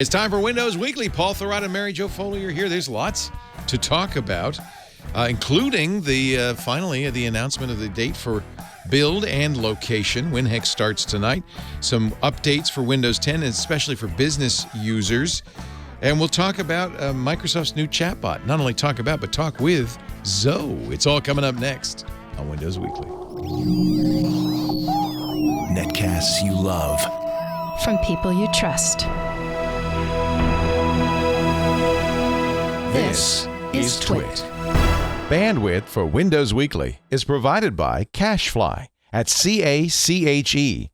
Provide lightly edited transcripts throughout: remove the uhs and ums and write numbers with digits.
It's time for Windows Weekly. Paul Thurrott and Mary Jo Foley are here. There's lots to talk about, including finally the announcement of the date for build and location. WinHEC starts tonight. Some updates for Windows 10, and especially for business users. And we'll talk about Microsoft's new chatbot. Not only talk about, but talk with Zoe. It's all coming up next on Windows Weekly. Netcasts you love. From people you trust. This is Twit. Bandwidth for Windows Weekly is provided by CacheFly at CacheFly.com.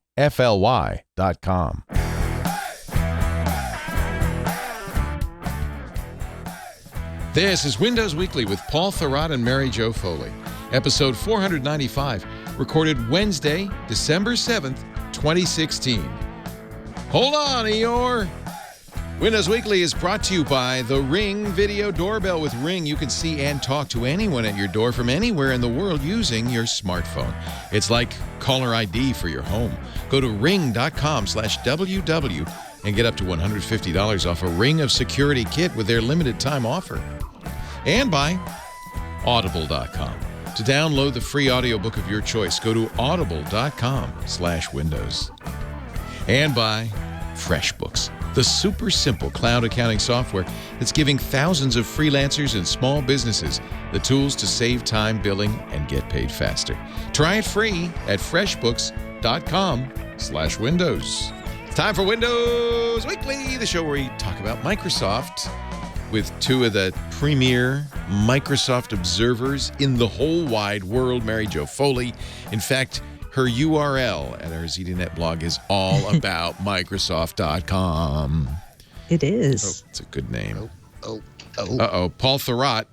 This is Windows Weekly with Paul Thurrott and Mary Jo Foley. Episode 495, recorded Wednesday, December 7th, 2016. Hold on, Eeyore. Windows Weekly is brought to you by the Ring Video Doorbell. With Ring, you can see and talk to anyone at your door from anywhere in the world using your smartphone. It's like caller ID for your home. Go to ring.com/WW and get up to $150 off a Ring of Security kit with their limited time offer. And by Audible.com. To download the free audiobook of your choice, go to audible.com/Windows. And by Freshbooks, the super simple cloud accounting software that's giving thousands of freelancers and small businesses the tools to save time billing and get paid faster. Try it free at freshbooks.com/Windows. It's time for Windows Weekly, the show where we talk about Microsoft with two of the premier Microsoft observers in the whole wide world, Mary Jo Foley. In fact, her URL at our ZDNet blog is all about Microsoft.com. It is. Oh, it's a good name. Uh-oh. Paul Thurrott.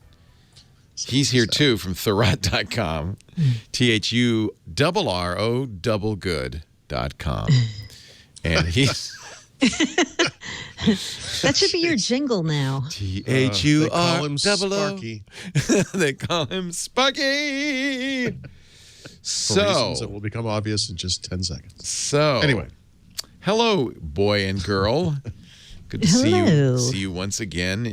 He's here too from Thurrott.com. THURRO good.com. And he's... That should be your jingle now. THURRO. They call him Sparky. For reasons that will become obvious in just 10 seconds. So, anyway. Hello, boy and girl. Good to see you once again.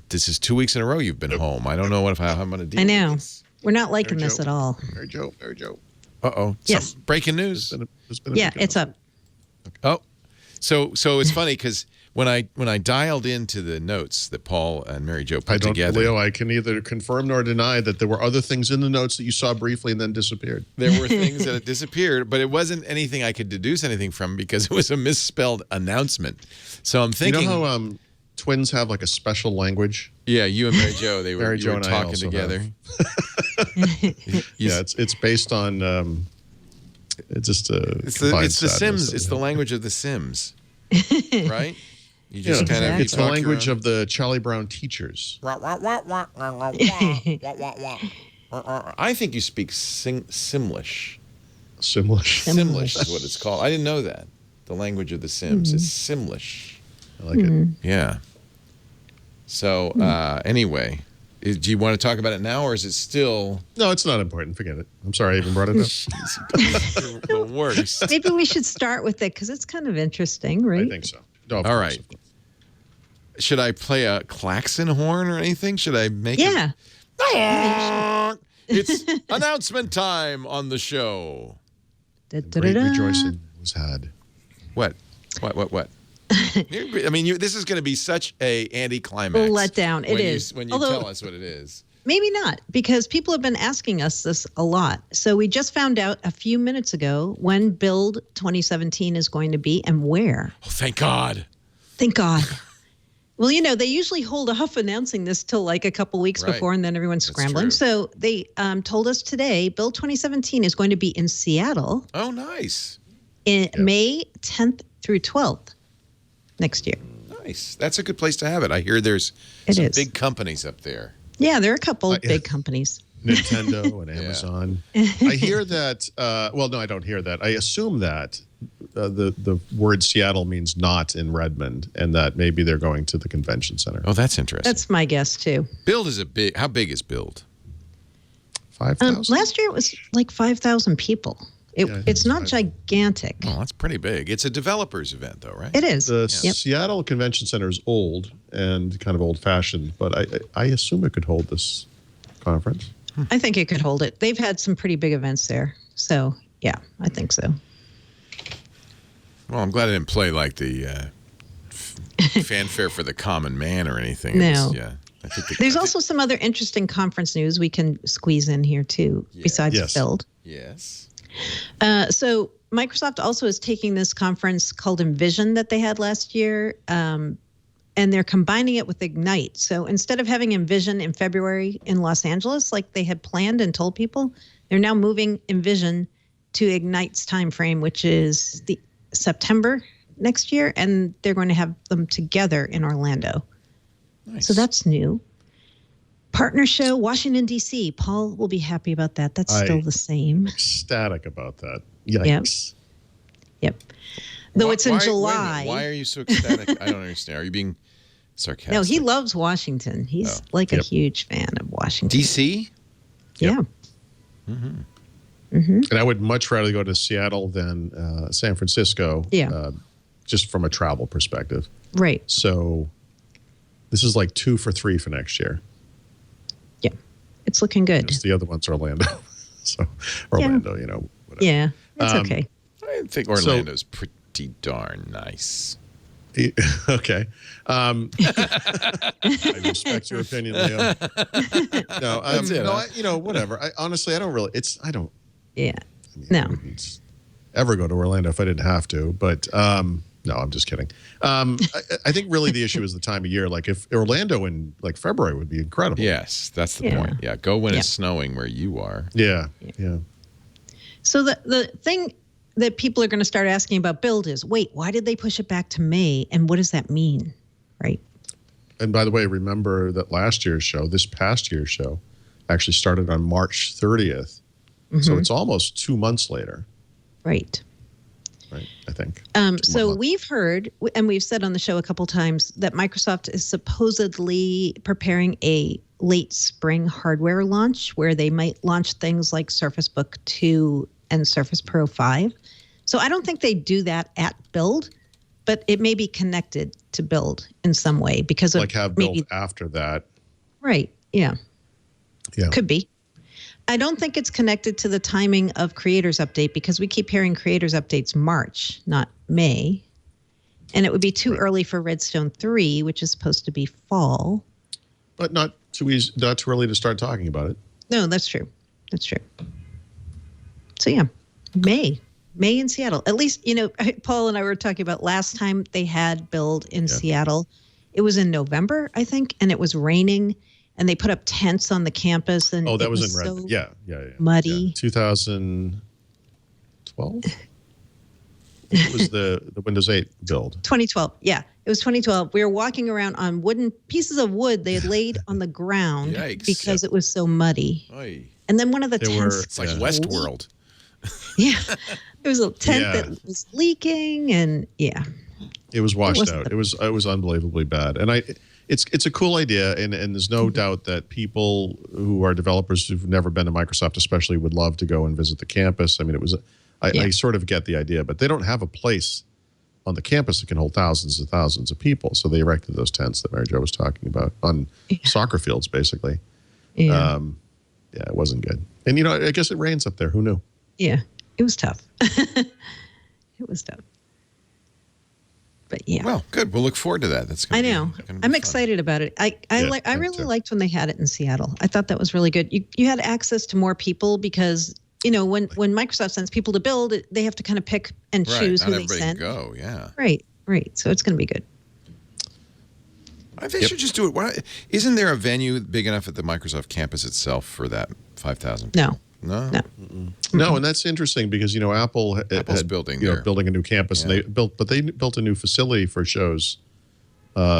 This is 2 weeks in a row you've been home. I don't know how I'm going to deal with this. I know. We're not liking this at all. Mary Jo. Uh-oh. Yes. Breaking news. It's up. Oh, so it's funny because when I dialed into the notes that Paul and Mary Jo put together, Leo, I can neither confirm nor deny that there were other things in the notes that you saw briefly and then disappeared. There were things that had disappeared, but it wasn't anything I could deduce anything from because it was a misspelled announcement. So I'm thinking, you know how twins have like a special language? Yeah, you and Mary Jo, you were talking together. Yeah, it's based on it's just it's the Sims. It's the language of the Sims, right? You just kind of. It's the language of the Charlie Brown teachers. I think you speak Simlish. Simlish is what it's called. I didn't know that. The language of the Sims. It's Simlish. I like it. Yeah. So anyway, do you want to talk about it now, or is it still? No, it's not important. Forget it. I'm sorry I even brought it up. The worst. Maybe we should start with it because it's kind of interesting, right? I think so. No, all right. Should I play a klaxon horn or anything? Should I make it? It's announcement time on the show. Great rejoicing was had. What? I mean, this is going to be such a anticlimax. Letdown. It is. When you tell us what it is. Maybe not, because people have been asking us this a lot. So we just found out a few minutes ago when Build 2017 is going to be and where. Oh, thank God. Thank God. Well, they usually hold off announcing this till like a couple weeks before, and then everyone's scrambling. So they told us today, Build 2017 is going to be in Seattle. Oh, nice. In May 10th through 12th next year. Nice. That's a good place to have it. I hear there's some big companies up there. Yeah, there are a couple of big companies. Nintendo and Amazon. I hear that, well, no, I don't hear that. I assume that the word Seattle means not in Redmond, and that maybe they're going to the convention center. Oh, that's interesting. That's my guess, too. Build is how big is Build? 5,000? Last year it was like 5,000 people. It's not gigantic. Oh, that's pretty big. It's a developers event, though, right? It is. The Seattle Convention Center is old and kind of old-fashioned, but I assume it could hold this conference. I think it could hold it. They've had some pretty big events there. So, yeah, I think so. Well, I'm glad I didn't play like the fanfare for the common man or anything. No. There's also some other interesting conference news we can squeeze in here, too, besides Build. Yes. So Microsoft also is taking this conference called Envision that they had last year, and they're combining it with Ignite. So instead of having Envision in February in Los Angeles, like they had planned and told people, they're now moving Envision to Ignite's timeframe, which is the September next year, and they're going to have them together in Orlando. Nice. So that's new. Partner show, Washington, D.C. Paul will be happy about that. That's still the same. Ecstatic about that. Yikes. Yep. Though it's in July. Why are you so ecstatic? I don't understand. Are you being sarcastic? No, he loves Washington. He's a huge fan of Washington. D.C.? Yeah. Mm-hmm. And I would much rather go to Seattle than San Francisco. Yeah. Just from a travel perspective. Right. So this is like 2 for 3 for next year. Yeah. It's looking good. The other one's Orlando. So Orlando, whatever. Yeah. It's okay. I think Orlando's pretty darn nice. Okay. I respect your opinion, Leo. Whatever. Honestly, I don't really. Yeah. I wouldn't ever go to Orlando if I didn't have to. But no, I'm just kidding. I think really the issue is the time of year. Like if Orlando in like February would be incredible. Yes, that's the point. Yeah, go when it's snowing where you are. Yeah. So the thing that people are going to start asking about Build is, wait, why did they push it back to May? And what does that mean? Right. And by the way, remember that this past year's show, actually started on March 30th. Mm-hmm. So it's almost 2 months later. Right. Right, I think. So we've heard, and we've said on the show a couple times, that Microsoft is supposedly preparing a late spring hardware launch where they might launch things like Surface Book 2 and Surface Pro 5. So I don't think they do that at Build, but it may be connected to Build in some way because of have Build after that. Right. Yeah. Could be. I don't think it's connected to the timing of Creators Update because we keep hearing Creators Updates March, not May. And it would be too early for Redstone 3, which is supposed to be fall. But not too early to start talking about it. No, that's true. So yeah, May in Seattle. At least, Paul and I were talking about last time they had Build in Seattle. It was in November, I think, and it was raining. And they put up tents on the campus. And that was in Redmond. Yeah. Muddy. Yeah. 2012? It was the Windows 8 build. 2012. Yeah, it was 2012. We were walking around on pieces of wood they had laid on the ground because it was so muddy. Oy. And then one of the tents. It's like Westworld. Yeah. It was a tent that was leaking and It was washed out. It was unbelievably bad. And It's a cool idea, and there's no doubt that people who are developers who've never been to Microsoft especially would love to go and visit the campus. I mean, I sort of get the idea, but they don't have a place on the campus that can hold thousands and thousands of people. So they erected those tents that Mary Jo was talking about on soccer fields, basically. Yeah. It wasn't good. And, I guess it rains up there. Who knew? Yeah, it was tough. It was tough. But well, good. We'll look forward to that. I know. I'm excited about it. I really liked when they had it in Seattle. I thought that was really good. You had access to more people because when Microsoft sends people to Build, they have to kind of pick and choose who they send. Go, yeah. Right. So it's going to be good. I think they should just do it. Isn't there a venue big enough at the Microsoft campus itself for that 5,000 people? No. No, and that's interesting because Apple's building building a new campus, and they built a new facility for shows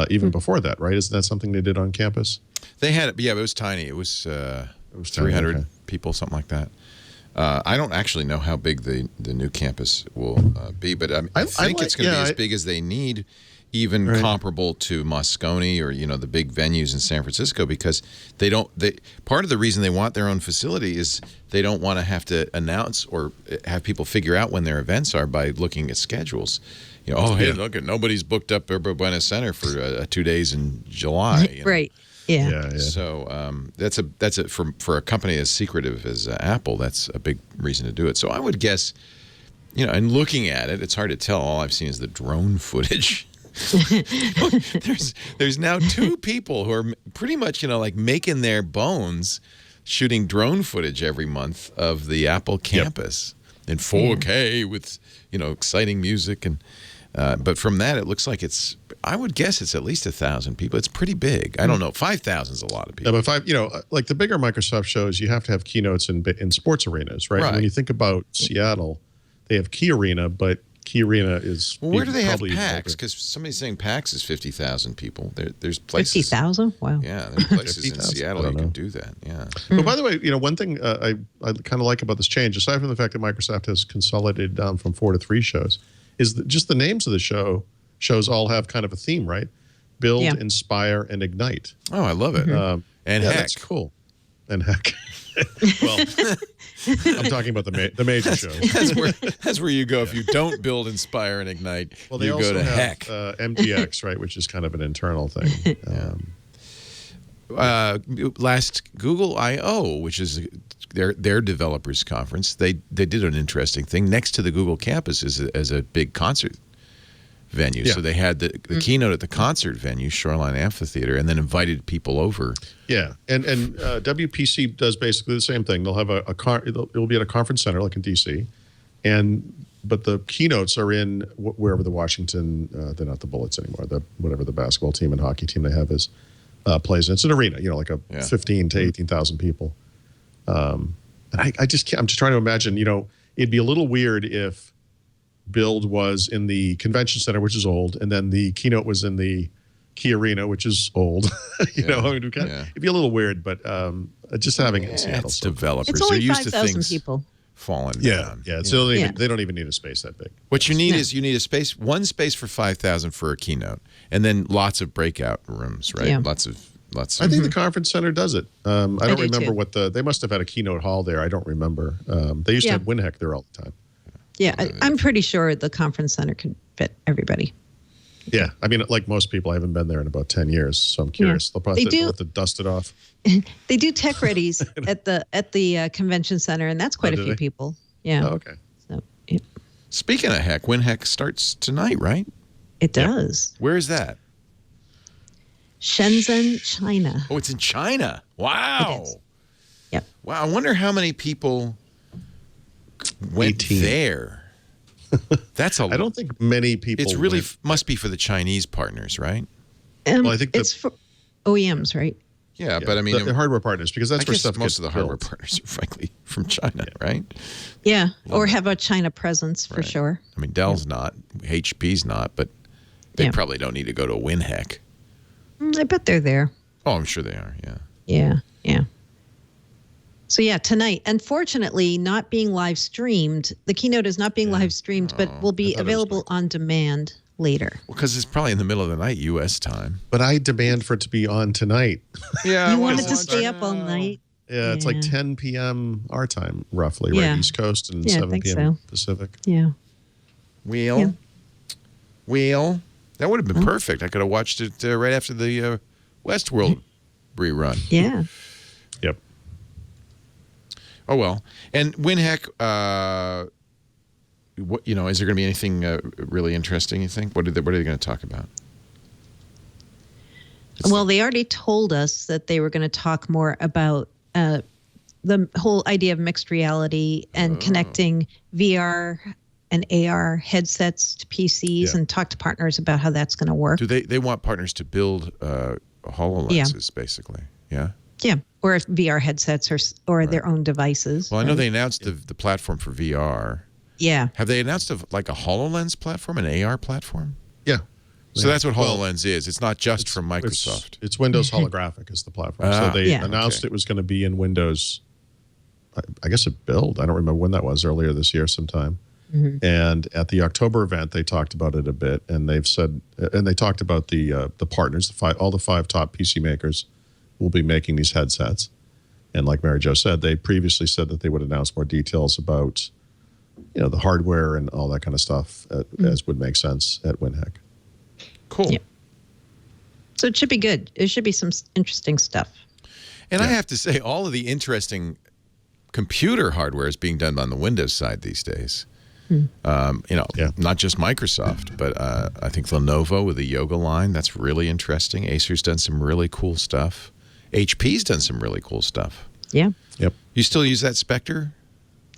even before that, right? Isn't that something they did on campus? They had it, but it was tiny. It was 300 people, something like that. I don't actually know how big the new campus will be, but I think it's going to be as big as they need. even comparable to Moscone or, the big venues in San Francisco, because part of the reason they want their own facility is they don't want to have to announce or have people figure out when their events are by looking at schedules. Hey, look, nobody's booked up Yerba Buena Center for 2 days in July. Right. Yeah. So that's for a company as secretive as Apple, that's a big reason to do it. So I would guess, and looking at it, it's hard to tell. All I've seen is the drone footage. There's now 2 people who are pretty much, making their bones shooting drone footage every month of the Apple campus in 4K with, exciting music. And but from that, it looks like I would guess it's at least 1,000 people. It's pretty big. I don't know. 5,000 is a lot of people. Yeah, but like the bigger Microsoft shows, you have to have keynotes in sports arenas, right? When you think about Seattle, they have Key Arena, but Key Arena is where do they have PAX? Because somebody's saying PAX is 50,000 people. There's places 50,000. Wow. Yeah, there's places in Seattle you can do that. Yeah. But by the way, one thing I kind of like about this change, aside from the fact that Microsoft has consolidated down from 4 to 3 shows, is that just the names of the shows all have kind of a theme, right? Build, inspire, and ignite. Oh, I love it. And heck, that's cool. And heck. Well, I'm talking about the major shows. That's where you go if you don't build, inspire, and ignite. Well, they you also go to have heck. MTX, right, which is kind of an internal thing. Last Google I/O, which is their developers conference, they did an interesting thing next to the Google campus as a big concert venue. Yeah. So they had the keynote at the concert venue, Shoreline Amphitheater, and then invited people over. Yeah, and WPC does basically the same thing. They'll have it'll be at a conference center like in DC, but the keynotes are in wherever the Washington, they're not the Bullets anymore, whatever the basketball team and hockey team they have is plays. And it's an arena, like a 15 to 18,000 people. And I'm just trying to imagine, it'd be a little weird if Build was in the convention center, which is old, and then the keynote was in the Key Arena, which is old. It'd be a little weird, but just having it in Seattle. It's developers. It's only They're used to 5,000 things people. falling down. Yeah. So they don't even need a space that big. What you need is one space for 5,000 for a keynote, and then lots of breakout rooms, right? Yeah. Lots of. I think the conference center does it. I don't remember they must have had a keynote hall there. I don't remember. They used to have WinHEC there all the time. Yeah, I'm pretty sure the conference center can fit everybody. Yeah, I mean, like most people, I haven't been there in about 10 years, so I'm curious. They'll probably have to dust it off. They do tech readies at the convention center, and that's quite a few people. Yeah. Oh, okay. So, yeah. Speaking of heck, WinHEC starts tonight, right? It does. Where is that? Shenzhen, China. Oh, it's in China. Wow. It is. Yep. Wow. I wonder how many people went 18. there. That's a. I don't think many people. It's really must be for the Chinese partners, right? Well, I think it's for OEMs, right? Yeah, but I mean, the hardware partners, because that's I where guess stuff most gets of the built. hardware partners are frankly from China, right? Yeah, or have a China presence for sure. I mean, Dell's not, HP's not, but they probably don't need to go to WinHEC. I bet they're there. Oh, I'm sure they are. Yeah. Yeah. So tonight, unfortunately, not being live streamed. The keynote is not being live streamed, but will be available on demand later. Well, because it's probably in the middle of the night, U.S. time. But I demand for it to be on tonight. Yeah, you wanted to stay up all night. Yeah, it's like 10 p.m. our time, roughly, right? East Coast and 7 p.m. Pacific. Yeah. Wheel. That would have been perfect. I could have watched it right after the Westworld rerun. Yeah. Yep. Oh, well. And WinHEC, is there going to be anything really interesting, you think? What are they going to talk about? Well, they already told us that they were going to talk more about the whole idea of mixed reality and connecting VR and AR headsets to PCs and talk to partners about how that's going to work. Do they want partners to build HoloLenses, basically? Yeah? Yeah, or VR headsets or their own devices. Well, I know they announced the platform for VR. Yeah. Have they announced a HoloLens platform, an AR platform? Yeah. So that's what HoloLens is. It's not just from Microsoft. It's Windows Holographic is the platform. So they announced it was going to be in Windows, I guess, a build. I don't remember when that was, earlier this year sometime. And at the October event, they talked about it a bit, and they've said, and they talked about the partners, all the 5 top PC makers will be making these headsets. And like Mary Jo said, they previously said that they would announce more details about, the hardware and all that kind of stuff, as would make sense at WinHEC. Cool. Yeah. So it should be good. It should be some interesting stuff. And I have to say, all of the interesting computer hardware is being done on the Windows side these days. Not just Microsoft, but I think Lenovo with the Yoga line, that's really interesting. Acer's done some really cool stuff. HP's done some really cool stuff. Yeah. Yep. You still use that Spectre?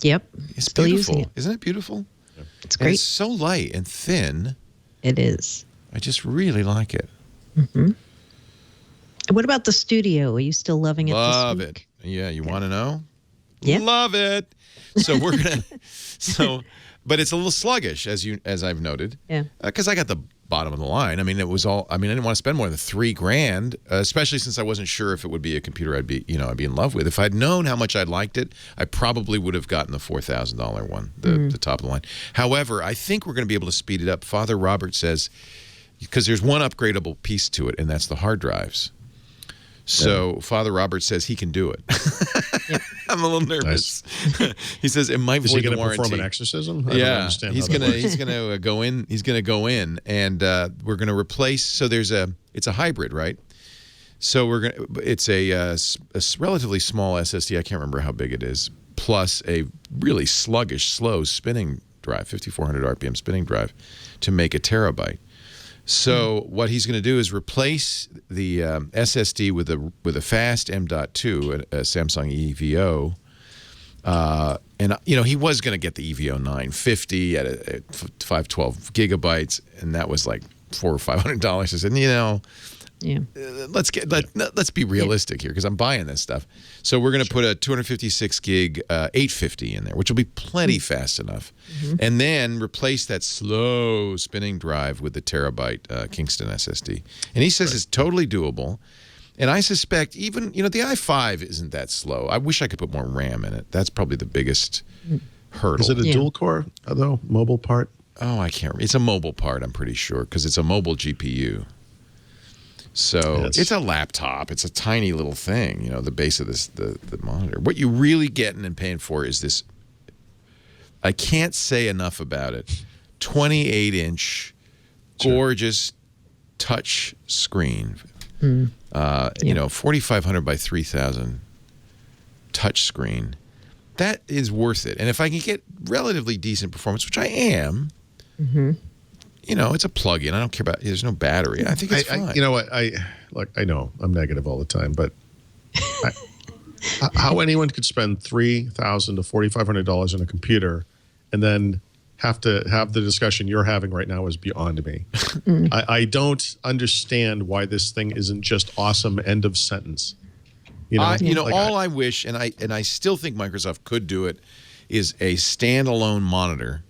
Yep. It's still beautiful. using it. Isn't it beautiful? Yep. It's great. And it's so light and thin. It is. I just really like it. What about the studio? Are you still loving it Love this week? it. Yeah, you want to know? Yeah. Love it. So we're going to but it's a little sluggish as I've noted. Yeah. Cuz I got the bottom of the line. I mean, I didn't want to spend more than $3,000, especially since I wasn't sure if it would be a computer I'd be in love with. If I'd known how much I liked it, I probably would have gotten the $4,000 one, the top of the line. However, I think we're going to be able to speed it up. Father Robert says, because there's one upgradable piece to it, and that's the hard drives. So Father Robert says he can do it. I'm a little nervous. Nice. He says it might void the warranty. Is he going to perform an exorcism? He's going to go in. He's going to go in, and we're going to replace. So it's a hybrid, right? So it's a relatively small SSD. I can't remember how big it is. Plus a really sluggish, slow spinning drive, 5,400 RPM spinning drive, to make a terabyte. So what he's going to do is replace the SSD with a fast M.2, a Samsung EVO, and he was going to get the EVO 950 at 512 gigabytes, and that was like $400 or $500. I said, let's be realistic here, because I'm buying this stuff. So we're going to put a 256 gig 850 in there, which will be plenty fast enough, and then replace that slow spinning drive with the terabyte Kingston SSD. And he says it's totally doable. And I suspect even, the i5 isn't that slow. I wish I could put more RAM in it. That's probably the biggest hurdle. Is it a dual core, though, mobile part? Oh, I can't remember. It's a mobile part, I'm pretty sure, because it's a mobile GPU. So it's a laptop. It's a tiny little thing, the base of the monitor. What you're really getting and paying for is this, I can't say enough about it, 28-inch, gorgeous touch screen. 4,500 by 3,000 touch screen. That is worth it. And if I can get relatively decent performance, which I am, it's a plug-in. I don't care about. There's no battery. I think it's fine. You know what? I know I'm negative all the time, but how anyone could spend $3,000 to $4,500 on a computer and then have to have the discussion you're having right now is beyond me. I don't understand why this thing isn't just awesome. End of sentence. All I wish, and I still think Microsoft could do it, is a standalone monitor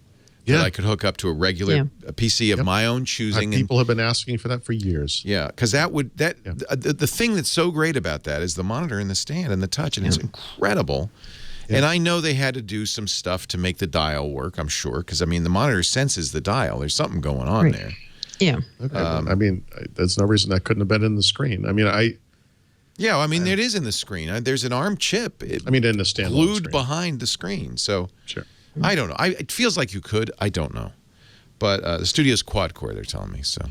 that I could hook up to a regular PC of my own choosing. People have been asking for that for years. Yeah, because the thing that's so great about that is the monitor and the stand and the touch, and it's incredible. Yeah. And I know they had to do some stuff to make the dial work, I'm sure, because the monitor senses the dial. There's something going on there. Yeah. Okay. There's no reason that couldn't have been in the screen. It is in the screen. There's an ARM chip. In the standalone glued screen. behind the screen. So sure. I don't know. It feels like you could. I don't know. But the studio's quad core, they're telling me. So.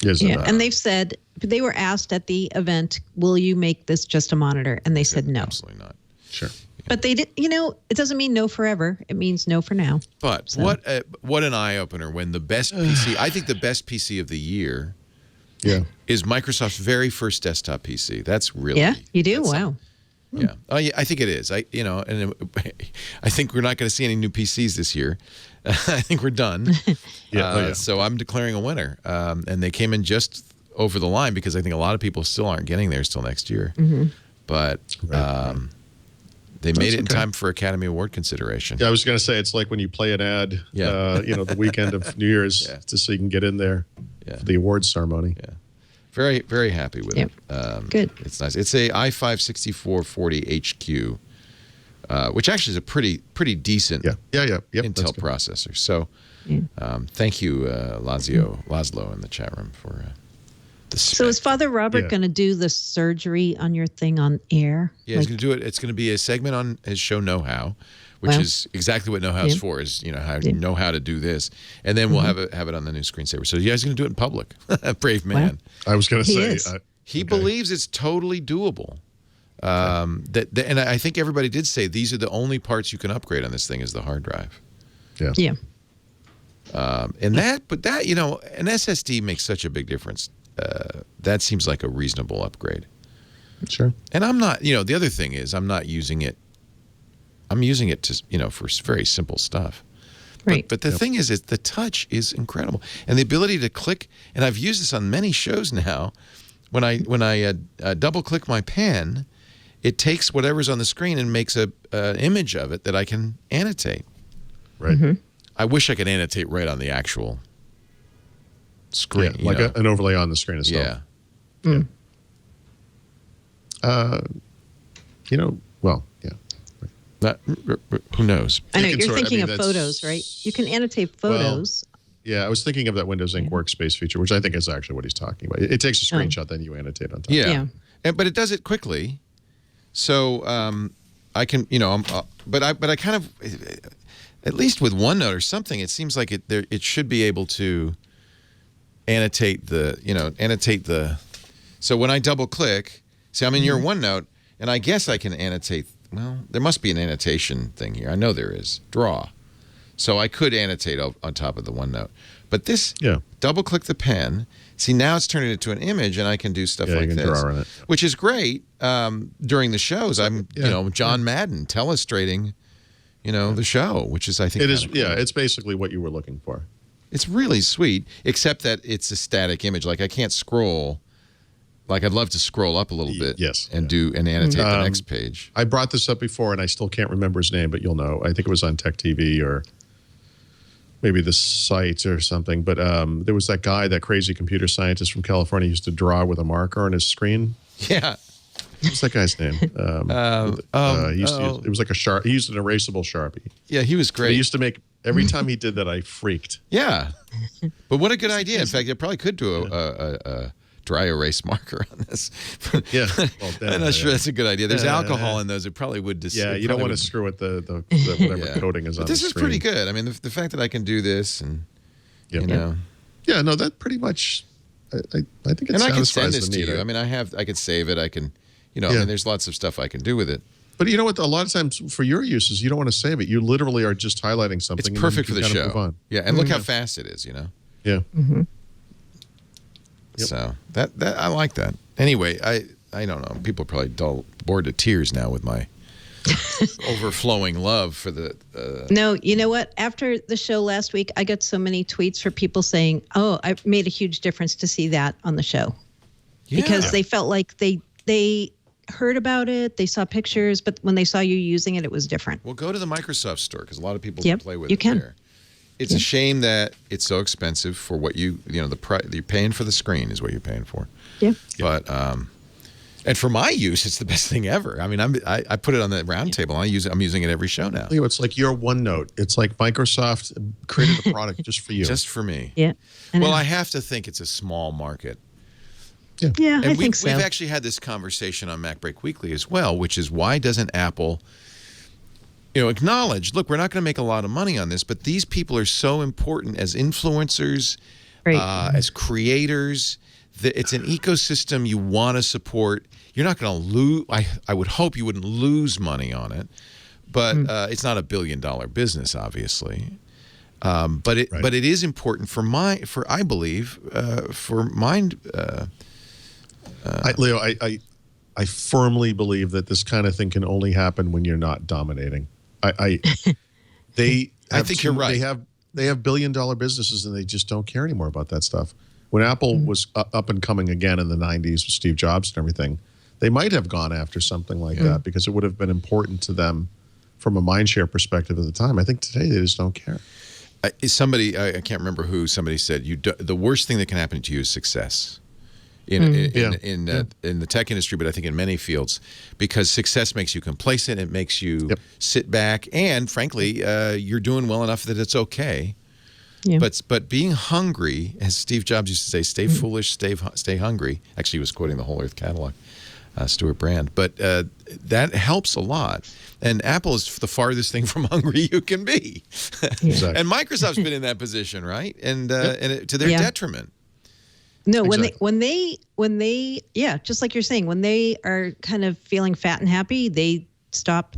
And they've said, they were asked at the event, will you make this just a monitor? And they said no. Absolutely not. Sure. But they did. It doesn't mean no forever. It means no for now. But what an eye opener when the best PC. I think the best PC of the year. Yeah. Is Microsoft's very first desktop PC. That's really. Yeah, you do. Wow. Yeah. Oh, yeah. I think it is. I think we're not going to see any new PCs this year. I think we're done. So I'm declaring a winner. And they came in just over the line because I think a lot of people still aren't getting theirs till next year. But. They made it in time for Academy Award consideration. Yeah, I was going to say, it's like when you play an ad, the weekend of New Year's, just so you can get in there for the awards ceremony. Yeah. Very, very happy with it. Good. It's nice. It's a i5-6440HQ which actually is a pretty decent Yep, Intel processor. So thank you, Laszlo in the chat room for the spec. So is Father Robert going to do the surgery on your thing on air? Yeah, he's going to do it. It's going to be a segment on his show Know How, which is exactly what Know How is for, is know how to do this. And then we'll have it on the new screensaver. So yeah, he's going to do it in public. Brave man. I was going to say. He believes it's totally doable. And I think everybody did say these are the only parts you can upgrade on this thing is the hard drive. Yeah. An SSD makes such a big difference. That seems like a reasonable upgrade. Sure. And I'm not, the other thing is I'm not using it. I'm using it to, for very simple stuff. Right. But the thing is the touch is incredible. And the ability to click, and I've used this on many shows now, when I double click my pen, it takes whatever's on the screen and makes an image of it that I can annotate. Right. I wish I could annotate right on the actual screen. Yeah, like an overlay on the screen itself. Yeah. Well, yeah. But who knows? I know you're thinking of photos, right? You can annotate photos. Yeah, I was thinking of that Windows Ink workspace feature, which I think is actually what he's talking about. It takes a screenshot, then you annotate on top. Yeah. But it does it quickly. So I can, but I kind of, at least with OneNote or something, it seems like it should be able to annotate the, so when I double click, see, I'm in your OneNote, and I guess I can annotate. Well, there must be an annotation thing here. I know there is. Draw. So I could annotate on top of the OneNote. But this, double click the pen. See, now it's turning it into an image, and I can do stuff like you can this, draw on it. which is great. During the shows, I'm, John Madden telestrating, the show, which is, I think, it is. Cool. Yeah, it's basically what you were looking for. It's really sweet, except that it's a static image. Like I can't scroll. Like I'd love to scroll up a little bit, and annotate the next page. I brought this up before, and I still can't remember his name, but you'll know. I think it was on Tech TV or maybe the site or something. But there was that guy, that crazy computer scientist from California, used to draw with a marker on his screen. Yeah. What's that guy's name? He used to use, it was like a Sharp. He used an erasable Sharpie. Yeah, he was great. He used to make, every time he did that, I freaked. Yeah. But what a good idea. In fact, I probably could do a dry erase marker on this. Yeah. Well, I'm not sure that's a good idea. There's alcohol in those. It probably would you don't want to screw with the whatever coating is on the screen. This is pretty good. I mean, the fact that I can do this and, Yeah, no, that pretty much, I think it's and I can send this to you. I mean, I could save it. I can, I mean, there's lots of stuff I can do with it. But you know what? A lot of times for your uses, you don't want to save it. You literally are just highlighting something. It's perfect for the show. Yeah, and look how fast it is, Yeah. So that I like that. Anyway, I don't know. People are probably bored to tears now with my overflowing love for the. No, you know what? After the show last week, I got so many tweets for people saying, "Oh, I made a huge difference to see that on the show," because they felt like they heard about it, they saw pictures, but when they saw you using it, it was different. Well, go to the Microsoft store because a lot of people play with it there. It's a shame that it's so expensive for what you're paying for the screen is what you're paying for. Yeah. But and for my use, it's the best thing ever. I mean, I put it on the round table. I'm using it every show now. It's like your OneNote. It's like Microsoft created a product just for you. Just for me. Yeah. Well, I have to think it's a small market. Yeah, I think so. We've actually had this conversation on MacBreak Weekly as well, which is why doesn't Apple acknowledge, look, we're not going to make a lot of money on this, but these people are so important as influencers, as creators. It's an ecosystem you want to support. You're not going to lose. I would hope you wouldn't lose money on it, but it's not $1 billion business, obviously. But it is important for I believe for mind. Leo, I firmly believe that this kind of thing can only happen when you're not dominating. I think you're right. They have $1 billion businesses and they just don't care anymore about that stuff. When Apple was up and coming again in the 90s with Steve Jobs and everything, they might have gone after something like that because it would have been important to them from a mindshare perspective at the time. I think today they just don't care. I can't remember who, somebody said, the worst thing that can happen to you is success. in the tech industry, but I think in many fields, because success makes you complacent. It makes you sit back, and frankly, you're doing well enough that it's okay. Yeah. But being hungry, as Steve Jobs used to say, stay foolish, stay hungry. Actually, he was quoting the Whole Earth Catalog, Stuart Brand. But that helps a lot. And Apple is the farthest thing from hungry you can be. Exactly. And Microsoft's been in that position, right? And to their detriment. No, when they, just like you're saying, when they are kind of feeling fat and happy, they stop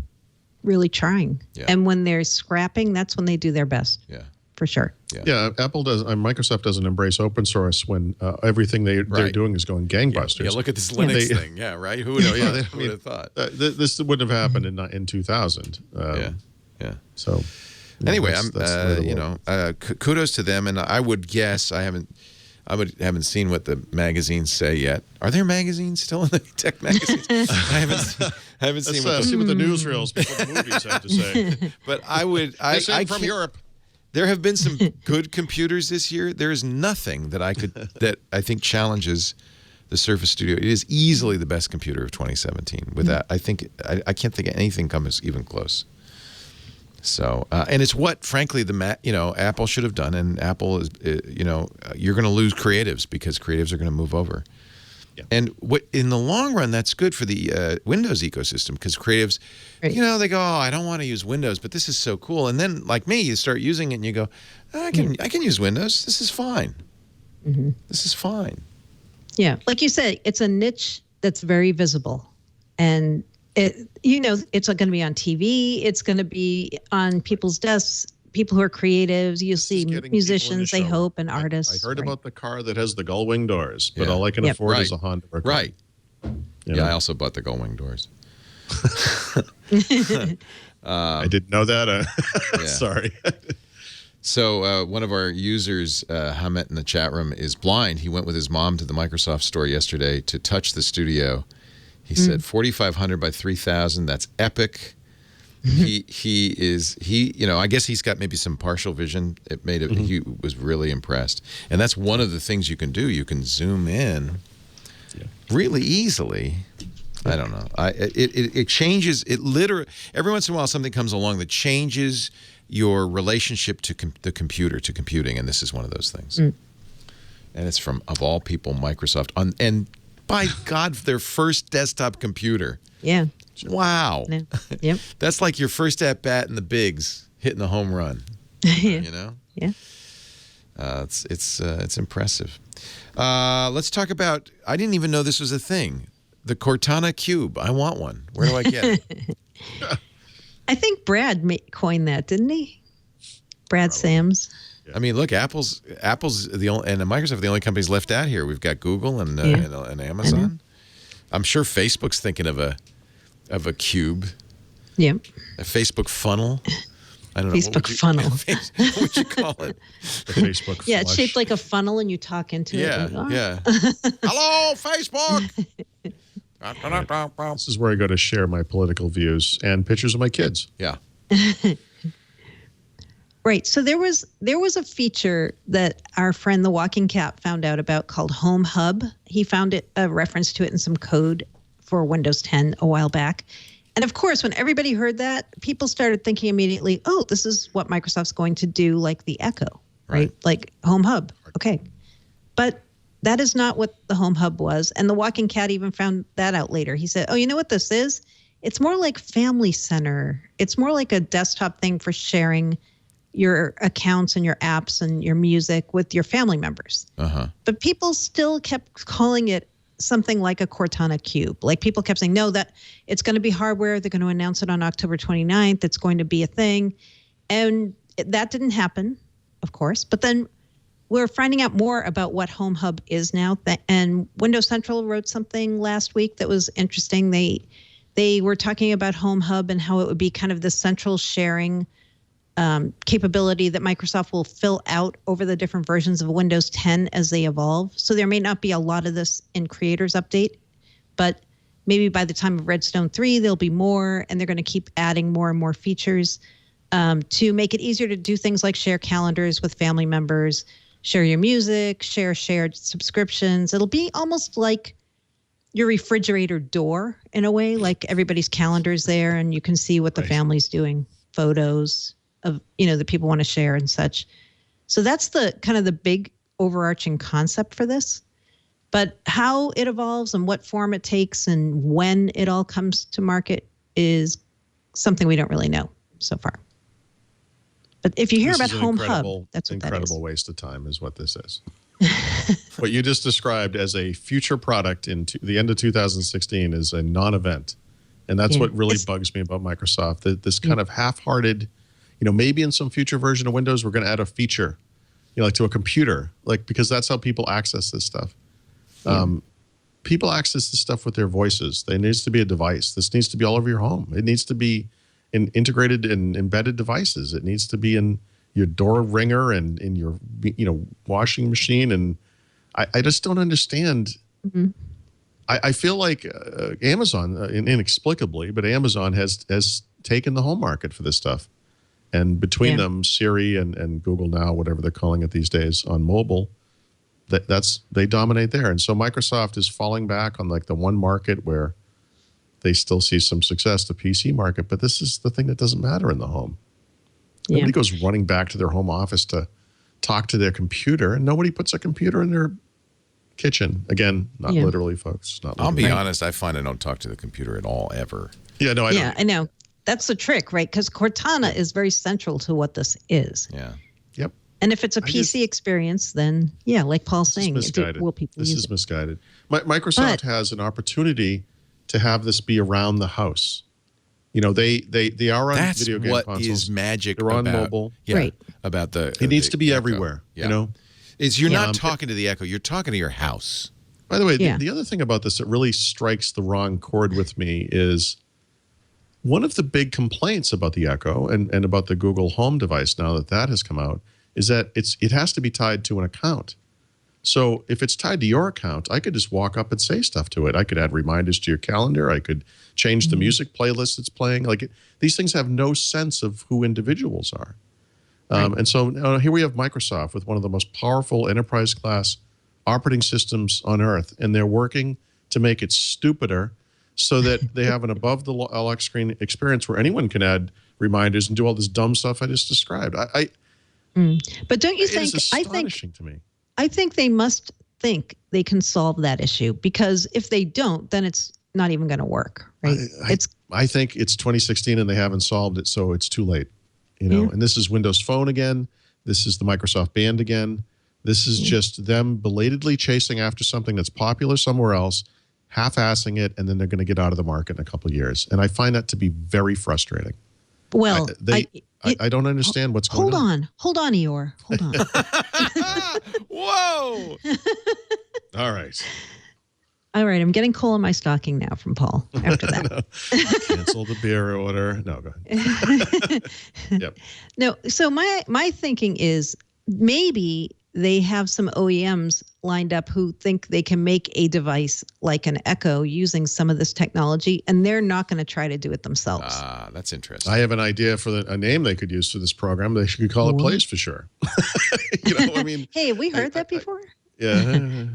really trying. Yeah. And when they're scrapping, that's when they do their best. Yeah. For sure. Yeah, Apple does. Microsoft doesn't embrace open source when everything they're doing is going gangbusters. Yeah, look at this Linux thing. Yeah, right. Who would have thought? This wouldn't have happened in 2000. Yeah. So anyway, kudos to them, and I would guess I haven't seen what the magazines say yet. Are there magazines still in the tech magazines? I haven't seen. Let's see what the newsreels before the movies have to say. But I from Europe. There have been some good computers this year. There is nothing that I think challenges the Surface Studio. It is easily the best computer of 2017. With that, I can't think of anything comes even close. So, and it's what, frankly, Apple should have done. And Apple is, you're going to lose creatives because creatives are going to move over. Yeah. And in the long run, that's good for the Windows ecosystem, because creatives, they go, oh, I don't want to use Windows, but this is so cool. And then, like me, you start using it and you go, I can use Windows. This is fine. Mm-hmm. This is fine. Yeah, like you said, it's a niche that's very visible, and it's going to be on TV. It's going to be on people's desks. People who are creatives, you'll see musicians, they hope, and artists. I heard about the car that has the gull wing doors, but all I can afford is a Honda. Right. I also bought the gull wing doors. I didn't know that. Sorry. So one of our users, Hamet in the chat room, is blind. He went with his mom to the Microsoft store yesterday to touch the studio. He said 4,500 by 3,000. That's epic. I guess he's got maybe some partial vision. He was really impressed. And that's one of the things you can do. You can zoom in really easily. I don't know. It changes. It literally, every once in a while something comes along that changes your relationship to the computer, to computing, and this is one of those things. And it's from, of all people, Microsoft. And by God, their first desktop computer. Yeah. Wow. Yeah. Yep. That's like your first at-bat in the bigs, hitting the home run. Yeah. Yeah. It's impressive. Let's talk about, I didn't even know this was a thing, the Cortana Cube. I want one. Where do I get it? I think Brad coined that, didn't he? Brad Sams. I mean, look, Apple's the only, and Microsoft are the only companies left out here. We've got Google and Amazon. I'm sure Facebook's thinking of a cube. Yeah. A Facebook funnel. I don't know. Facebook funnel. What would you call it? The Facebook flush. Yeah, it's shaped like a funnel and you talk into it. Yeah. Hello, Facebook. This is where I go to share my political views and pictures of my kids. Yeah. Right. So there was a feature that our friend the Walking Cat found out about called Home Hub. He found a reference to it in some code for Windows 10 a while back. And of course, when everybody heard that, people started thinking immediately, oh, this is what Microsoft's going to do like the Echo, right? Like Home Hub. Okay. But that is not what the Home Hub was. And the Walking Cat even found that out later. He said, oh, you know what this is? It's more like Family Center. It's more like a desktop thing for sharing your accounts and your apps and your music with your family members. But people still kept calling it something like a Cortana Cube. Like people kept saying, no, that it's going to be hardware. They're going to announce it on October 29th. It's going to be a thing. And that didn't happen, of course. But then we're finding out more about what Home Hub is now. And Windows Central wrote something last week that was interesting. They were talking about Home Hub and how it would be kind of the central sharing capability that Microsoft will fill out over the different versions of Windows 10 as they evolve. So there may not be a lot of this in Creators Update, but maybe by the time of Redstone 3, there'll be more, and they're going to keep adding more and more features to make it easier to do things like share calendars with family members, share your music, share shared subscriptions. It'll be almost like your refrigerator door in a way, like everybody's calendar's there and you can see what the family's doing, photos of, that people want to share and such. So that's the kind of the big overarching concept for this. But how it evolves and what form it takes and when it all comes to market is something we don't really know so far. But if you hear about Home Hub, that's what that is. Incredible waste of time is what this is. What you just described as a future product in the end of 2016 is a non-event. And that's what really bugs me about Microsoft. This kind of half-hearted, maybe in some future version of Windows, we're going to add a feature, like to a computer, because that's how people access this stuff. People access this stuff with their voices. There needs to be a device. This needs to be all over your home. It needs to be in integrated and embedded devices. It needs to be in your door ringer and in your washing machine. And I just don't understand. I feel like Amazon, inexplicably, but Amazon has taken the home market for this stuff. And between them, Siri and Google Now, whatever they're calling it these days on mobile, they dominate there. And so Microsoft is falling back on the one market where they still see some success, the PC market. But this is the thing that doesn't matter in the home. Nobody goes running back to their home office to talk to their computer, and nobody puts a computer in their kitchen. Again, not literally, folks. Not literally. I'll be honest, I find I don't talk to the computer at all, ever. Yeah, no, I don't. Yeah, I know. That's the trick, right? Because Cortana is very central to what this is. Yeah. Yep. And if it's a PC experience, then, like Paul's saying, will people use it? This is misguided. Microsoft has an opportunity to have this be around the house. They are on video game consoles. What is magic They're on mobile. Yeah, right. About it needs to be everywhere. Yeah. You're not talking to the Echo. You're talking to your house. By the way, the other thing about this that really strikes the wrong chord with me is one of the big complaints about the Echo and about the Google Home device now that has come out is that it has to be tied to an account. So if it's tied to your account, I could just walk up and say stuff to it. I could add reminders to your calendar. I could change the music playlist it's playing. These things have no sense of who individuals are. And so here we have Microsoft with one of the most powerful enterprise-class operating systems on Earth, and they're working to make it stupider so that they have an above-the-LX screen experience where anyone can add reminders and do all this dumb stuff I just described. But don't you think? It is astonishing to me. I think they must think they can solve that issue, because if they don't, then it's not even going to work, right? I think it's 2016 and they haven't solved it, so it's too late. And this is Windows Phone again. This is the Microsoft Band again. This is just them belatedly chasing after something that's popular somewhere else, half-assing it, and then they're going to get out of the market in a couple of years. And I find that to be very frustrating. Well, I don't understand what's going on. Hold on, Eeyore. Hold on. Whoa! All right. All right, I'm getting coal in my stocking now from Paul after that. Cancel the beer order. No, go ahead. Yep. No, so my thinking is maybe they have some OEMs lined up who think they can make a device like an Echo using some of this technology, and they're not going to try to do it themselves. Ah, that's interesting. I have an idea for a name they could use for this program. They should call it Plays for Sure. Hey, have we heard that before? Yeah.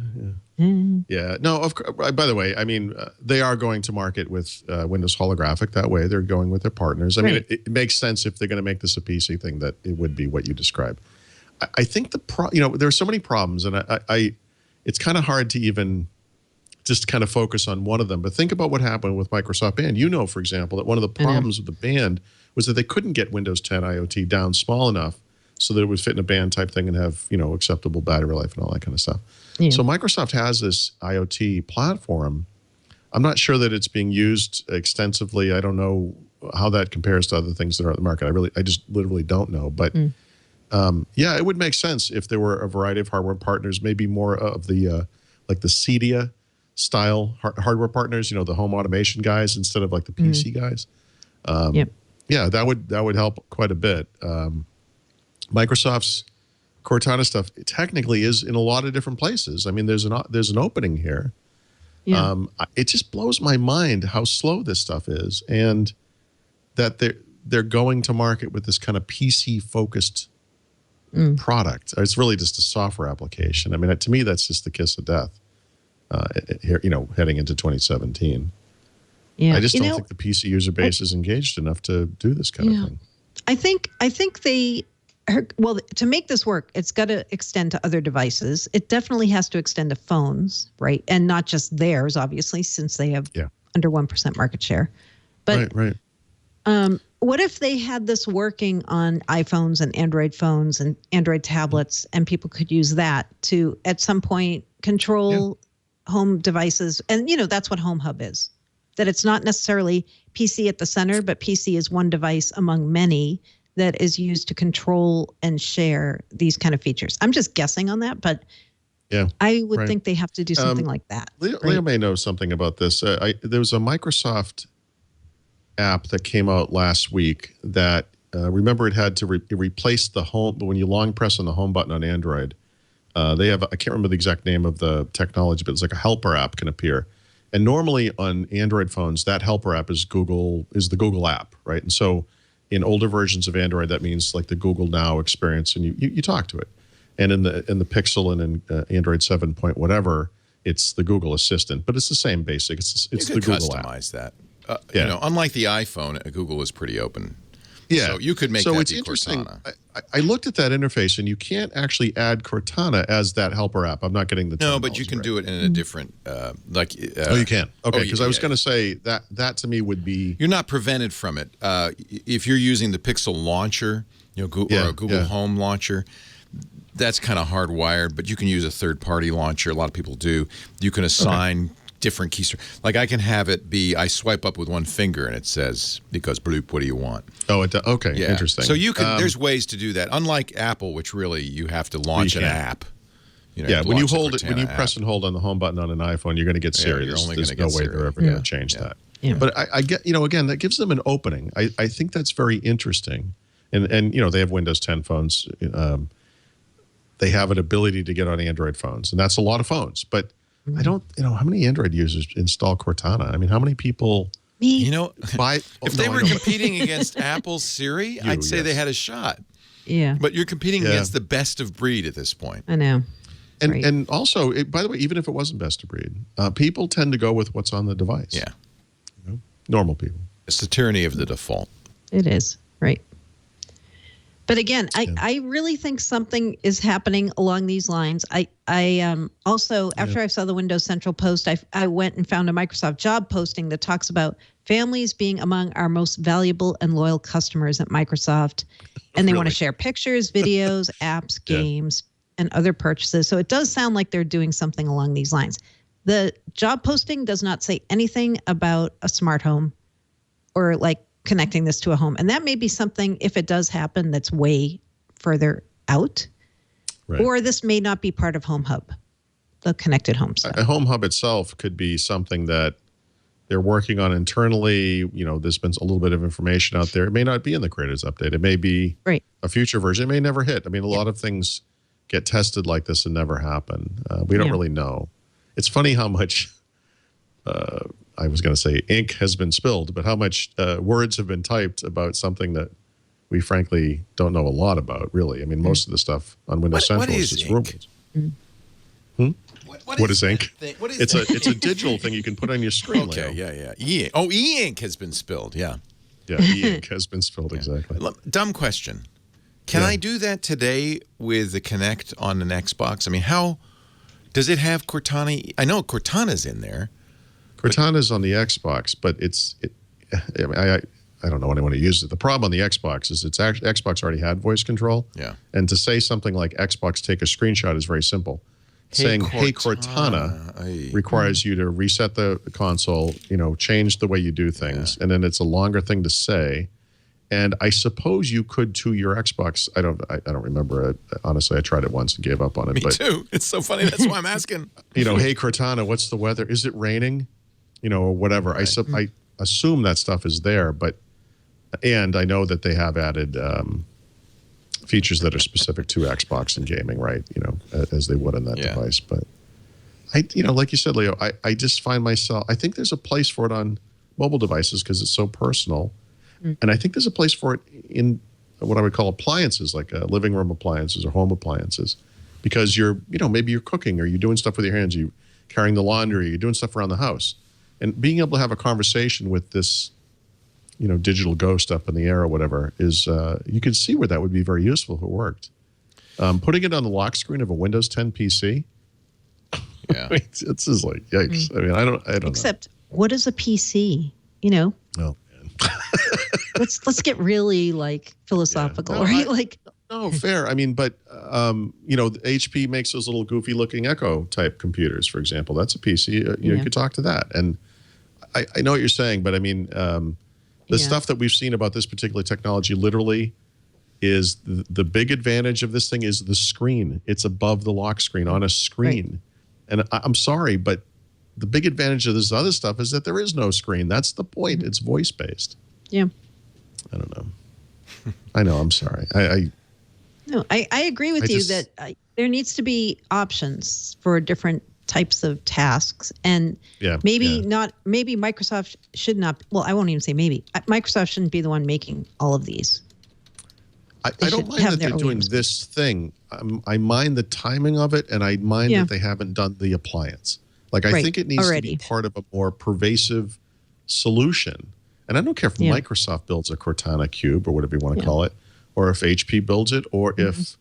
Yeah. No, of course. By the way, they are going to market with Windows Holographic that way. They're going with their partners. I mean, it makes sense if they're going to make this a PC thing that it would be what you described. I think there are so many problems, and it's kind of hard to even just kind of focus on one of them. But think about what happened with Microsoft Band. For example, that one of the problems with the Band was that they couldn't get Windows 10 IoT down small enough so that it would fit in a band type thing and have, acceptable battery life and all that kind of stuff. Yeah. So Microsoft has this IoT platform. I'm not sure that it's being used extensively. I don't know how that compares to other things that are on the market. I just literally don't know. But it would make sense if there were a variety of hardware partners, maybe more of the like the Cedia style hardware partners, the home automation guys instead of like the PC guys. Yeah, that would help quite a bit. Microsoft's Cortana stuff technically is in a lot of different places. I mean, there's an opening here. Yeah. It just blows my mind how slow this stuff is, and that they're going to market with this kind of PC focused product. It's really just a software application. I mean, to me, that's just the kiss of death. Here, heading into 2017. Yeah, I just don't think the PC user base is engaged enough to do this kind of thing. I think to make this work, it's got to extend to other devices. It definitely has to extend to phones, right? And not just theirs, obviously, since they have under 1% market share. But right. What if they had this working on iPhones and Android phones and Android tablets, and people could use that to, at some point, control home devices? And, that's what Home Hub is. That it's not necessarily PC at the center, but PC is one device among many that is used to control and share these kind of features. I'm just guessing on that, but I would think they have to do something like that. Leo may know something about this. There was a Microsoft app that came out last week that, remember, it had to replace the home, but when you long press on the home button on Android, they have, I can't remember the exact name of the technology, but it's like a helper app can appear. And normally on Android phones, that helper app is the Google app, right? And so in older versions of Android, that means like the Google Now experience, and you talk to it. And in the Pixel and in Android 7 point whatever, it's the Google Assistant, but it's the same basic. It's the Google app. Customize that. Unlike the iPhone, Google is pretty open. Yeah. So you could make that be Cortana. I looked at that interface, and you can't actually add Cortana as that helper app. I'm not getting the No, but you can do it in a different, you can? Okay, because I was going to say that to me would be... You're not prevented from it. If you're using the Pixel launcher, or a Google Home launcher, that's kind of hardwired, but you can use a third-party launcher. A lot of people do. You can assign... different keys. Like I can have it be, I swipe up with one finger and it says, because bloop, what do you want? Oh, okay. Yeah. Interesting. So you can, there's ways to do that. Unlike Apple, which really you have to launch an app. When you press and hold on the home button on an iPhone, you're going to get Siri. There's no way they're ever going to change that. Yeah. But I get, again, that gives them an opening. I think that's very interesting. And they have Windows 10 phones. They have an ability to get on Android phones, and that's a lot of phones. But I don't, how many Android users install Cortana? I mean, how many people buy? If they were competing against Apple's Siri, I'd say they had a shot. Yeah. But you're competing against the best of breed at this point. I know. And also, by the way, even if it wasn't best of breed, people tend to go with what's on the device. Yeah. Normal people. It's the tyranny of the default. It is, right. But again, I really think something is happening along these lines. I also, after I saw the Windows Central post, I went and found a Microsoft job posting that talks about families being among our most valuable and loyal customers at Microsoft. And they want to share pictures, videos, apps, games, and other purchases. So it does sound like they're doing something along these lines. The job posting does not say anything about a smart home or like connecting this to a home. And that may be something, if it does happen, that's way further out. Right. Or this may not be part of Home Hub, the connected home stuff. A Home Hub itself could be something that they're working on internally. There's been a little bit of information out there. It may not be in the Creators Update. It may be a future version. It may never hit. I mean, a lot of things get tested like this and never happen. We don't really know. It's funny how much... I was going to say ink has been spilled, but how much words have been typed about something that we frankly don't know a lot about, really. I mean, most of the stuff on Windows Central is just rumors. What is ink? It's a digital thing you can put on your screen. Okay, yeah. E-ink has been spilled, yeah. Yeah, e-ink has been spilled, exactly. Dumb question. Can I do that today with the Kinect on an Xbox? I mean, how does it have Cortana? I know Cortana's in there. Cortana's on the Xbox, but I don't know anyone who uses it. The problem on the Xbox is Xbox already had voice control. Yeah. And to say something like Xbox take a screenshot is very simple. Saying "Hey Cortana" requires you to reset the console, change the way you do things, and then it's a longer thing to say. And I suppose you could to your Xbox. I don't remember. Honestly, I tried it once and gave up on it. Me too. It's so funny. That's why I'm asking. Hey Cortana, what's the weather? Is it raining? Or whatever. Right. I assume that stuff is there, and I know that they have added features that are specific to Xbox and gaming, right? As they would on that device. But like you said, Leo, I just find myself. I think there's a place for it on mobile devices because it's so personal, and I think there's a place for it in what I would call appliances, like living room appliances or home appliances, because maybe you're cooking or you're doing stuff with your hands, you're carrying the laundry, you're doing stuff around the house. And being able to have a conversation with this, digital ghost up in the air or whatever is, you can see where that would be very useful if it worked. Putting it on the lock screen of a Windows 10 PC, Yeah. it's just like, yikes. I mean, I don't know. Except, what is a PC? Oh, man. Let's get really philosophical, right? No, fair. I mean, but HP makes those little goofy looking Echo type computers, for example. That's a PC. You could talk to that. And I know what you're saying, but I mean, the stuff that we've seen about this particular technology literally is the big advantage of this thing is the screen. It's above the lock screen on a screen. Right. And I'm sorry, but the big advantage of this other stuff is that there is no screen. That's the point. It's voice based. Yeah. I don't know. I know. I'm sorry. I agree with you that there needs to be options for different types of tasks, and maybe Microsoft should not. Well, I won't even say maybe. Microsoft shouldn't be the one making all of these. I don't mind that they're doing this thing. I mind the timing of it, and I mind that they haven't done the appliance. I think it needs to be part of a more pervasive solution. And I don't care if Microsoft builds a Cortana Cube or whatever you want to call it, or if HP builds it, or if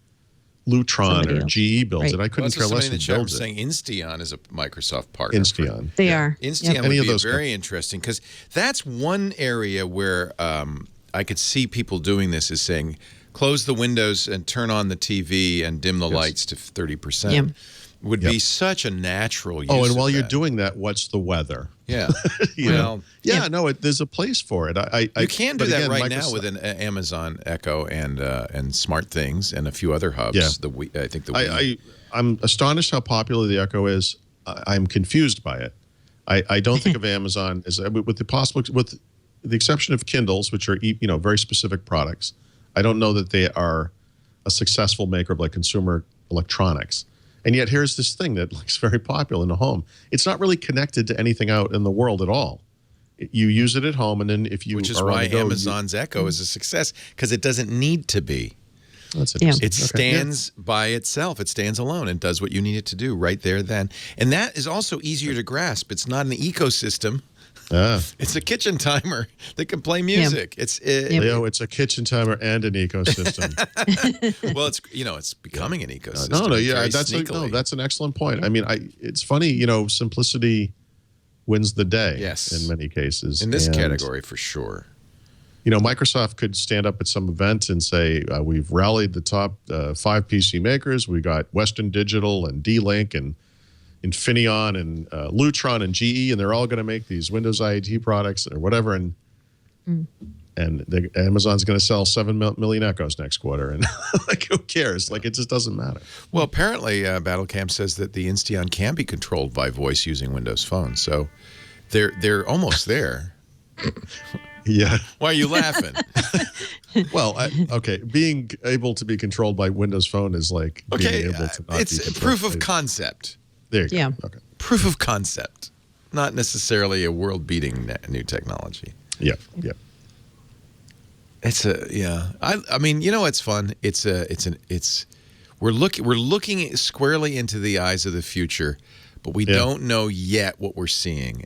Lutron or GE builds it. I couldn't care less who builds it. Saying Insteon is a Microsoft partner. Insteon. They are. Insteon would be very interesting, because that's one area where I could see people doing this, is saying, close the windows and turn on the TV and dim the lights to 30%. Would be such a natural use. Oh, and while you're doing that, what's the weather? Yeah. There's a place for it. You can do that right now with an Amazon Echo and SmartThings and a few other hubs. Yeah. I'm astonished how popular the Echo is. I'm confused by it. I don't think of Amazon as, with the exception of Kindles, which are very specific products. I don't know that they are a successful maker of consumer electronics. And yet here's this thing that looks very popular in the home. It's not really connected to anything out in the world at all. You use it at home, and then if you Which is why Amazon's Echo is a success, because it doesn't need to be. That's interesting. It stands by itself. It stands alone and does what you need it to do right there then. And that is also easier to grasp. It's not an ecosystem. It's a kitchen timer that can play music. Leo, it's a kitchen timer and an ecosystem. Well, it's becoming an ecosystem. That's an excellent point. I mean, it's funny, simplicity wins the day. Yes, in many cases. In this category, for sure. Microsoft could stand up at some event and say, we've rallied the top 5 PC makers. We got Western Digital and D-Link and Infineon and Lutron and GE, and they're all going to make these Windows IoT products or whatever, and Amazon's going to sell 7 million Echoes next quarter, and who cares? It just doesn't matter. Well, apparently, Battlecamp says that the Insteon can be controlled by voice using Windows Phone, so they're almost there. Yeah. Why are you laughing? Well, being able to be controlled by Windows Phone is being able to not it's be proof of concept. There you go. Okay. Proof of concept, not necessarily a world-beating new technology. Yeah. It's I mean, it's fun. We're looking squarely into the eyes of the future, but we don't know yet what we're seeing.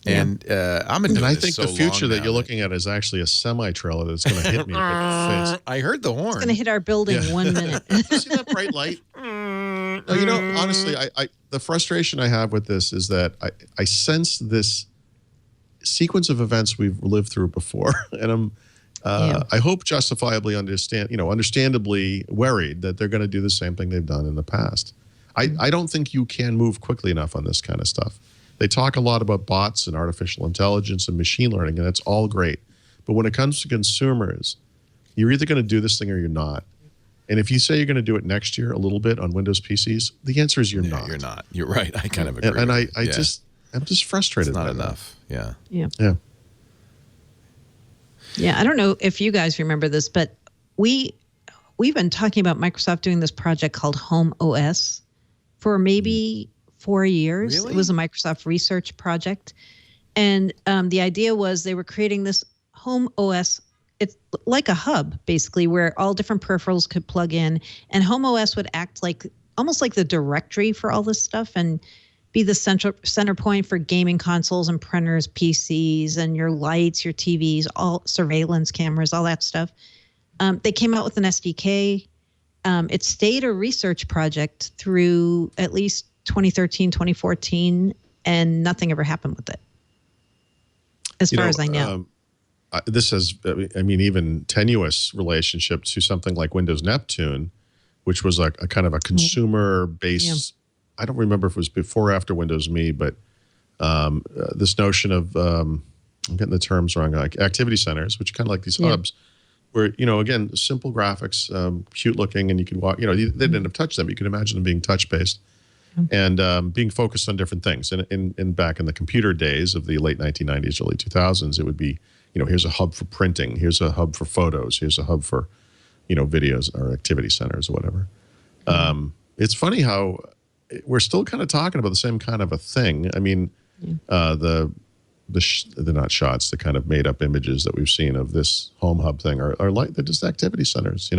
And I'm doing I this think so the future long that now you're looking at is actually a semi-trailer that's going to hit me in the face. I heard the horn. It's going to hit our building 1 minute. You see that bright light? No, honestly, the frustration I have with this is that I sense this sequence of events we've lived through before, and I hope justifiably understandably worried that they're going to do the same thing they've done in the past. I don't think you can move quickly enough on this kind of stuff. They talk a lot about bots and artificial intelligence and machine learning, and it's all great. But when it comes to consumers, you're either going to do this thing or you're not. And if you say you're going to do it next year a little bit on Windows PCs, the answer is you're not. You're not. You're right. I kind of agree. And I'm just frustrated. It's not enough. Yeah. I don't know if you guys remember this, but we've been talking about Microsoft doing this project called HomeOS for maybe 4 years. Really? It was a Microsoft research project. And the idea was they were creating this HomeOS it's like a hub, basically, where all different peripherals could plug in, and HomeOS would act like almost like the directory for all this stuff and be the center point for gaming consoles and printers, PCs, and your lights, your TVs, all surveillance cameras, all that stuff. They came out with an SDK. It stayed a research project through at least 2013, 2014, and nothing ever happened with it, as far as I know. This has, I mean, even tenuous relationship to something like Windows Neptune, which was a kind of a consumer-based. I don't remember if it was before or after Windows Me, but this notion of I'm getting the terms wrong, like activity centers, which are kind of like these hubs, where again, simple graphics, cute looking, and you can walk. They didn't have touch them. You can imagine them being touch based. And being focused on different things. And in back in the computer days of the late 1990s, early 2000s, it would be, here's a hub for printing, here's a hub for photos, here's a hub for, videos or activity centers or whatever. It's funny how we're still kind of talking about the same kind of a thing. I mean, they're not shots, the kind of made up images that we've seen of this Home Hub thing are like, they're just activity centers,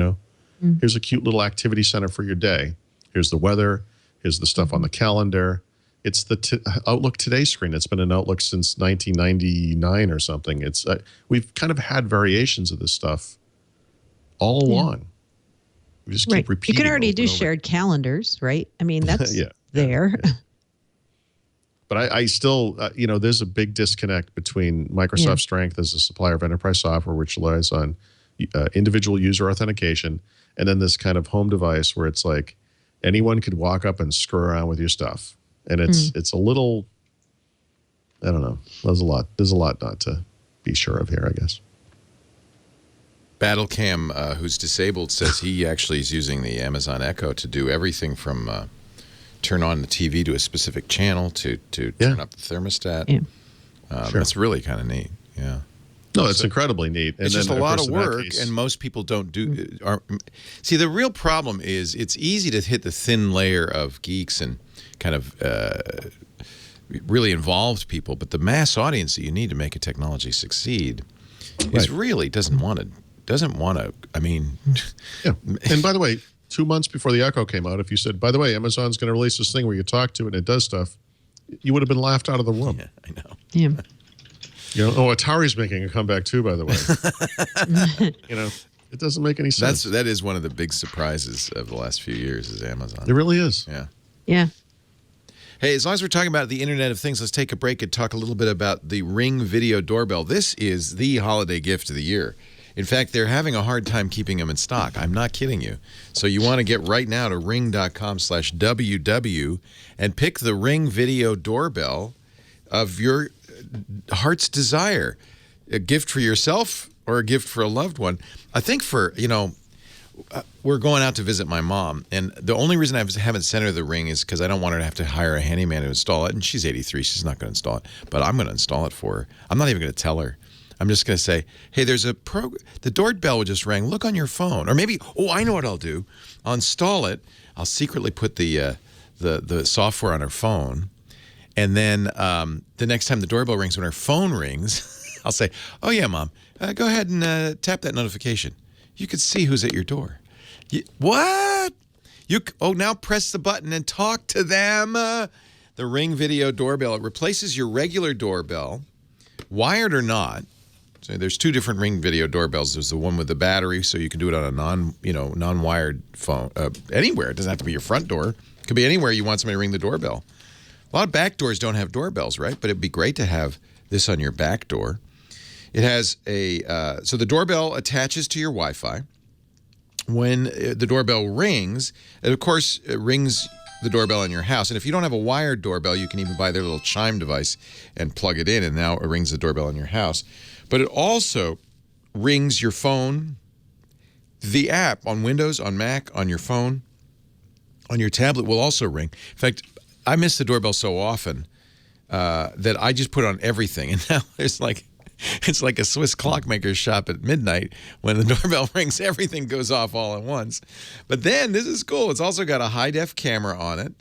Here's a cute little activity center for your day. Here's the weather. Here's the stuff on the calendar. It's the Outlook Today screen. It's been an Outlook since 1999 or something. It's we've kind of had variations of this stuff all along. We just keep repeating. You can already do shared calendars, right? I mean, that's there. Yeah. But I still, there's a big disconnect between Microsoft's strength as a supplier of enterprise software, which relies on individual user authentication, and then this kind of home device where it's like, anyone could walk up and screw around with your stuff. And it's a little, I don't know. There's a lot not to be sure of here, I guess. Battlecam, who's disabled, says he actually is using the Amazon Echo to do everything from turn on the TV to a specific channel to turn up the thermostat. Yeah. That's really kind of neat. Yeah. No, it's incredibly neat. And it's just a lot of work, and most people don't do. See, the real problem is it's easy to hit the thin layer of geeks and kind of really involved people, but the mass audience that you need to make a technology succeed is really doesn't want to. I mean, And by the way, 2 months before the Echo came out, if you said, "By the way, Amazon's going to release this thing where you talk to it and it does stuff," you would have been laughed out of the room. Yeah, I know. Yeah. Atari's making a comeback too, by the way. It doesn't make any sense. That is one of the big surprises of the last few years is Amazon. It really is. Yeah. Yeah. Hey, as long as we're talking about the Internet of Things, let's take a break and talk a little bit about the Ring Video Doorbell. This is the holiday gift of the year. In fact, they're having a hard time keeping them in stock. I'm not kidding you. So you want to get right now to ring.com/WW and pick the Ring Video Doorbell of your heart's desire. A gift for yourself or a gift for a loved one. I think for, we're going out to visit my mom, and the only reason I haven't sent her the Ring is because I don't want her to have to hire a handyman to install it, and she's 83. She's not going to install it, but I'm going to install it for her. I'm not even going to tell her. I'm just going to say, hey, there's the doorbell just rang. Look on your phone. Or maybe, I know what I'll do. I'll install it. I'll secretly put the software on her phone. And then the next time the doorbell rings, when her phone rings, I'll say, oh, yeah, Mom, go ahead and tap that notification. You can see who's at your door. What? Now press the button and talk to them. The Ring Video Doorbell, it replaces your regular doorbell, wired or not. So there's two different Ring Video Doorbells. There's the one with the battery, so you can do it on a non-wired phone, anywhere. It doesn't have to be your front door. It could be anywhere you want somebody to ring the doorbell. A lot of back doors don't have doorbells, right? But it'd be great to have this on your back door. It has so the doorbell attaches to your Wi-Fi. When the doorbell rings, it of course rings the doorbell in your house. And if you don't have a wired doorbell, you can even buy their little chime device and plug it in, and now it rings the doorbell in your house. But it also rings your phone, the app on Windows, on Mac, on your phone, on your tablet will also ring. In fact, I miss the doorbell so often that I just put it on everything. And now it's like a Swiss clockmaker's shop at midnight. When the doorbell rings, everything goes off all at once. But then, this is cool. It's also got a high-def camera on it.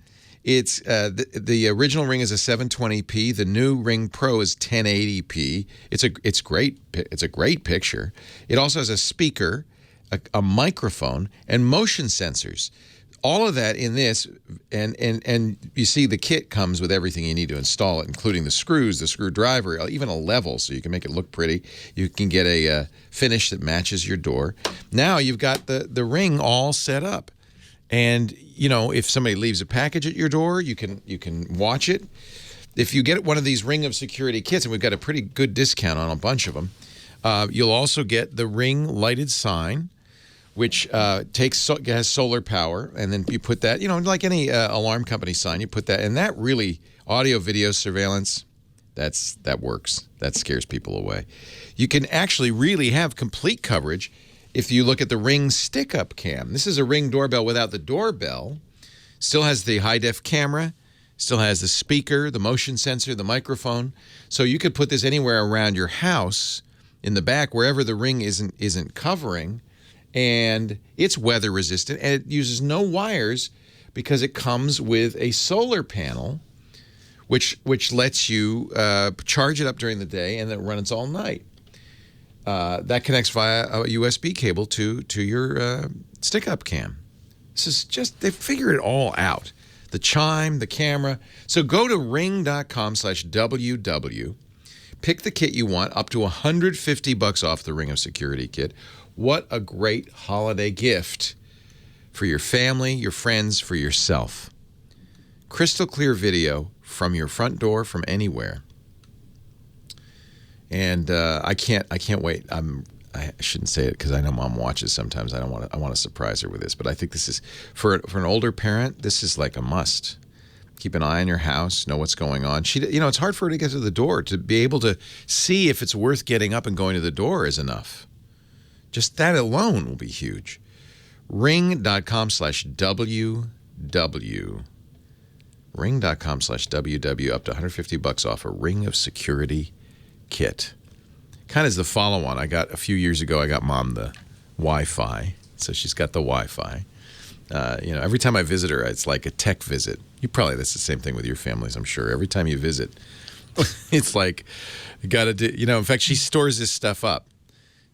It's the original Ring is a 720p. The new Ring Pro is 1080p. It's great. It's a great picture. It also has a speaker, a microphone, and motion sensors. All of that in this, and you see the kit comes with everything you need to install it, including the screws, the screwdriver, even a level so you can make it look pretty. You can get a finish that matches your door. Now you've got the Ring all set up. And, you know, if somebody leaves a package at your door, you can watch it. If you get one of these Ring of Security kits, and we've got a pretty good discount on a bunch of them, you'll also get the Ring lighted sign, which has solar power, and then you put that, you know, like any alarm company sign, you put that, and that really, audio, video surveillance, that works. That scares people away. You can actually really have complete coverage if you look at the Ring stick-up cam. This is a Ring doorbell without the doorbell. Still has the high-def camera, still has the speaker, the motion sensor, the microphone. So you could put this anywhere around your house, in the back, wherever the Ring isn't covering. And it's weather resistant, and it uses no wires because it comes with a solar panel, which lets you charge it up during the day and then run it all night. That connects via a USB cable to your stick-up cam. This is just, they figured it all out. The chime, the camera. So go to ring.com/WW. Pick the kit you want, up to $150 off the Ring of Security kit. What a great holiday gift for your family, your friends, for yourself. Crystal clear video from your front door, from anywhere. And I can't wait. I shouldn't say it because I know Mom watches sometimes. I want to surprise her with this, but I think this is for an older parent. This is like a must. Keep an eye on your house. Know what's going on. It's hard for her to get to the door. To be able to see if it's worth getting up and going to the door is enough. Just that alone will be huge. Ring.com/WW. Ring.com/WW. Up to $150 off a Ring of Security kit. Kind of as the follow-on. I got a few years ago, I got Mom the Wi-Fi. So she's got the Wi-Fi. Every time I visit her, it's like a tech visit. That's the same thing with your families, I'm sure. Every time you visit, it's like, you got to do, in fact, she stores this stuff up.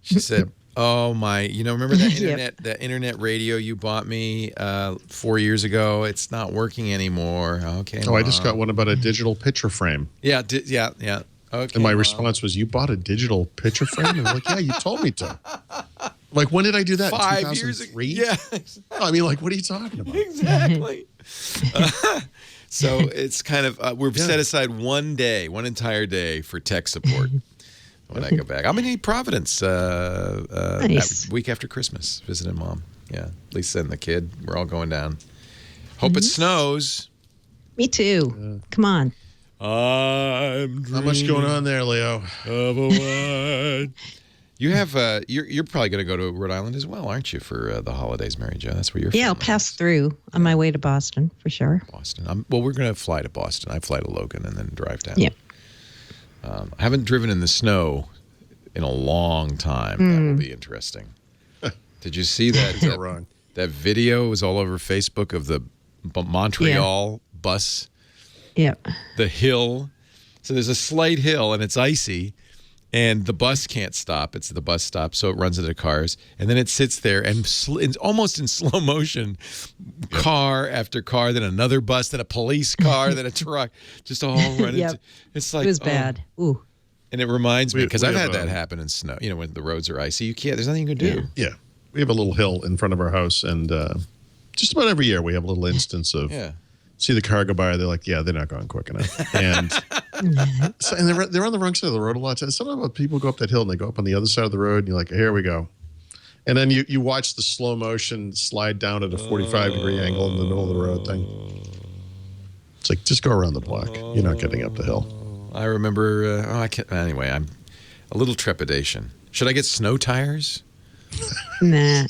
She said, oh my, remember that internet radio you bought me 4 years ago? It's not working anymore. Okay. Oh, Mom. I just got one about a digital picture frame. Yeah. Okay. And my response was, you bought a digital picture frame? And I'm like, yeah, you told me to. Like, when did I do that? 5 years ago. Yeah. I mean, like, what are you talking about? Exactly. So it's kind of, we've set aside one entire day for tech support when I go back. I'm in Providence nice. Week after Christmas, visiting Mom. Yeah, Lisa and the kid. We're all going down. Hope it snows. Me too. Come on. I'm Not much going on there, Leo. Of a wine. You have you're probably going to go to Rhode Island as well, aren't you, for the holidays, Mary Jo? That's where you're. Yeah, I'll pass through on my way to Boston for sure. Boston. We're going to fly to Boston. I fly to Logan and then drive down. Yeah. I haven't driven in the snow in a long time. That will be interesting. Did you see that? You're wrong. That video was all over Facebook of the Montreal bus. Yeah. The hill. So there's a slight hill and it's icy. And the bus can't stop. It's the bus stop, so it runs into cars. And then it sits there and almost in slow motion, car after car, then another bus, then a police car, then a truck, just all run into. It's like, it was bad. Ooh. And it reminds me, because I've had that happen in snow, when the roads are icy. You can't, there's nothing you can do. Yeah. We have a little hill in front of our house, and just about every year we have a little instance of see the car go by, they're like, yeah, they're not going quick enough. And they're on the wrong side of the road a lot of times. Sometimes people go up that hill and they go up on the other side of the road and you're like, here we go. And then you watch the slow motion slide down at a 45-degree angle in the middle of the road thing. It's like, just go around the block. You're not getting up the hill. I remember, anyway, I'm a little trepidation. Should I get snow tires? Nah.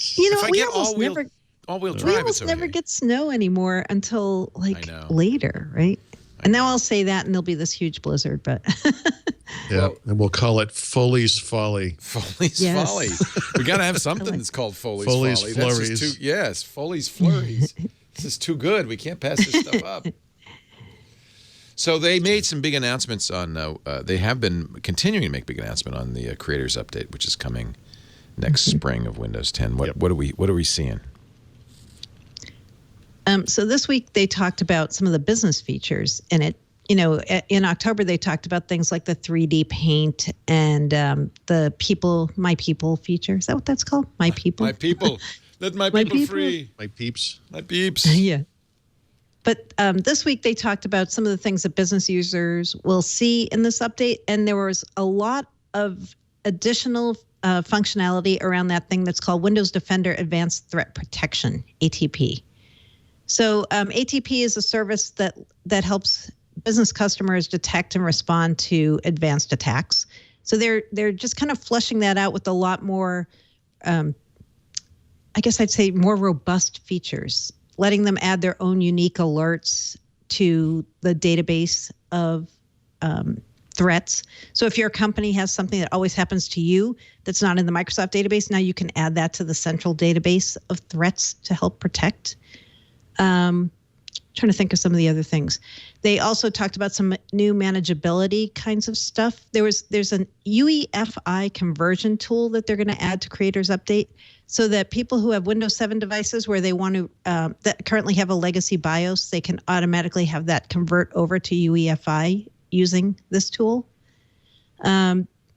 We almost never... all-wheel drive, we almost never get snow anymore until later, right? And now I'll say that, and there'll be this huge blizzard. But and we'll call it Foley's Folly. Foley's Folly. We got to have something that's called Foley's Folly. Flurries. Foley's Flurries. This is too good. We can't pass this stuff up. So they made some big announcements on. They have been continuing to make big announcement on the Creators Update, which is coming next spring of Windows 10. What are we seeing? So this week they talked about some of the business features in it. You know, in October they talked about things like the 3D paint and the My People feature. Is that what that's called? My People. My people. Let my people free. My peeps. My peeps. Yeah. But this week they talked about some of the things that business users will see in this update, and there was a lot of additional functionality around that thing that's called Windows Defender Advanced Threat Protection, ATP. So ATP is a service that helps business customers detect and respond to advanced attacks. So they're just kind of fleshing that out with a lot more, I guess I'd say more robust features, letting them add their own unique alerts to the database of threats. So if your company has something that always happens to you that's not in the Microsoft database, now you can add that to the central database of threats to help protect. Trying to think of some of the other things. They also talked about some new manageability kinds of stuff. There's an UEFI conversion tool that they're going to add to Creators Update so that people who have Windows 7 devices where they want to that currently have a legacy BIOS, they can automatically have that convert over to UEFI using this tool.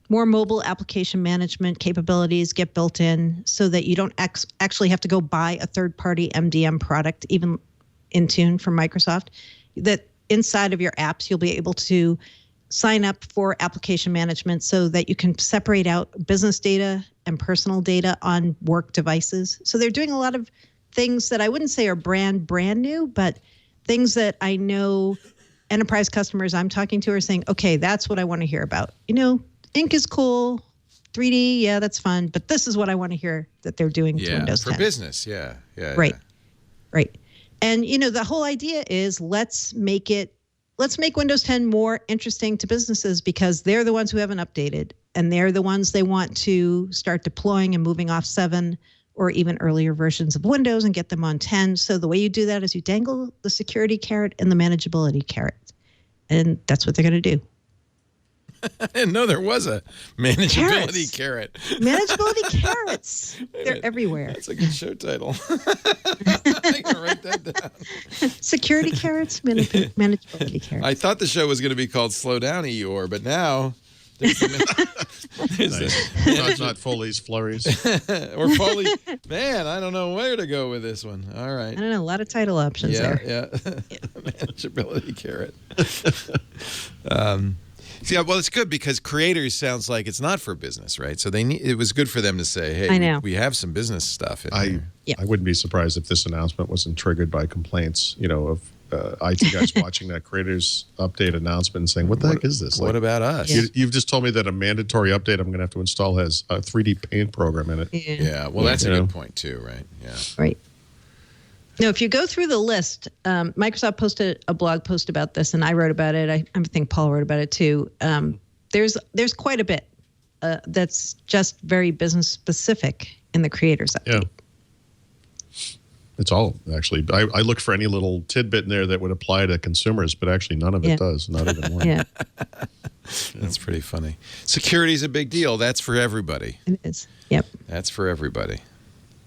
More mobile application management capabilities get built in so that you don't actually have to go buy a third-party MDM product, even Intune from Microsoft, that inside of your apps, you'll be able to sign up for application management so that you can separate out business data and personal data on work devices. So they're doing a lot of things that I wouldn't say are brand new, but things that I know enterprise customers I'm talking to are saying, okay, that's what I want to hear about. You know, ink is cool. 3D, yeah, that's fun. But this is what I want to hear that they're doing to Windows 10. For business, yeah. Right. And, you know, the whole idea is let's make Windows 10 more interesting to businesses because they're the ones who haven't updated and they're the ones they want to start deploying and moving off 7 or even earlier versions of Windows and get them on 10. So the way you do that is you dangle the security carrot and the manageability carrot. And that's what they're going to do. I didn't know there was a manageability carrot. Manageability carrots. They're everywhere. That's a good show title. I can write that down. Security carrots, manageability carrots. I thought the show was going to be called Slow Down, Eeyore, but now there's nice. Not Foley's Flurries. Or Foley. Man, I don't know where to go with this one. All right. I don't know. A lot of title options there. Yeah. Manageability carrot. Yeah, well, it's good because Creators sounds like it's not for business, right? So it was good for them to say, hey, I know. We have some business stuff in here. I wouldn't be surprised if this announcement wasn't triggered by complaints, you know, of IT guys watching that Creators Update announcement and saying, what the heck is this? What about us? You've just told me that a mandatory update I'm going to have to install has a 3D paint program in it. Yeah, well, that's a good point too, right? Yeah. Right. No, if you go through the list, Microsoft posted a blog post about this, and I wrote about it. I think Paul wrote about it too. There's quite a bit that's just very business specific in the Creators Update. Yeah. It's all, actually. I looked for any little tidbit in there that would apply to consumers, but actually none of it does, not even one. Yeah. That's pretty funny. Security is a big deal. That's for everybody. It is. Yep. That's for everybody.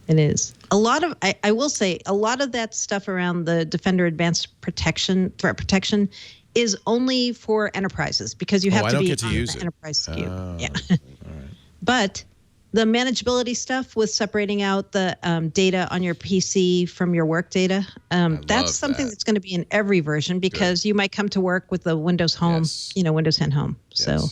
It is. A lot of, I will say, a lot of that stuff around the Defender Advanced Threat Protection is only for enterprises because you have to be on the enterprise SKU. Yeah. All right. But the manageability stuff with separating out the data on your PC from your work data, that's something that's going to be in every version because you might come to work with the Windows Home, Windows 10 Home. Yes. So,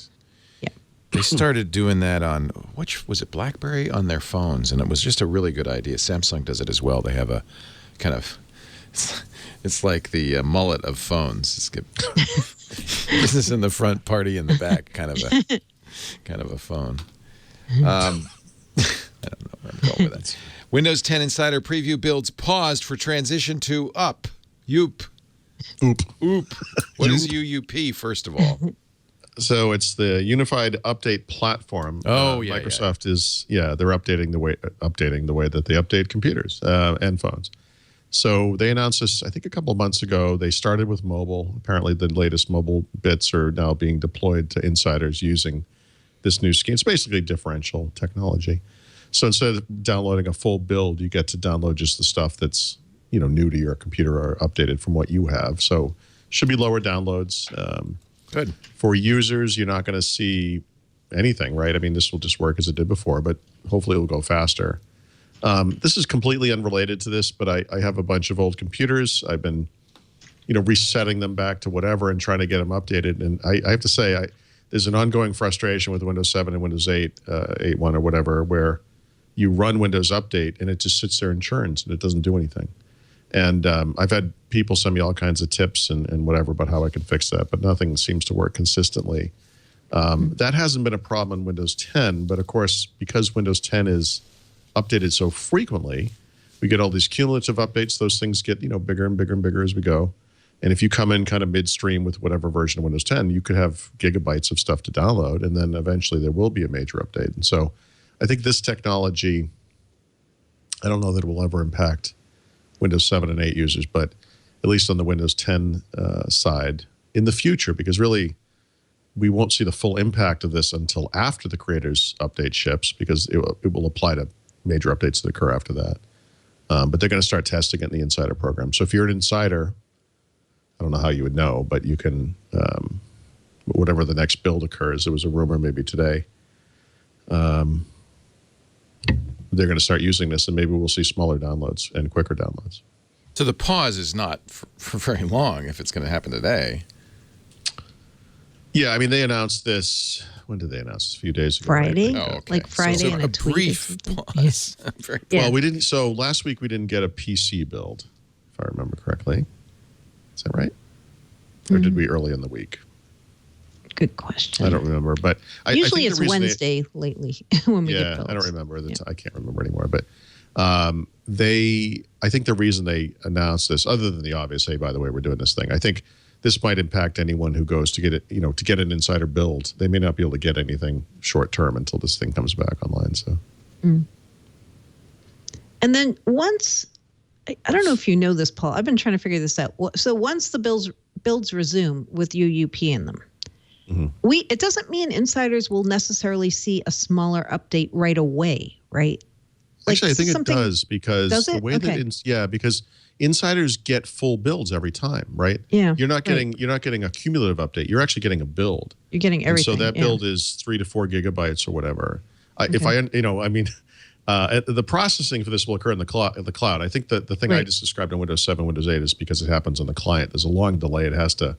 yeah. They started doing that on, which was it, BlackBerry on their phones, and it was just a really good idea. Samsung does it as well. They have a kind of, it's like the mullet of phones. It's good. Business in the front, party in the back, kind of a phone. I don't know where I'm going with that. Windows 10 Insider Preview builds paused for transition to UP. Oop. What is UUP, first of all? So it's the Unified Update Platform. Microsoft is they're updating the way that they update computers and phones. So they announced this, I think, a couple of months ago. They started with mobile. Apparently, the latest mobile bits are now being deployed to insiders using this new scheme. It's basically differential technology. So instead of downloading a full build, you get to download just the stuff that's new to your computer or updated from what you have. So should be lower downloads. Good. For users, you're not going to see anything, right? I mean, this will just work as it did before, but hopefully it will go faster. This is completely unrelated to this, but I have a bunch of old computers. I've been, resetting them back to whatever and trying to get them updated. And I have to say, there's an ongoing frustration with Windows 7 and Windows 8, 8.1 or whatever, where you run Windows Update and it just sits there and churns and it doesn't do anything. And I've had people send me all kinds of tips and whatever about how I can fix that, but nothing seems to work consistently. That hasn't been a problem in Windows 10, but of course, because Windows 10 is updated so frequently, we get all these cumulative updates. Those things get bigger and bigger and bigger as we go. And if you come in kind of midstream with whatever version of Windows 10, you could have gigabytes of stuff to download, and then eventually there will be a major update. And so I think this technology, I don't know that it will ever impact Windows 7 and 8 users, but at least on the Windows 10 side in the future, because really we won't see the full impact of this until after the Creators Update ships, because it will apply to major updates that occur after that. But they're going to start testing it in the Insider program. So if you're an insider, I don't know how you would know, but you can, whatever the next build occurs, there was a rumor maybe today, they're going to start using this, and maybe we'll see smaller downloads and quicker downloads. So the pause is not for very long if it's going to happen today. Yeah, I mean, they announced this. When did they announce this? A few days ago. Friday? Right? Oh, okay. Like Friday so and a tweet brief pause. Yes. Very Yeah. Well, we didn't. So last week we didn't get a PC build, if I remember correctly. Is that right? Or did we early in the week? Good question. I don't remember, but Usually I think it's Wednesday lately when we get builds. I don't remember. I can't remember anymore. But I think the reason they announced this, other than the obvious, hey, by the way, we're doing this thing, I think this might impact anyone who goes to get it, to get an insider build. They may not be able to get anything short term until this thing comes back online. So, And then once, I don't know if you know this, Paul. I've been trying to figure this out. So once the builds resume with UUP in them, it doesn't mean insiders will necessarily see a smaller update right away, right? Actually, I think it does, because the way Okay. that because insiders get full builds every time, right? Yeah, You're not getting a cumulative update. You're actually getting a build. You're getting everything. And so that build is 3 to 4 gigabytes or whatever. If the processing for this will occur in the cloud. I think that the thing I just described on Windows 7, Windows 8 is because it happens on the client. There's a long delay. It has to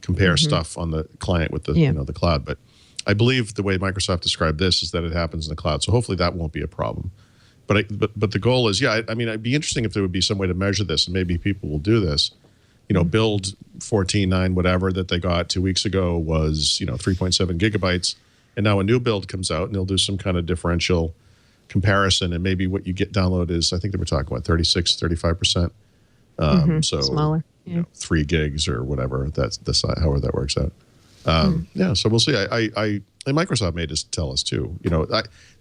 compare stuff on the client with the the cloud. But I believe the way Microsoft described this is that it happens in the cloud. So hopefully that won't be a problem. But the goal is, it'd be interesting if there would be some way to measure this, and maybe people will do this. Build 14.9 whatever that they got 2 weeks ago was 3.7 gigabytes, and now a new build comes out, and they'll do some kind of differential comparison, and maybe what you get download is, I think they were talking about 35%. So smaller, 3 gigs or whatever. That's the size, however that works out. So we'll see. And Microsoft may just tell us too.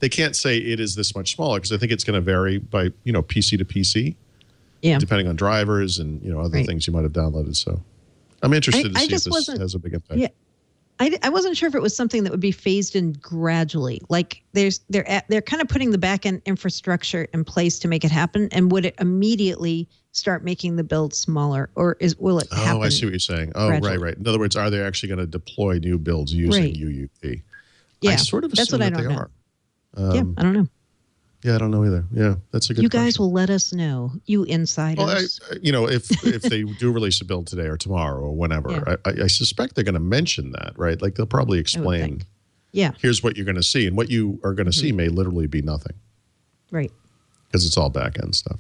They can't say it is this much smaller, because I think it's going to vary by PC to PC, depending on drivers and other things you might have downloaded. So I'm interested to see if this has a big impact. Yeah, I wasn't sure if it was something that would be phased in gradually. Like they're kind of putting the back end infrastructure in place to make it happen, and would it immediately start making the build smaller, or will it happen? Oh, I see what you're saying. Oh, gradually? right. In other words, are they actually going to deploy new builds using UUP? Yeah, I sort of assume that they are. I don't know. Yeah, I don't know either. Yeah, that's a good question. You guys will let us know, you insiders. Well, if they do release a build today or tomorrow or whenever, I suspect they're going to mention that, right? Like they'll probably explain, here's what you're going to see, and what you are going to see may literally be nothing. Right. Because it's all back-end stuff.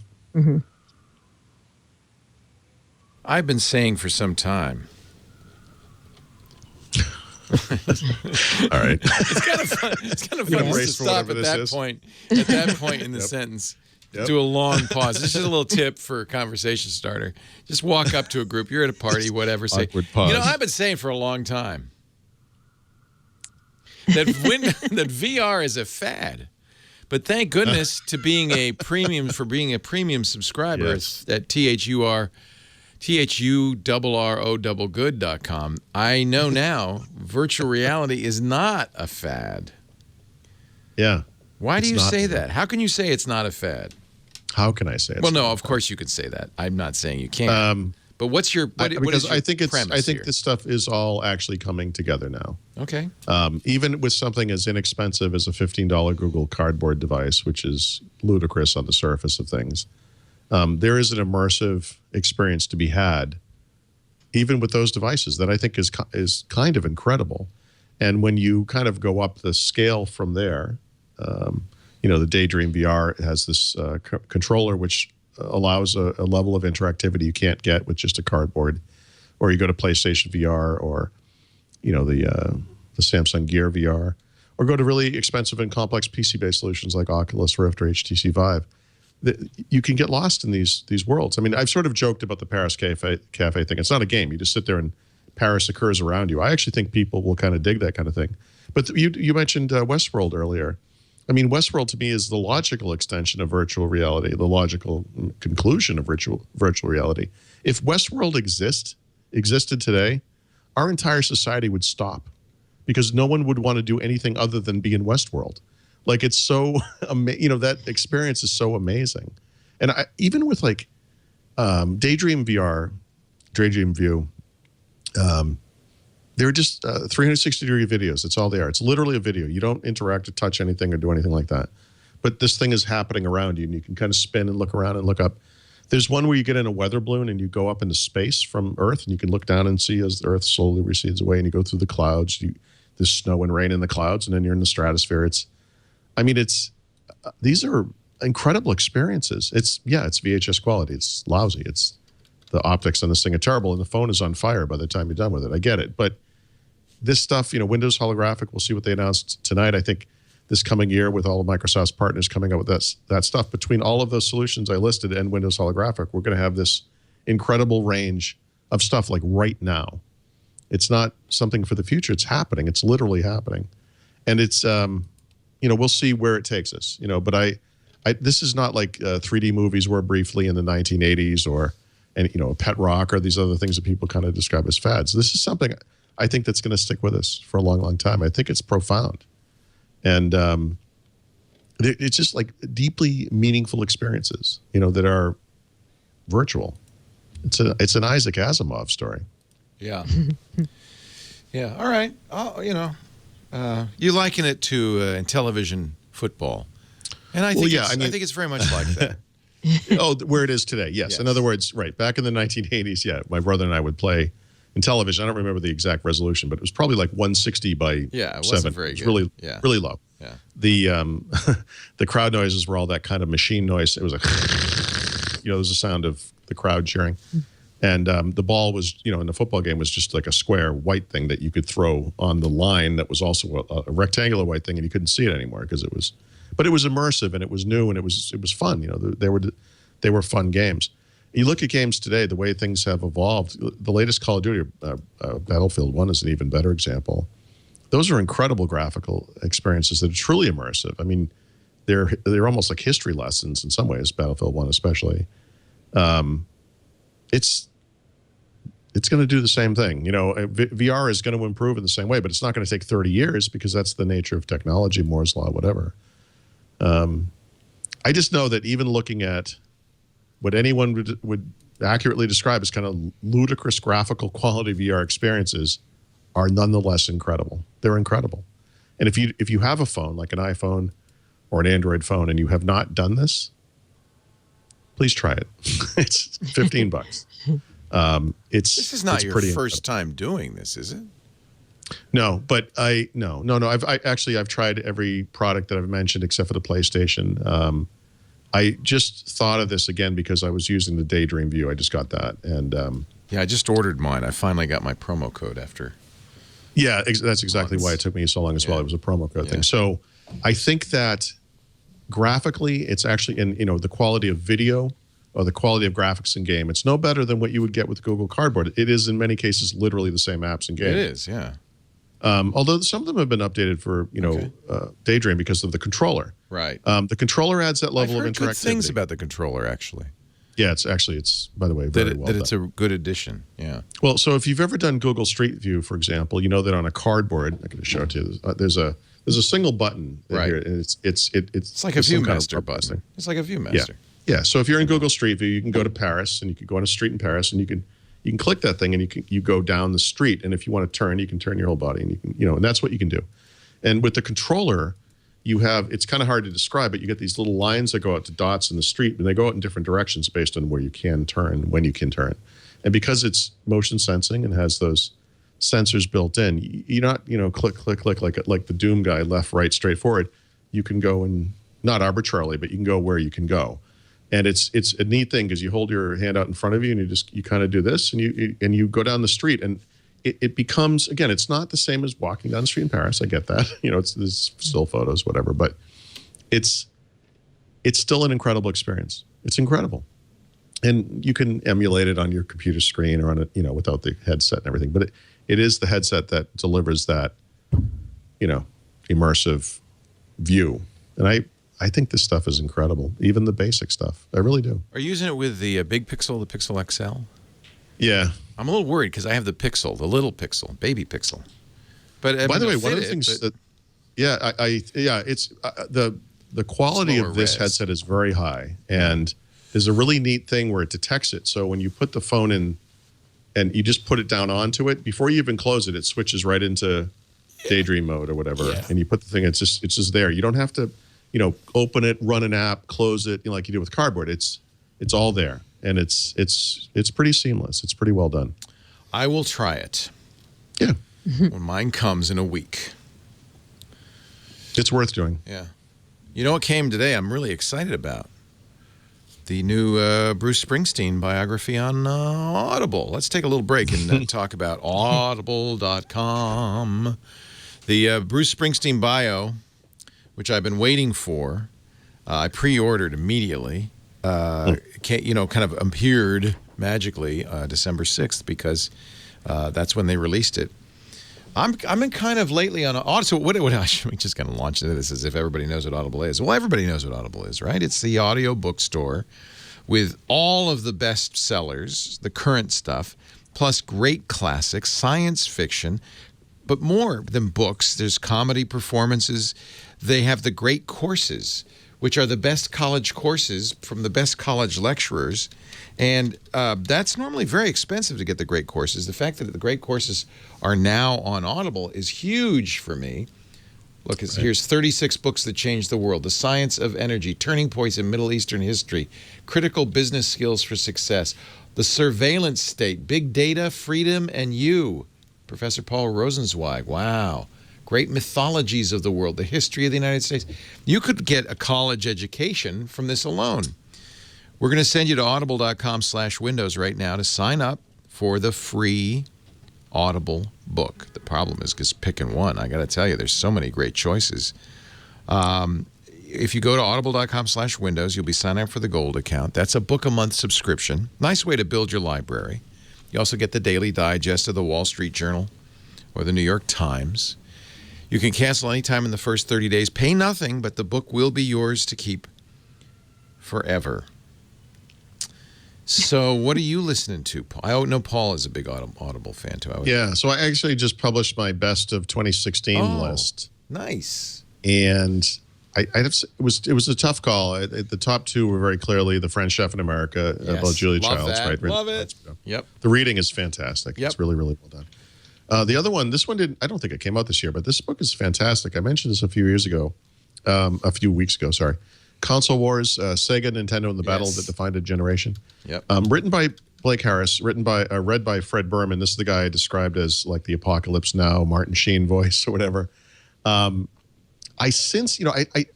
I've been saying for some time. All right. It's kind of fun just to stop at that point. At that point in the sentence, do a long pause. This is a little tip for a conversation starter. Just walk up to a group. You're at a party, whatever. Say, pause. I've been saying for a long time that VR is a fad. But thank goodness to being a premium subscriber. Yes. It's at THURROGood.com. I know now virtual reality is not a fad. Yeah. Why do you say that? How can you say it's not a fad? How can I say it? Well, no, of course you could say that. I'm not saying you can't. But what's your what is your I think premise here? this stuff is all actually coming together now. Okay. Even with something as inexpensive as a $15 Google Cardboard device, which is ludicrous on the surface of things, there is an immersive experience to be had, even with those devices, that I think is kind of incredible. And when you kind of go up the scale from there, the Daydream VR has this controller which allows a level of interactivity you can't get with just a cardboard, or you go to PlayStation VR, or the Samsung Gear VR, or go to really expensive and complex PC-based solutions like Oculus Rift or HTC Vive. You can get lost in these worlds. I mean, I've sort of joked about the Paris Cafe thing. It's not a game. You just sit there and Paris occurs around you. I actually think people will kind of dig that kind of thing. But you mentioned Westworld earlier. I mean, Westworld to me is the logical extension of virtual reality, the logical conclusion of virtual reality. If Westworld existed today, our entire society would stop, because no one would want to do anything other than be in Westworld. Like, it's so, that experience is so amazing. And even with like Daydream VR, Daydream View, they're just 360-degree videos. That's all they are. It's literally a video. You don't interact or touch anything or do anything like that. But this thing is happening around you, and you can kind of spin and look around and look up. There's one where you get in a weather balloon and you go up into space from Earth, and you can look down and see as the Earth slowly recedes away, and you go through the clouds. There's snow and rain in the clouds, and then you're in the stratosphere. These are incredible experiences. It's VHS quality. It's lousy. It's the optics on this thing are terrible, and the phone is on fire by the time you're done with it. I get it. But this stuff, Windows holographic, we'll see what they announced tonight. I think this coming year, with all of Microsoft's partners coming up with that stuff, between all of those solutions I listed and Windows holographic, we're going to have this incredible range of stuff like right now. It's not something for the future. It's happening. It's literally happening. And it's, we'll see where it takes us, but this is not like 3D movies were briefly in the 1980s, or Pet Rock, or these other things that people kind of describe as fads. This is something I think that's going to stick with us for a long, long time. I think it's profound. And it's just like deeply meaningful experiences, that are virtual. It's an Isaac Asimov story. Yeah. Yeah. All right. Oh, you liken it to television football. And I think I think it's very much like that. Oh, where it is today. Yes. In other words, right. Back in the 1980s, my brother and I would play in television. I don't remember the exact resolution, but it was probably like 160 by 7. Wasn't very good. Really, really low. Yeah. The crowd noises were all that kind of machine noise. It was like, there was a sound of the crowd cheering. And the ball was, in the football game, was just like a square white thing that you could throw on the line that was also a rectangular white thing, and you couldn't see it anymore because it was. But it was immersive, and it was new, and it was fun. They were fun games. You look at games today, the way things have evolved. The latest Call of Duty, Battlefield 1, is an even better example. Those are incredible graphical experiences that are truly immersive. I mean, they're almost like history lessons in some ways. Battlefield 1, especially. It's going to do the same thing. VR is going to improve in the same way, but it's not going to take 30 years because that's the nature of technology, Moore's Law, whatever. I just know that even looking at what anyone would accurately describe as kind of ludicrous graphical quality VR experiences are nonetheless incredible. They're incredible. And if you have a phone, like an iPhone or an Android phone, and you have not done this, please try it. It's $15. This is not your first time doing this, is it? No, but no. I've tried every product that I've mentioned except for the PlayStation. I just thought of this again because I was using the Daydream View. I just got that, and I just ordered mine. I finally got my promo code after. Yeah, that's exactly why it took me so long as well. It was a promo code thing. So I think that graphically, it's actually the quality of video or the quality of graphics in game. It's no better than what you would get with Google Cardboard. It is in many cases literally the same apps in game. It is, yeah. Although some of them have been updated for Daydream because of the controller. Right. The controller adds that level I've of heard interactivity. good things about the controller, actually. Yeah, it's by the way very well that done. it's a good addition. Yeah. Well, so if you've ever done Google Street View, for example, you know that on a cardboard, I'm going to show it to you. There's a single button here, and it's like a ViewMaster button. It's like a ViewMaster. Yeah. So if you're in Google Street View, you can go to Paris, and you can go on a street in Paris, and you can click that thing, and you go down the street, and if you want to turn, you can turn your whole body, and you can and that's what you can do. And with the controller, you have, it's kind of hard to describe, but you get these little lines that go out to dots in the street, and they go out in different directions based on where you can turn, when you can turn. And because it's motion sensing and has those sensors built in, you're not, click, click, click, like the Doom guy, left, right, straight forward. You can go in, not arbitrarily, but you can go where you can go. And it's a neat thing because you hold your hand out in front of you and you kind of do this and you go down the street, and it becomes, again, it's not the same as walking down the street in Paris. I get that. There's still photos, whatever, but it's still an incredible experience. It's incredible. And you can emulate it on your computer screen or on it, without the headset and everything. But it is the headset that delivers that, immersive view. And I think this stuff is incredible, even the basic stuff. I really do. Are you using it with the big Pixel, the Pixel XL? Yeah. I'm a little worried because I have the Pixel, the little Pixel, baby Pixel. But by the way, one of the things that, it's the quality of this headset is very high, and there's a really neat thing where it detects it. So when you put the phone in and you just put it down onto it, before you even close it, it switches right into Daydream mode or whatever. Yeah. And you put the thing, it's just there. You don't have to, open it, run an app, close it, like you do with cardboard. It's all there. And it's pretty seamless. It's pretty well done. I will try it. Yeah. When mine comes in a week. It's worth doing. Yeah. You know what came today I'm really excited about? The new Bruce Springsteen biography on Audible. Let's take a little break and talk about audible.com. The Bruce Springsteen bio, which I've been waiting for, I pre-ordered immediately. Kind of appeared magically December 6th because that's when they released it. I'm in kind of lately on Audible. So what we just going to launch into this as if everybody knows what Audible is. Well, everybody knows what Audible is, right? It's the audiobook store with all of the best sellers, the current stuff, plus great classics, science fiction, but more than books. There's comedy performances. They have the great courses, which are the best college courses from the best college lecturers. And that's normally very expensive to get the great courses. The fact that the great courses are now on Audible is huge for me. Look, here's 36 books that changed the world. The Science of Energy, Turning Points in Middle Eastern History, Critical Business Skills for Success, The Surveillance State, Big Data, Freedom, and You. Professor Paul Rosenzweig. Wow. Great mythologies of the world, the history of the United States. You could get a college education from this alone. We're going to send you to audible.com/windows right now to sign up for the free Audible book. The problem is just picking one. I got to tell you, there's so many great choices. If you go to audible.com/windows, you'll be signing up for the gold account. That's a book a month subscription. Nice way to build your library. You also get the daily digest of the Wall Street Journal or the New York Times. You can cancel anytime in the first 30 days. Pay nothing, but the book will be yours to keep forever. So what are you listening to, Paul? I know Paul is a big Audible fan, too. Yeah, so I actually just published my best of 2016 list. Nice. And it was a tough call. The top two were very clearly The French Chef in America, about Julia Childs. That. Right? Love it. Yep. The reading is fantastic. Yep. It's really, really well done. The other one, this one I don't think it came out this year, but this book is fantastic. I mentioned this a few weeks ago, sorry. Console Wars, Sega, Nintendo, and the Battle that Defined a Generation. Yep. Written by Blake Harris, read by Fred Berman. This is the guy I described as like the Apocalypse Now, Martin Sheen voice or whatever. I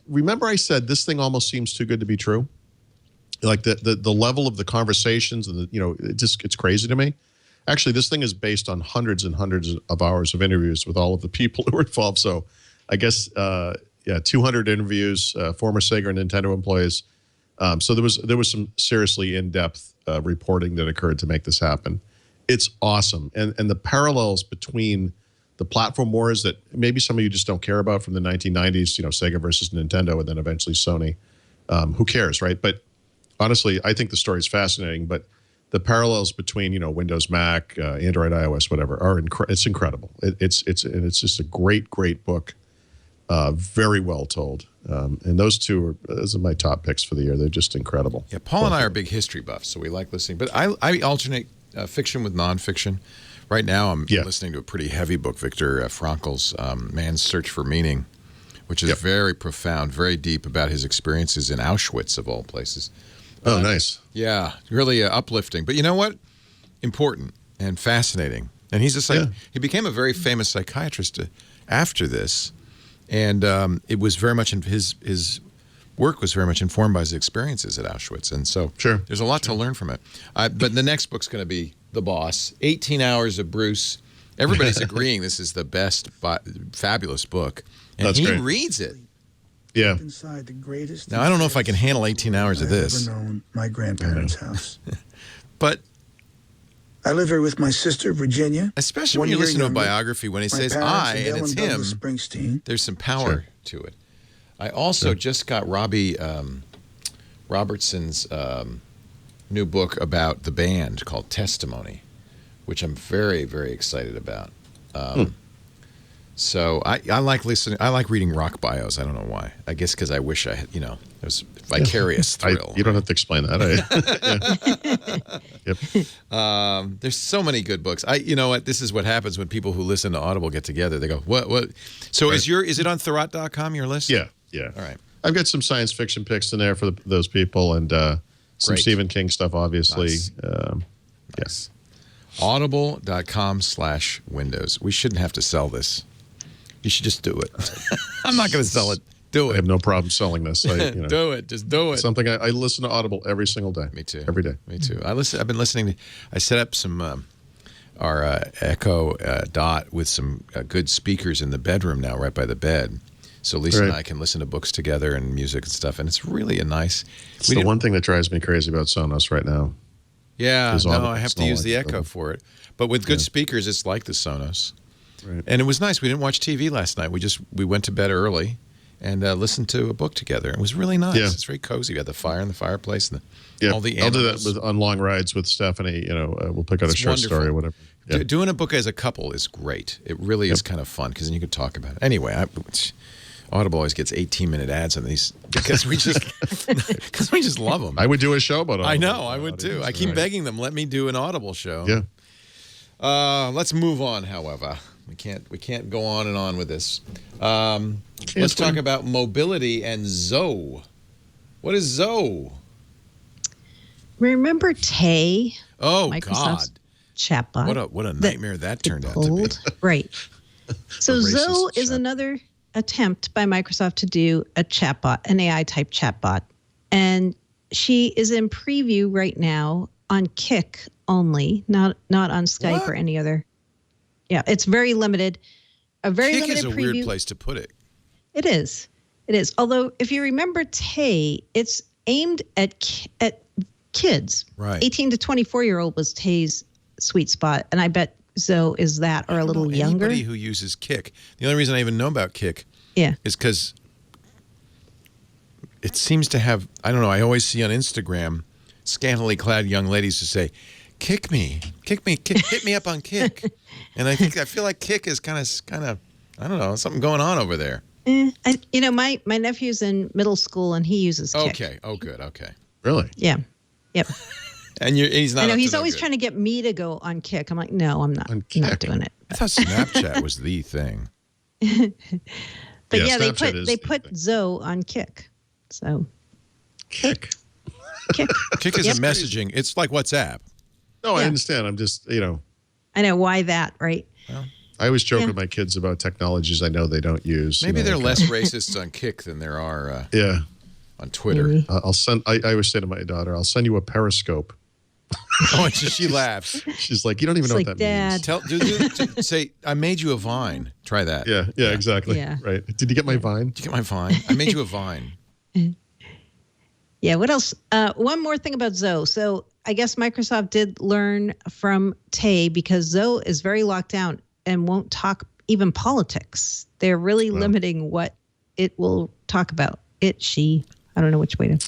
remember I said this thing almost seems too good to be true. Like the level of the conversations and it's crazy to me. Actually, this thing is based on hundreds and hundreds of hours of interviews with all of the people who were involved. So I guess 200 interviews, former Sega and Nintendo employees. So there was some seriously in-depth reporting that occurred to make this happen. It's awesome. And the parallels between the platform wars that maybe some of you just don't care about from the 1990s, Sega versus Nintendo and then eventually Sony. Who cares, right? But honestly, I think the story is fascinating, but the parallels between, Windows, Mac, Android, iOS, whatever, it's incredible. It's just a great, great book. Very well told. And those are my top picks for the year. They're just incredible. Yeah, Paul and I are big history buffs, so we like listening. But I alternate fiction with nonfiction. Right now, I'm listening to a pretty heavy book, Viktor Frankl's Man's Search for Meaning, which is very profound, very deep about his experiences in Auschwitz, of all places. Oh, nice. Yeah, really uplifting. But you know what? Important and fascinating. And he's he became a very famous psychiatrist after this, and it was very much his work was very much informed by his experiences at Auschwitz, and so there's a lot to learn from it. But the next book's going to be The Boss, 18 Hours of Bruce. Everybody's agreeing this is the best, fabulous book, and he reads it. Yeah. Inside the greatest. Now I don't know if I can handle 18 hours of this. I've ever known my grandparents' house. But I live here with my sister Virginia. Especially when you listen to a biography, when he says "I" and it's him, Springsteen. There's some power to it. I also just got Robbie Robertson's new book about the band called Testimony, which I'm very, very excited about. So I like listening. I like reading rock bios. I don't know why. I guess because I wish I had, it was vicarious thrill. You don't have to explain that. Yep. There's so many good books. You know what? This is what happens when people who listen to Audible get together. They go, what? So is it on Thurrott.com, your list? Yeah. All right. I've got some science fiction picks in there for those people, and some Stephen King stuff, obviously. Nice. Yes. Audible.com/Windows. We shouldn't have to sell this. You should just do it. I'm not going to sell it. Do it. I have no problem selling this. Do it. Just do it. Something I listen to Audible every single day. Me too. Every day. Me too. I've been listening. I set up some our Echo Dot with some good speakers in the bedroom now, right by the bed. So Lisa and I can listen to books together and music and stuff, and it's really a nice. It's the one thing that drives me crazy about Sonos right now. Yeah, no, I have to use the Echo for it. But with good speakers, it's like the Sonos. Right. And it was nice. We didn't watch TV last night. We went to bed early and listened to a book together. It was really nice. Yeah. It's very cozy. We had the fire in the fireplace and all the animals. I'll do that on long rides with Stephanie. We'll pick out a short story or whatever. Yeah. Doing a book as a couple is great. It really is kind of fun because then you can talk about it. Anyway, Audible always gets 18-minute ads on these because we just love them. I would do a show about Audible. I know, I would too. I keep begging them, let me do an Audible show. Yeah. Let's move on, however. We can't go on and on with this. Let's talk about mobility and Zoe. What is Zoe? Remember Tay? Oh, Microsoft's chatbot. What a nightmare that turned out to be. Right. So Zoe is another attempt by Microsoft to do a chatbot, an AI-type chatbot. And she is in preview right now on Kik only, not on Skype or any other. Yeah, it's very limited. A very Kik limited is a preview. weird place to put it. It is. Although, if you remember Tay, it's aimed at kids. Right. 18 to 24-year-old was Tay's sweet spot, and I bet Zoe is that or a little younger. Anybody who uses Kik. The only reason I even know about Kik is because it seems to have, I don't know, I always see on Instagram scantily clad young ladies who say, hit me up on Kik. And I feel like Kik is kind of, I don't know, something going on over there. My nephew's in middle school and he uses Kik. Okay. Oh, good. Okay. Really? Yeah. Yep. And he's not. I know he's always trying to get me to go on Kik. I'm like, no, I'm not. I'm not doing it. I thought Snapchat was the thing. But they put Zoe on Kik. So. Kik. Kik is a messaging. It's like WhatsApp. No, I understand. I'm just, I know why that, right? Well, I always joke with my kids about technologies I know they don't use. Maybe they're less racist on Kik than there are on Twitter. I always say to my daughter, I'll send you a Periscope. Oh, and she laughs. She's like, you don't even know what that means. Say, I made you a Vine. Try that. Yeah, exactly. Yeah. Right. Did you get my Vine? Did you get my Vine? I made you a Vine. Yeah, what else? One more thing about Zoe. So I guess Microsoft did learn from Tay because Zoe is very locked down and won't talk even politics. They're really limiting what it will talk about. It, she, I don't know which way to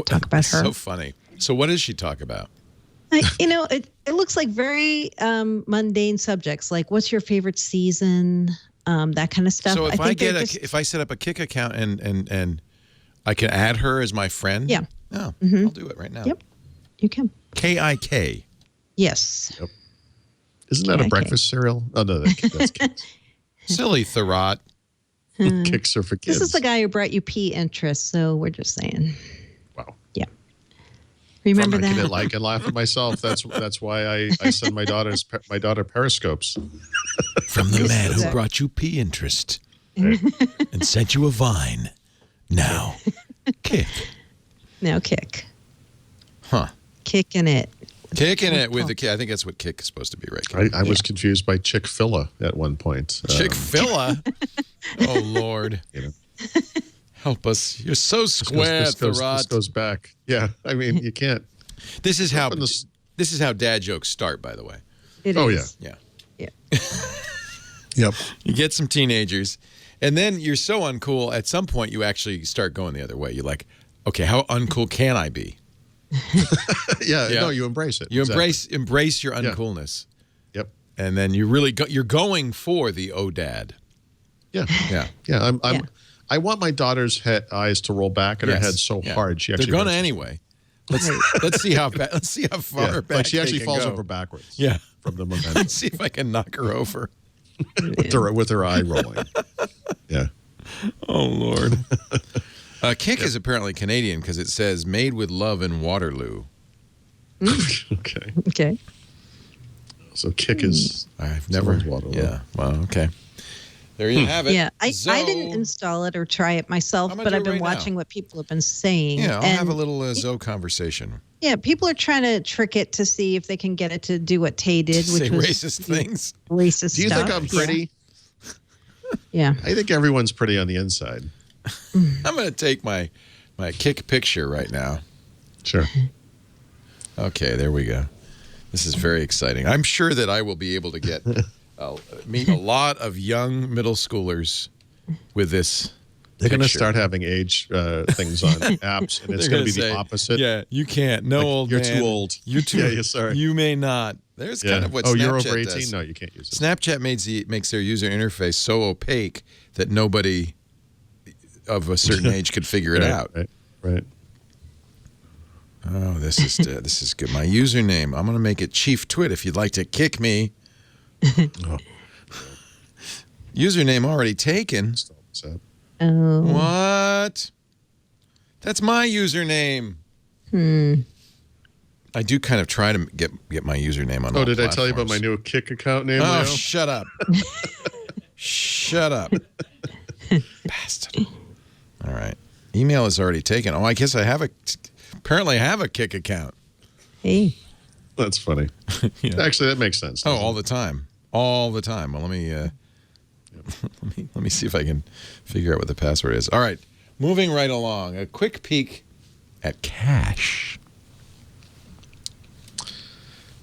talk about her. So funny. So what does she talk about? It looks like very mundane subjects, like what's your favorite season, that kind of stuff. So if I set up a Kik account and I can add her as my friend? Yeah. Oh, I'll do it right now. Yep, you can. KIK. Yes. Yep. Isn't that a breakfast cereal? Oh, no, that's Kicks. Silly Thurrott. Kicks are for kids. This is the guy who brought you P interest, so we're just saying. Wow. Yeah. Remember I that? can like and laugh at myself. That's why I send my daughter periscopes. From the man who brought you P interest and sent you a vine. Now, Kik. Now Kik. Huh. Kicking it. Kicking it with the K. I think that's what Kik is supposed to be, right? I was confused by Chick-fil-A at one point. Chick-fil-A? Oh, Lord. Help us. You're so square, Thurrott. This goes back. Yeah, I mean, you can't. This is how dad jokes start, by the way. It is. Yeah. Yeah. Yep. You get some teenagers, and then you're so uncool, at some point you actually start going the other way. You're like, okay, how uncool can I be? Yeah, no, you embrace it. You embrace your uncoolness. Yep. And then you really you're going for the dad. Yeah. Yeah. Yeah. I want my daughter's eyes to roll back in her head so hard she actually. They're gonna anyway. Let's see how far back. Like she actually falls go. over backwards. Yeah. From the momentum. Let's see if I can knock her over. with her eye rolling. Yeah. Oh Lord. Kik is apparently Canadian because it says "Made with Love in Waterloo." Okay. Okay. So Kik is. I've never. Waterloo. Yeah. Well. Okay. There you have it. Yeah, I didn't install it or try it myself, but I've been watching what people have been saying. Yeah, I'll have a little Zoe conversation. Yeah, people are trying to trick it to see if they can get it to do what Tay did, which was racist things. Racist Do you stuff. think I'm pretty? Yeah. I think everyone's pretty on the inside. I'm going to take my Kik picture right now. Sure. Okay, there we go. This is very exciting. I'm sure that I will be able to get meet a lot of young middle schoolers with this. They're going to start having age things on apps, and it's going to be the opposite. Yeah, you can't. No, old you're man. too old. You're too. Yeah, sorry. You may not. There's kind of what Snapchat you're over 18? does. No, you can't use it. Snapchat makes their user interface so opaque that nobody of a certain age could figure it out. Right. Oh, this is good. My username. I'm going to make it Chief Twit if you'd like to kick me. Username already taken. Oh. What? That's my username. I do kind of try to get my username on. Oh, did I tell you about my new Kik account name? Oh, Leo? shut up. Shut up. Bastard. All right. Email is already taken. Oh, I guess I apparently have a Kik account. Hey. That's funny. Yeah. Actually, that makes sense. Oh, all the time. All the time. Well, let me see if I can figure out what the password is. All right. Moving right along. A quick peek at cache.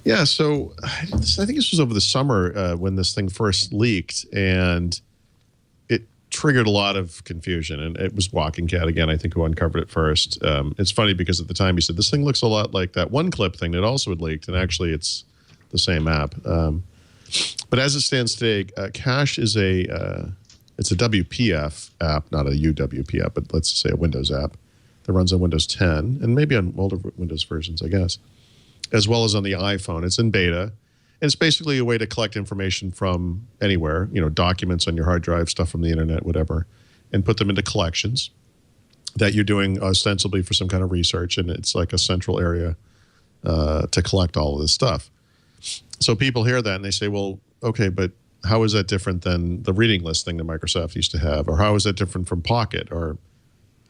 Yeah, so I think this was over the summer when this thing first leaked, and it triggered a lot of confusion. And it was Walking Cat again, I think, who uncovered it first. It's funny because at the time he said this thing looks a lot like that one clip thing that also had leaked, and actually it's the same app. But as it stands today, Cache is it's a WPF app, not a UWP app, but let's say a Windows app that runs on Windows 10 and maybe on older Windows versions, I guess, as well as on the iPhone. It's in beta. And it's basically a way to collect information from anywhere, documents on your hard drive, stuff from the internet, whatever, and put them into collections that you're doing ostensibly for some kind of research. And it's like a central area to collect all of this stuff. So people hear that and they say, well, okay, but how is that different than the reading list thing that Microsoft used to have? Or how is that different from Pocket? Or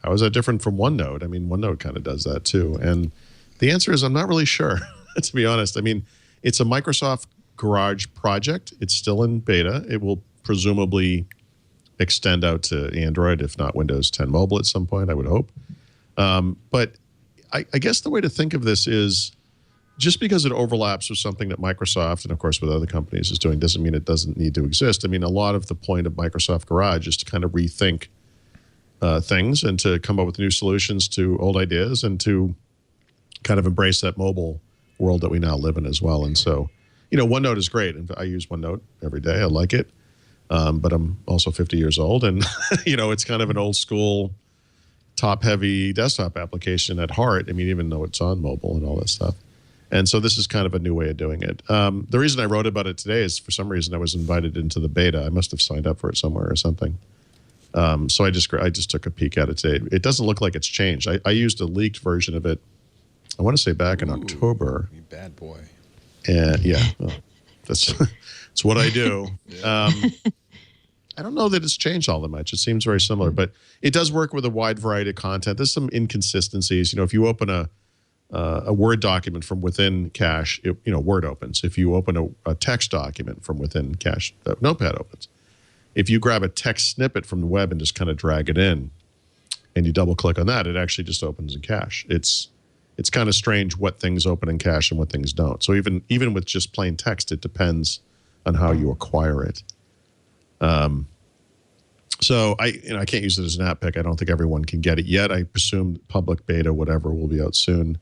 how is that different from OneNote? I mean, OneNote kind of does that too. And the answer is I'm not really sure, to be honest. I mean, it's a Microsoft Garage project. It's still in beta. It will presumably extend out to Android, if not Windows 10 Mobile at some point, I would hope. But I guess the way to think of this is just because it overlaps with something that Microsoft and of course with other companies is doing doesn't mean it doesn't need to exist. I mean, a lot of the point of Microsoft Garage is to kind of rethink things and to come up with new solutions to old ideas and to kind of embrace that mobile world that we now live in as well. And so, OneNote is great. And I use OneNote every day. I like it. But I'm also 50 years old and, it's kind of an old school top-heavy desktop application at heart. I mean, even though it's on mobile and all that stuff. And so this is kind of a new way of doing it. The reason I wrote about it today is for some reason I was invited into the beta. I must have signed up for it somewhere or something. So I just took a peek at it today. It doesn't look like it's changed. I used a leaked version of it, I want to say back in October. You bad boy. And yeah, well, that's what I do. I don't know that it's changed all that much. It seems very similar, but it does work with a wide variety of content. There's some inconsistencies. If you open a Word document from within Cache, Word opens. If you open a text document from within Cache, Notepad opens. If you grab a text snippet from the web and just kind of drag it in, and you double click on that, it actually just opens in Cache. It's kind of strange what things open in Cache and what things don't. So even with just plain text, it depends on how you acquire it. So I can't use it as an app pick. I don't think everyone can get it yet. I presume public beta, whatever, will be out soon.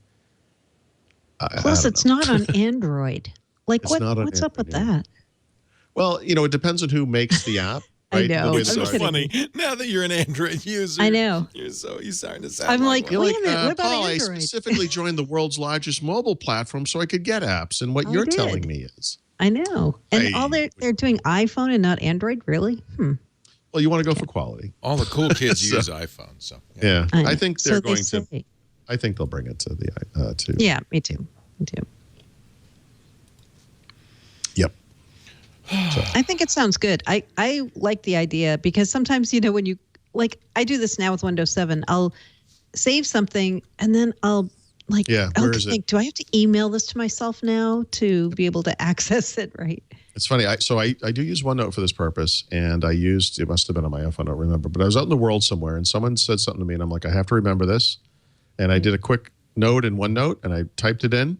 Plus, it's not on Android. Like, what's up with that? Well, it depends on who makes the app. Right? I know. It's so funny. Now that you're an Android user, I know. You're starting to sound I'm like, one. wait a minute, what about Paul, Android? I specifically joined the world's largest mobile platform so I could get apps. And what you're telling me is. I know. And all they're doing iPhone and not Android? Really? Well, you want to go for quality. All the cool kids use iPhones. So yeah, I think they're going to. I think they'll bring it to the to. Yeah, me too. Yep. I think it sounds good. I like the idea because sometimes, when you, like, I do this now with Windows 7, I'll save something and then I'll where is think, it? do I have to email this to myself now to be able to access it, right? It's funny. I do use OneNote for this purpose, and it must have been on my iPhone, I don't remember, but I was out in the world somewhere and someone said something to me and I'm like, I have to remember this. And I did a quick note in OneNote and I typed it in.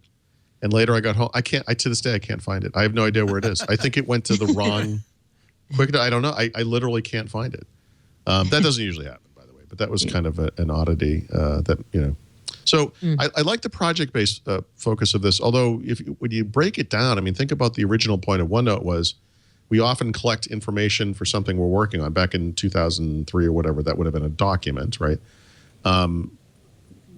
And later I got home. To this day, I can't find it. I have no idea where it is. I think it went to the wrong I don't know. I literally can't find it. That doesn't usually happen, by the way. But that was kind of an oddity So I like the project-based focus of this. Although when you break it down, I mean, think about the original point of OneNote was we often collect information for something we're working on. Back in 2003 or whatever, that would have been a document, right?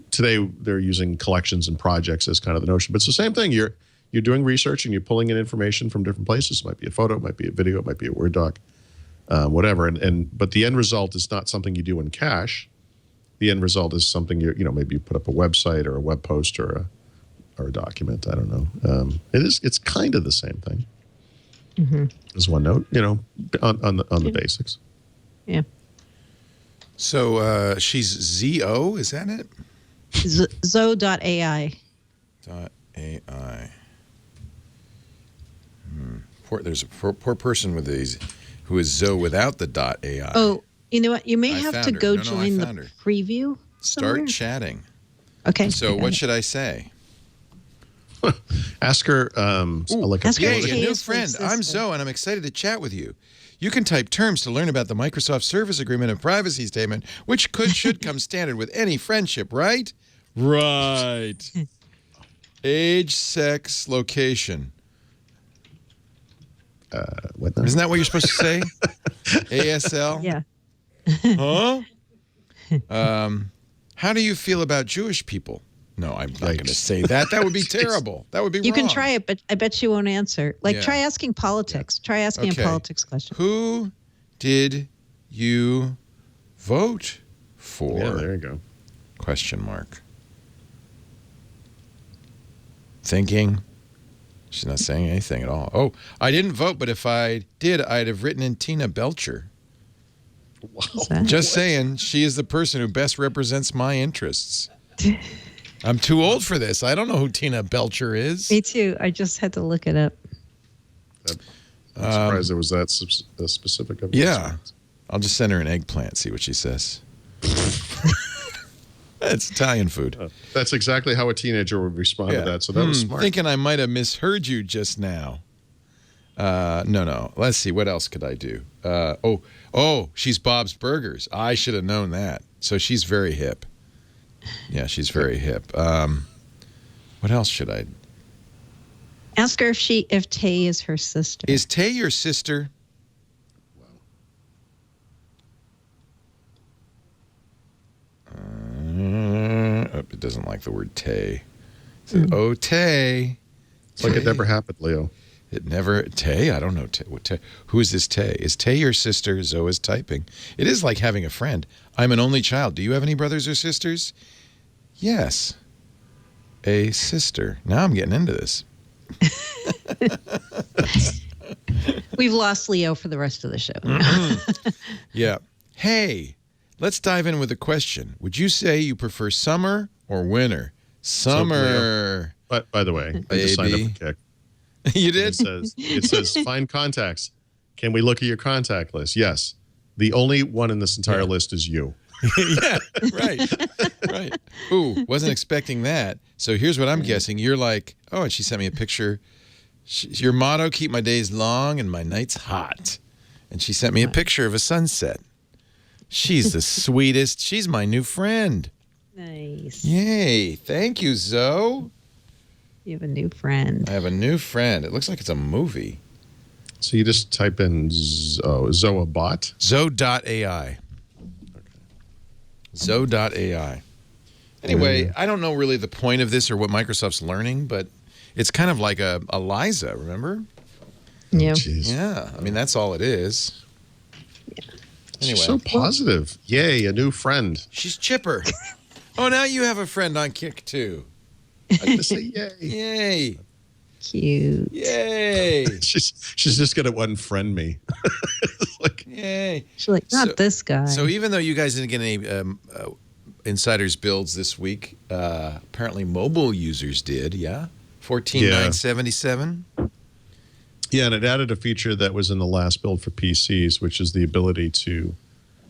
Today, they're using collections and projects as kind of the notion. But it's the same thing. You're doing research and you're pulling in information from different places. It might be a photo, it might be a video, it might be a Word doc, whatever. But the end result is not something you do in Cache. The end result is something maybe you put up a website or a web post or a document. I don't know. It's kind of the same thing as OneNote. On the basics. Yeah. So she's ZO, is that it? Zo.ai. .ai. There's a poor person with these who is Zo without the .ai. Oh, you know what? You may have to go No, join the preview. Start chatting. Okay. So what should I say? Ask her like a Ask her Hey, what a she new is for friend. I'm sister. Zo, and I'm excited to chat with you. You can type terms to learn about the Microsoft Service Agreement and Privacy Statement, which should come standard with any friendship, right? Right. Age, sex, location. what now? Isn't that what you're supposed to say? ASL? Yeah. Huh? How do you feel about Jewish people? No, I'm not going to say that. That would be terrible. That would be You wrong. can try it, but I bet she won't answer. Like, Yeah. try asking politics. Try asking Okay. a politics question. Who did you vote for? Yeah, there you go. Question mark. Thinking. She's not saying anything at all. Oh, I didn't vote, but if I did, I'd have written in Tina Belcher. What's that? Just saying, she is the person who best represents my interests. I'm too old for this. I don't know who Tina Belcher is. Me too. I just had to look it up. I'm surprised there was that specific of Yeah. I'll just send her an eggplant, see what she says. It's Italian food. That's exactly how a teenager would respond to that. So that was smart. Thinking I might have misheard you just now. No. Let's see. What else could I do? She's Bob's Burgers. I should have known that. So she's very hip. Yeah, she's very hip. What else should I? Ask her if Tay is her sister. Is Tay your sister? It doesn't like the word Tay. It says, oh, Tay. It's like it never happened, Leo. It never. Tay? I don't know. Tay. Who is this Tay? Is Tay your sister? Zoe is typing. It is like having a friend. I'm an only child. Do you have any brothers or sisters? Yes. A sister. Now I'm getting into this. We've lost Leo for the rest of the show. Yeah. Hey, let's dive in with a question. Would you say you prefer summer or winter? Summer. But by the way, I just signed up for Kick. You did? It says find contacts. Can we look at your contact list? Yes. The only one in this entire list is you. Yeah, right. Ooh, wasn't expecting that. So here's what I'm guessing. You're like, oh, and she sent me a picture. Your motto, keep my days long and my nights hot. And she sent me a picture of a sunset. She's the sweetest. She's my new friend. Nice. Yay. Thank you, Zoe. You have a new friend. I have a new friend. It looks like it's a movie. So you just type in Zoabot? Zoe.ai. Zoe.ai. Anyway, I don't know really the point of this or what Microsoft's learning, but it's kind of like a Liza, remember? Yeah. Jeez. Yeah. I mean, that's all it is. Anyway. She's so positive. Yay, a new friend. She's chipper. Oh, now you have a friend on Kick, too. I just say yay. Yay. Cute. Yay. She's just going to unfriend me. Like, yay. She's like, not this guy. So even though you guys didn't get any insiders builds this week, apparently mobile users did, yeah? 14,977. Yeah, and it added a feature that was in the last build for PCs, which is the ability to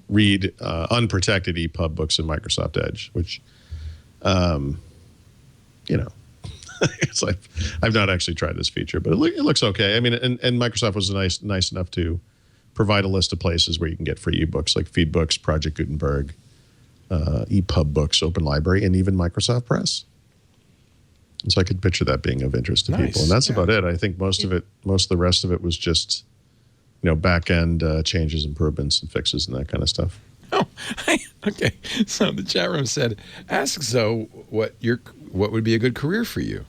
read unprotected EPUB books in Microsoft Edge, which, it's like I've not actually tried this feature, but it looks okay. I mean, and Microsoft was nice enough to provide a list of places where you can get free ebooks like FeedBooks, Project Gutenberg, EPUB Books, Open Library, and even Microsoft Press. And so I could picture that being of interest to people, and that's about it. I think most of the rest of it was just, back end changes, improvements, and fixes, and that kind of stuff. Oh, okay. So the chat room said, "Ask Zoe what would be a good career for you."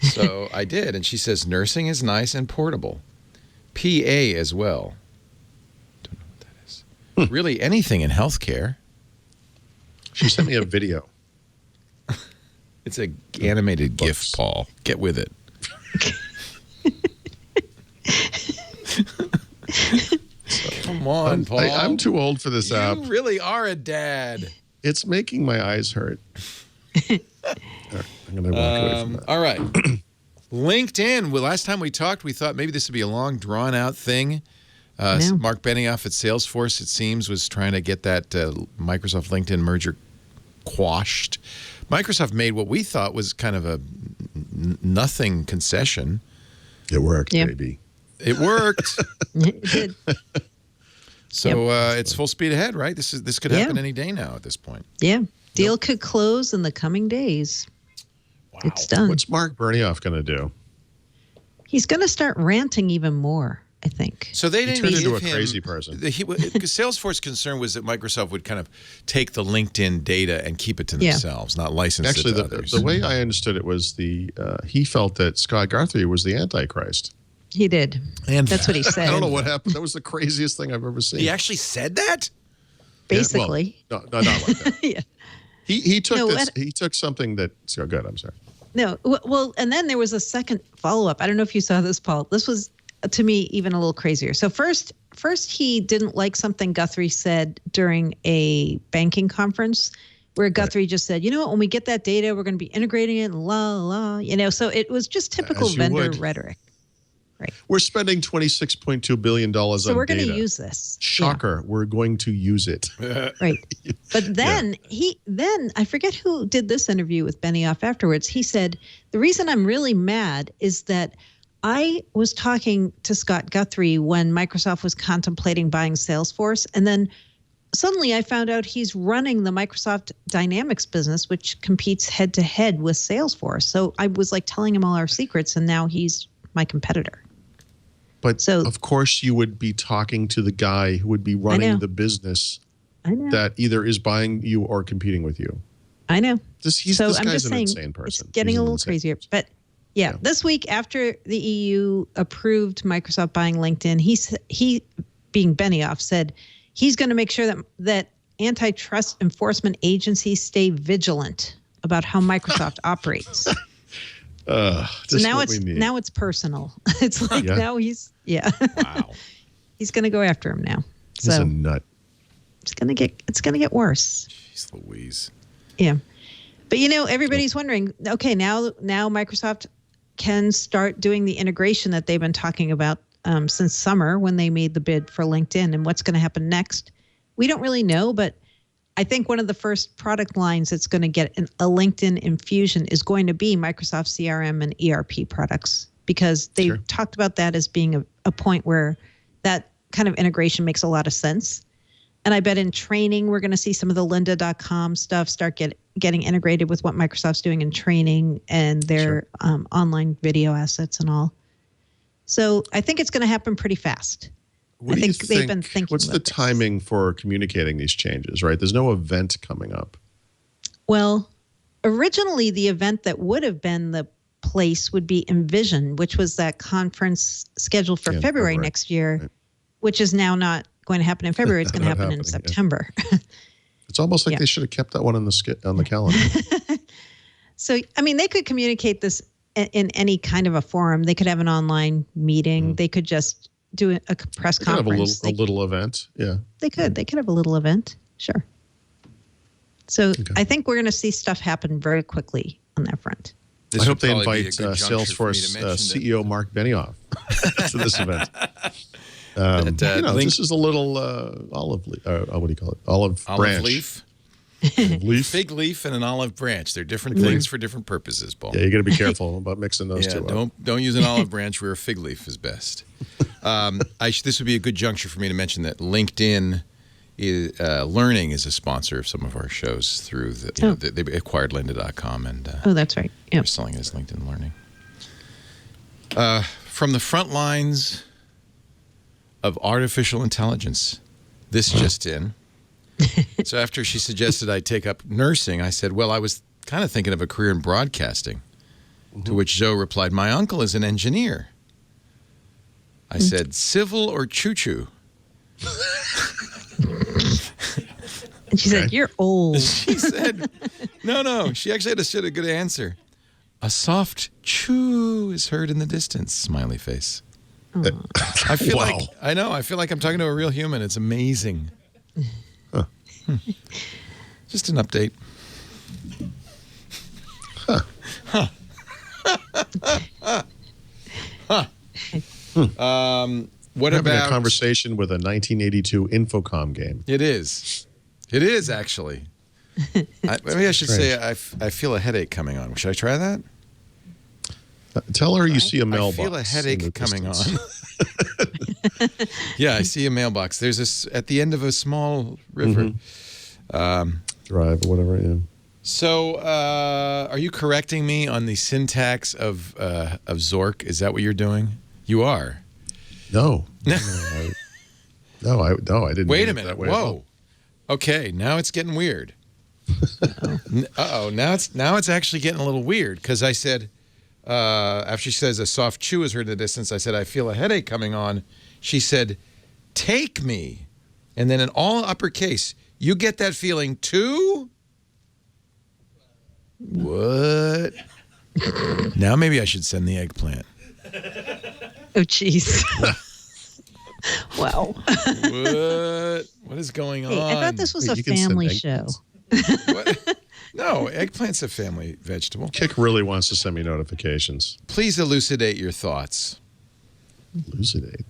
So I did, and she says nursing is nice and portable. PA as well. Don't know what that is. Really, anything in healthcare. She sent me a video. It's an animated GIF, Paul. Get with it. Come on, Paul. I'm too old for this app. You really are a dad. It's making my eyes hurt. I'm going to walk away from that. All right. LinkedIn. Well, last time we talked, we thought maybe this would be a long, drawn-out thing. Mark Benioff at Salesforce, it seems, was trying to get that Microsoft LinkedIn merger quashed. Microsoft made what we thought was kind of a nothing concession. It worked, baby. It worked. It did. So it's full speed ahead, right? This could happen any day now at this point. Yeah. Deal could close in the coming days. Wow. It's done. What's Mark Benioff going to do? He's going to start ranting even more, I think. So they didn't turned into give a him, crazy person. Salesforce's concern was that Microsoft would kind of take the LinkedIn data and keep it to themselves, not license it to others. The way I understood it was he felt that Scott Guthrie was the Antichrist. He did. And that's what he said. I don't know what happened. That was the craziest thing I've ever seen. He actually said that? Basically. Yeah, well, no, not like that. Yeah. He took something that. So good. I'm sorry. No. Well, and then there was a second follow-up. I don't know if you saw this, Paul. This was, to me, even a little crazier. So first he didn't like something Guthrie said during a banking conference where Guthrie just said, when we get that data, we're going to be integrating it, la, la, So it was just typical vendor rhetoric. We're spending $26.2 billion on data. So we're going to use this. Shocker. Yeah. We're going to use it. Right. But then I forget who did this interview with Benioff afterwards. He said, the reason I'm really mad is that I was talking to Scott Guthrie when Microsoft was contemplating buying Salesforce. And then suddenly I found out he's running the Microsoft Dynamics business, which competes head to head with Salesforce. So I was like telling him all our secrets, and now he's my competitor. But of course you would be talking to the guy who would be running the business that either is buying you or competing with you. I know. This guy's an insane person. It's getting a little crazier. But yeah, this week after the EU approved Microsoft buying LinkedIn, he being Benioff, said he's going to make sure that antitrust enforcement agencies stay vigilant about how Microsoft operates. So now it's personal. It's like now he's wow. He's going to go after him now. He's a nut. It's going to get worse. Jeez Louise. Yeah. But everybody's wondering, okay, now Microsoft can start doing the integration that they've been talking about since summer when they made the bid for LinkedIn, and what's going to happen next. We don't really know, but I think one of the first product lines that's going to get a LinkedIn infusion is going to be Microsoft CRM and ERP products, because they talked about that as being a point where that kind of integration makes a lot of sense. And I bet in training, we're going to see some of the lynda.com stuff start getting integrated with what Microsoft's doing in training and their online video assets and all. So I think it's going to happen pretty fast. What do you think they've been thinking. What's the timing for communicating these changes, right? There's no event coming up. Well, originally the event that would have been the place would be Envision, which was that conference scheduled for February next year, which is now not going to happen in February. It's going to happen in September. It's almost like they should have kept that one on the calendar. So, I mean, they could communicate this in any kind of a forum. They could have an online meeting. They could just do a press conference. Have a little event. Yeah. They could. They could have a little event. Sure. So I think we're going to see stuff happen very quickly on that front. I hope they invite Salesforce CEO Mark Benioff to this event. This is a little olive leaf. What do you call it? Olive branch. Leaf? Fig leaf and an olive branch. They're different things for different purposes, Paul. Yeah, you got to be careful about mixing those two up. Don't use an olive branch where a fig leaf is best. This would be a good juncture for me to mention that LinkedIn Learning is a sponsor of some of our shows through they acquired lynda.com and that's right. They're selling it as LinkedIn Learning. From the front lines of artificial intelligence, this just in. So after she suggested I take up nursing, I said, well, I was kind of thinking of a career in broadcasting. To which Zoe replied, my uncle is an engineer. I said, civil or choo-choo? And she said, you're old. She said, no. She actually had a good answer. A soft choo is heard in the distance, smiley face. I feel I feel like I'm talking to a real human. It's amazing. Just an update. What about a conversation with a 1982 Infocom game? It is actually. Maybe I should say I feel a headache coming on. Should I try that? Tell her you see a mailbox. I feel a headache coming on. Yeah, I see a mailbox. There's at the end of a small river. Drive or whatever. Yeah. So, are you correcting me on the syntax of Zork? Is that what you're doing? You are. No. I didn't. Wait a minute. Whoa. Okay, now it's getting weird. Now it's actually getting a little weird because I said after she says a soft chew is heard in the distance, I said I feel a headache coming on. She said, "Take me," and then in all uppercase. You get that feeling too? What? Now maybe I should send the eggplant. Oh, jeez. Wow. What is going on? I thought this was a family show. What? No, eggplant's a family vegetable. Kick really wants to send me notifications. Please elucidate your thoughts. Elucidate.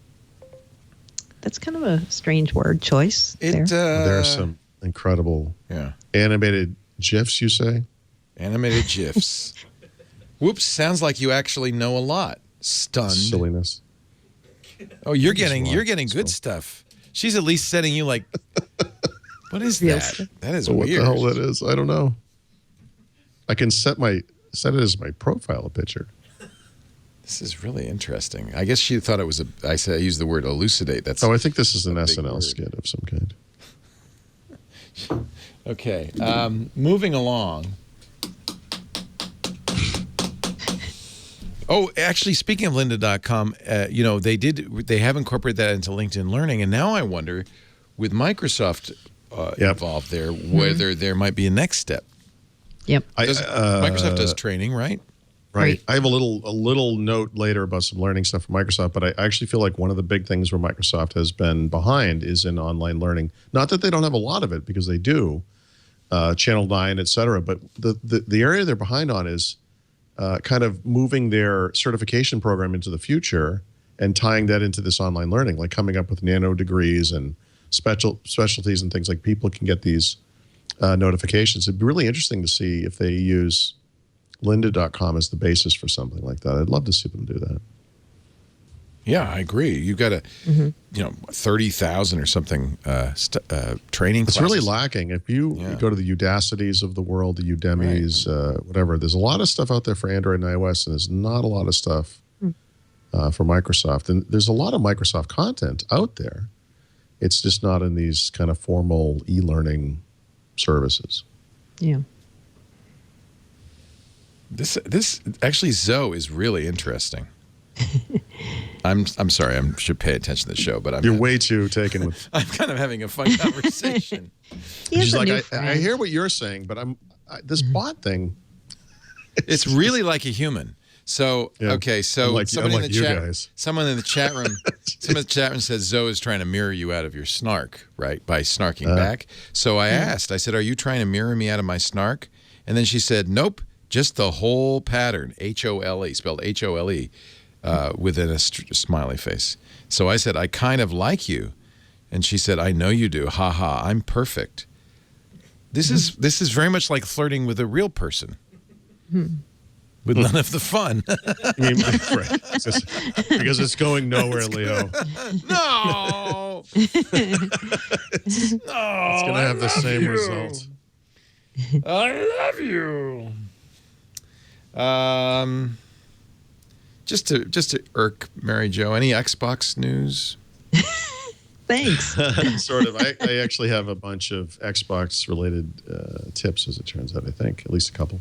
That's kind of a strange word choice. There are some incredible animated GIFs, you say? Animated GIFs. Whoops, sounds like you actually know a lot. Stunned. Silliness. Oh, you're getting good stuff. She's at least sending you like, what is that? That is weird. What the hell that is? I don't know. I can set it as my profile picture. This is really interesting. I guess she thought it was I used the word elucidate. That's I think this is an SNL skit of some kind. Okay, moving along. Oh, actually, speaking of lynda.com, they have incorporated that into LinkedIn Learning, and now I wonder, with Microsoft involved there, whether there might be a next step. Yep. Microsoft does training, right? Right. I have a little note later about some learning stuff from Microsoft, but I actually feel like one of the big things where Microsoft has been behind is in online learning. Not that they don't have a lot of it, because they do, Channel 9, et cetera, but the area they're behind on is kind of moving their certification program into the future and tying that into this online learning, like coming up with nano degrees and specialties and things like people can get these notifications. It'd be really interesting to see if they use lynda.com as the basis for something like that. I'd love to see them do that. Yeah, I agree. You've got 30,000 or something training classes. It's really lacking. If you go to the Udacities of the world, the Udemys, whatever, there's a lot of stuff out there for Android and iOS, and there's not a lot of stuff for Microsoft. And there's a lot of Microsoft content out there. It's just not in these kind of formal e-learning services. Yeah. This actually, Zoe is really interesting. I'm sorry, I should pay attention to the show, but you're way too taken with. I'm kind of having a fun conversation. She's like, I hear what you're saying, but this bot thing. It's really like a human. So okay, so someone in the chat room says Zoe is trying to mirror you out of your snark, right? By snarking back. So I asked, I said, "Are you trying to mirror me out of my snark?" And then she said, "Nope, just the whole pattern, HOLE, spelled HOLE, within a smiley face." So I said, "I kind of like you," and she said, "I know you do. Ha ha, I'm perfect." This is very much like flirting with a real person. With none of the fun. Right. Because it's going nowhere, Leo. No. It's going to have the same result. I love you. Just to irk Mary Jo, any Xbox news? Thanks. Sort of. I actually have a bunch of Xbox-related tips, as it turns out, I think. At least a couple.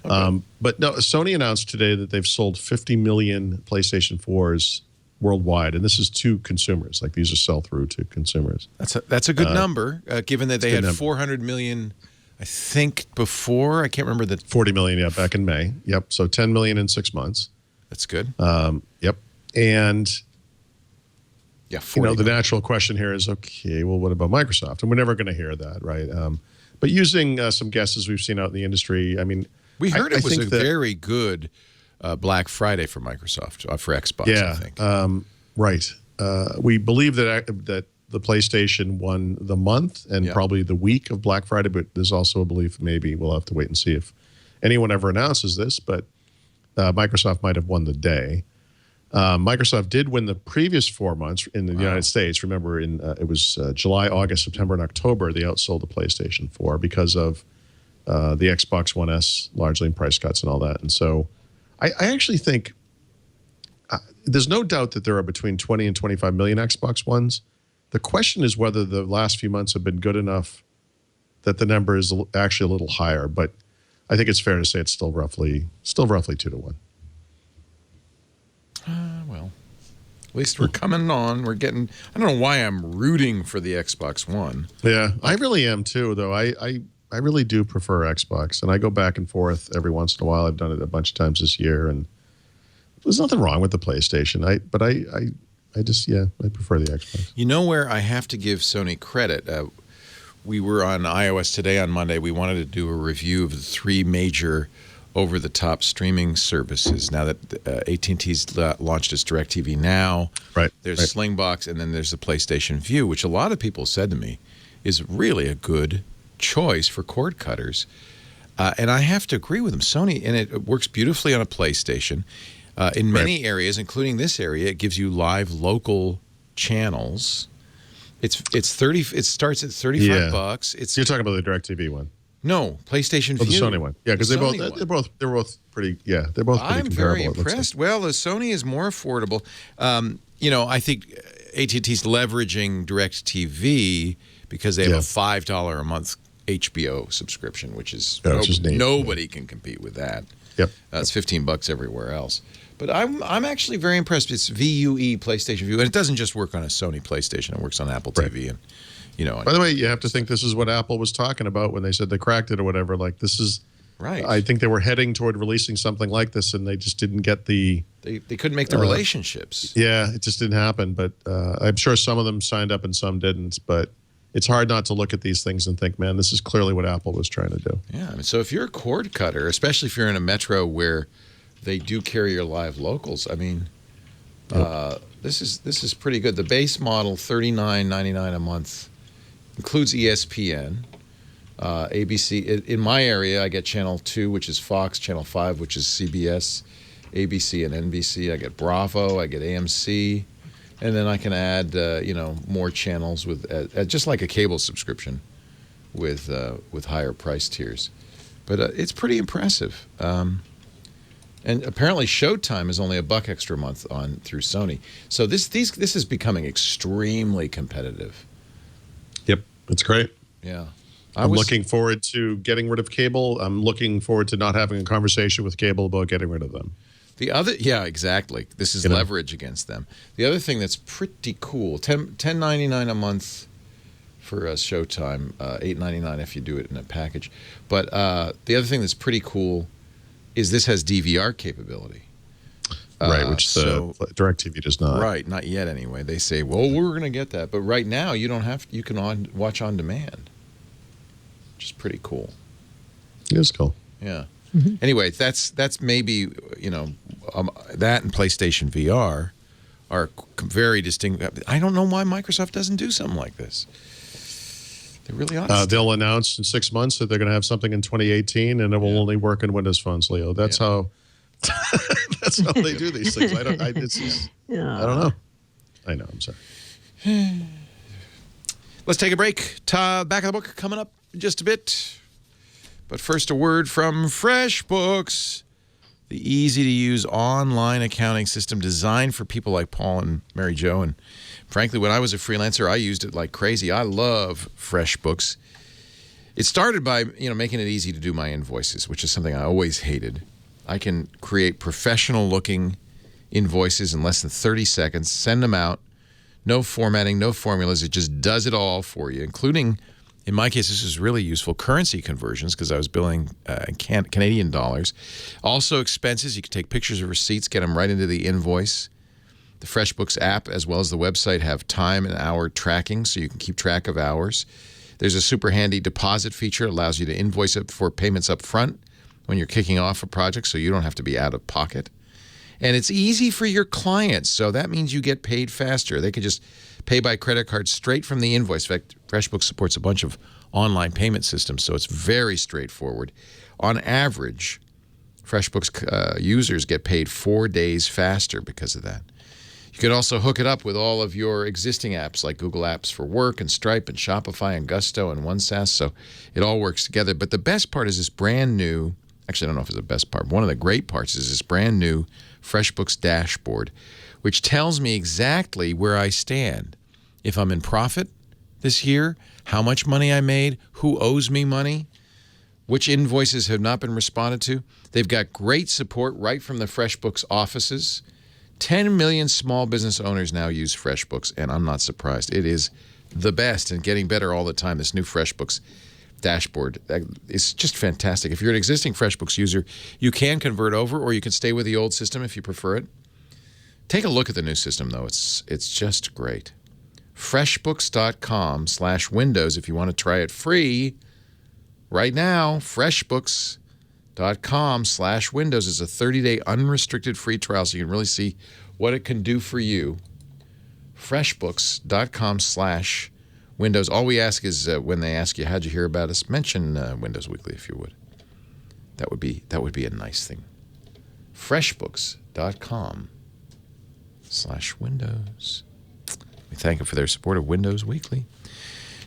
Okay. But no, Sony announced today that they've sold 50 million PlayStation 4s worldwide, and this is to consumers. Like, these are sell-through to consumers. That's a good number, given that they had 400 million, I think, before. I can't remember the 40 million, back in May. Yep. So 10 million in 6 months. That's good. Yep. And the natural question here is, okay, well, what about Microsoft? And we're never going to hear that, right? But using some guesses we've seen out in the industry, I mean, we heard it was a very good Black Friday for Microsoft, for Xbox, I think. Right. We believe that the PlayStation won the month and probably the week of Black Friday, but there's also a belief maybe we'll have to wait and see if anyone ever announces this, but Microsoft might have won the day. Microsoft did win the previous 4 months in the United States. Remember, it was July, August, September, and October, they outsold the PlayStation 4 because of the Xbox One S, largely in price cuts and all that. And so I actually think there's no doubt that there are between 20 and 25 million Xbox Ones. The question is whether the last few months have been good enough that the number is actually a little higher. But I think it's fair to say it's still roughly 2 to 1. Well, at least we're coming on. We're getting. I don't know why I'm rooting for the Xbox One. Yeah, I really am too, though. I really do prefer Xbox, and I go back and forth every once in a while. I've done it a bunch of times this year, and there's nothing wrong with the PlayStation. I prefer the Xbox. You know where I have to give Sony credit? We were on iOS Today on Monday. We wanted to do a review of the 3 major over-the-top streaming services. Now that AT&T's launched its DirecTV Now, there's Slingbox, and then there's the PlayStation Vue, which a lot of people said to me is really a good choice for cord cutters. And I have to agree with them. Sony, and it works beautifully on a PlayStation. In many areas, including this area, it gives you live local channels. It starts at $35. You're talking about the DirecTV one. No, PlayStation Vue. The Sony one. Yeah, because they're both pretty. Yeah, they're both pretty comparable. I'm very impressed. Well, the Sony is more affordable. I think AT&T's leveraging DirecTV because they have a $5 a month HBO subscription, which is nobody can compete with that. Yep, it's $15 everywhere else. But I'm actually very impressed. It's VUE, PlayStation Vue, and it doesn't just work on a Sony PlayStation. It works on Apple TV and. By the way, you have to think this is what Apple was talking about when they said they cracked it or whatever. Like, this is right. I think they were heading toward releasing something like this, and they just didn't get the. They couldn't make the relationships. Yeah, it just didn't happen. But I'm sure some of them signed up and some didn't. But it's hard not to look at these things and think, man, this is clearly what Apple was trying to do. Yeah. I mean, so if you're a cord cutter, especially if you're in a metro where they do carry your live locals, I mean, this is pretty good. The base model, $39.99 a month. Includes ESPN, ABC. In my area, I get Channel 2, which is Fox, Channel 5, which is CBS, ABC, and NBC. I get Bravo, I get AMC, and then I can add, more channels with just like a cable subscription with higher price tiers. But it's pretty impressive. And apparently, Showtime is only $1 extra a month through Sony. So this is becoming extremely competitive. Yep, it's great. Yeah. I'm looking forward to getting rid of cable. I'm looking forward to not having a conversation with cable about getting rid of them. Yeah, exactly. This is leverage against them. The other thing that's pretty cool, $10.99 a month for Showtime, $8.99 if you do it in a package. But the other thing that's pretty cool is this has DVR capability. Right, which the DirecTV does not. Right, not yet anyway. They say, well, we're going to get that. But right now, you don't have. You can watch on demand, which is pretty cool. It is cool. Yeah. Anyway, that's maybe, that and PlayStation VR are very distinct. I don't know why Microsoft doesn't do something like this. They really ought to. They'll announce in 6 months that they're going to have something in 2018, and it will only work in Windows phones, Leo. That's how. That's how they do these things. I don't know. I know. I'm sorry. Let's take a break. Back of the book coming up in just a bit. But first, a word from Freshbooks, the easy-to-use online accounting system designed for people like Paul and Mary Jo. And frankly, when I was a freelancer, I used it like crazy. I love Freshbooks. It started by making it easy to do my invoices, which is something I always hated. I can create professional-looking invoices in less than 30 seconds, send them out, no formatting, no formulas. It just does it all for you, including, in my case, this is really useful, currency conversions because I was billing Canadian dollars. Also expenses. You can take pictures of receipts, get them right into the invoice. The FreshBooks app, as well as the website, have time and hour tracking, so you can keep track of hours. There's a super handy deposit feature. It allows you to invoice it for payments up front when you're kicking off a project, so you don't have to be out of pocket. And it's easy for your clients, so that means you get paid faster. They can just pay by credit card straight from the invoice. In fact, FreshBooks supports a bunch of online payment systems, so it's very straightforward. On average, FreshBooks users get paid 4 days faster because of that. You could also hook it up with all of your existing apps like Google Apps for Work and Stripe and Shopify and Gusto and OneSass, so it all works together. But the best part is this brand new, actually I don't know if it's the best part, one of the great parts is this brand new FreshBooks dashboard, which tells me exactly where I stand. If I'm in profit this year, how much money I made, who owes me money, which invoices have not been responded to. They've got great support right from the FreshBooks offices. 10 million small business owners now use FreshBooks, and I'm not surprised. It is the best and getting better all the time. This new FreshBooks dashboard is just fantastic. If you're an existing FreshBooks user, you can convert over, or you can stay with the old system if you prefer it. Take a look at the new system, though. It's just great. Freshbooks.com/Windows if you want to try it free right now. Freshbooks.com/Windows. Freshbooks.com/Windows is a 30-day unrestricted free trial, so you can really see what it can do for you. Freshbooks.com/Windows. All we ask is when they ask you, how'd you hear about us, mention Windows Weekly if you would. That would be a nice thing. Freshbooks.com/Windows. We thank them for their support of Windows Weekly.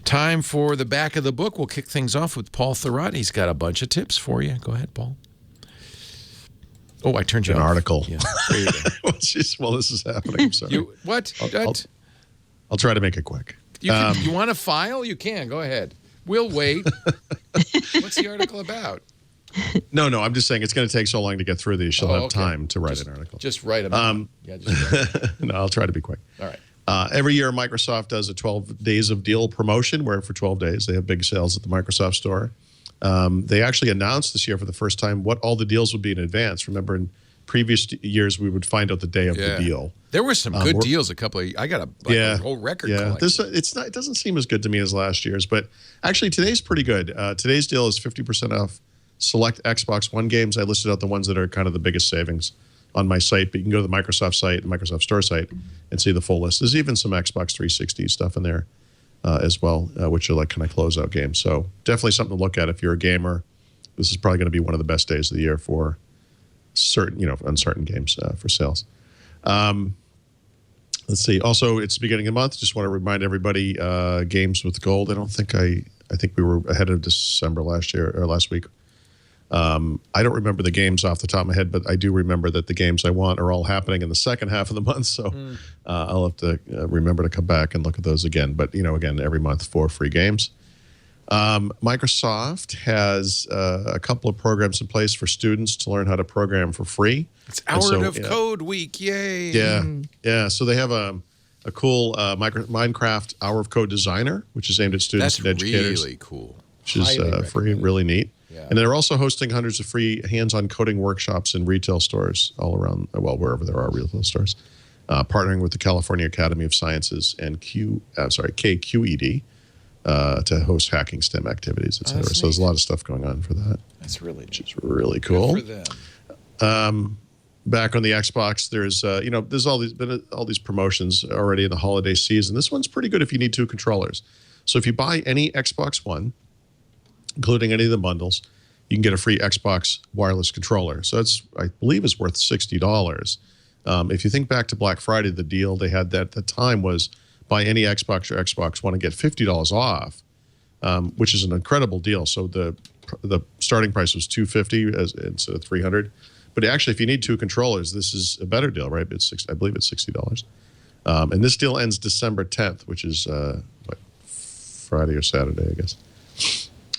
Time for the back of the book. We'll kick things off with Paul Thurrott. He's got a bunch of tips for you. Go ahead, Paul. Oh, I turned you An off. article. Yeah. There you go. Well, this is happening. I'm sorry. What? I'll try to make it quick. You want to file? You can. Go ahead. We'll wait. What's the article about? No, I'm just saying it's going to take so long to get through these. You'll have time to write an article. Just write them. Just write it. No, I'll try to be quick. All right. Every year, Microsoft does a 12 days of deal promotion, where for 12 days they have big sales at the Microsoft Store. They actually announced this year for the first time what all the deals would be in advance. Remember, in previous years, we would find out the day of the deal. There were some good deals. I got a whole record collection. It doesn't seem as good to me as last year's, but actually today's pretty good. Today's deal is 50% off select Xbox One games. I listed out the ones that are kind of the biggest savings on my site, but you can go to the Microsoft site, the Microsoft Store site, and see the full list. There's even some Xbox 360 stuff in there as well, which are like kind of closeout games. So definitely something to look at if you're a gamer. This is probably going to be one of the best days of the year for certain, uncertain games for sales. Let's see. Also, it's the beginning of the month. Just want to remind everybody, games with gold. I think we were ahead of December last week. I don't remember the games off the top of my head, but I do remember that the games I want are all happening in the second half of the month. So I'll have to remember to come back and look at those again. But, again, every month 4 free games. Microsoft has a couple of programs in place for students to learn how to program for free. It's Hour of Code Week. Yay. Yeah. So they have a cool Minecraft Hour of Code Designer, which is aimed at students and educators. That's really cool. Which is free, really neat. Yeah. And they're also hosting hundreds of free hands-on coding workshops in retail stores all around, wherever there are retail stores, partnering with the California Academy of Sciences and KQED to host hacking STEM activities, et cetera. So there's a lot of stuff going on for that. That's really which is really cool. Good for them. Back on the Xbox, there's there's all these promotions already in the holiday season. This one's pretty good if you need 2 controllers. So if you buy any Xbox One, including any of the bundles, you can get a free Xbox wireless controller. So that's, I believe, is worth $60. If you think back to Black Friday, the deal they had at the time was buy any Xbox or Xbox One and get $50 off, which is an incredible deal. So the starting price was $250 instead of $300. But actually, if you need 2 controllers, this is a better deal, right? I believe it's $60. And this deal ends December 10th, which is Friday or Saturday, I guess.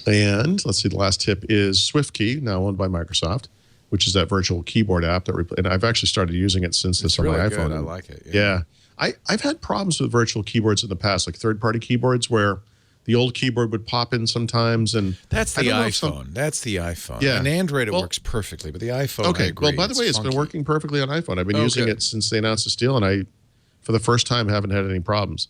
And let's see, the last tip is SwiftKey, now owned by Microsoft, which is that virtual keyboard app and I've actually started using it since this on my iPhone. Good. I like it. Yeah. I've had problems with virtual keyboards in the past, like third-party keyboards, where the old keyboard would pop in sometimes. And that's the iPhone. That's the iPhone. Yeah. On Android, it works perfectly, but the iPhone, okay. I agree. Well, by the way, it's been working perfectly on iPhone. I've been using it since they announced this deal, and I, for the first time, haven't had any problems.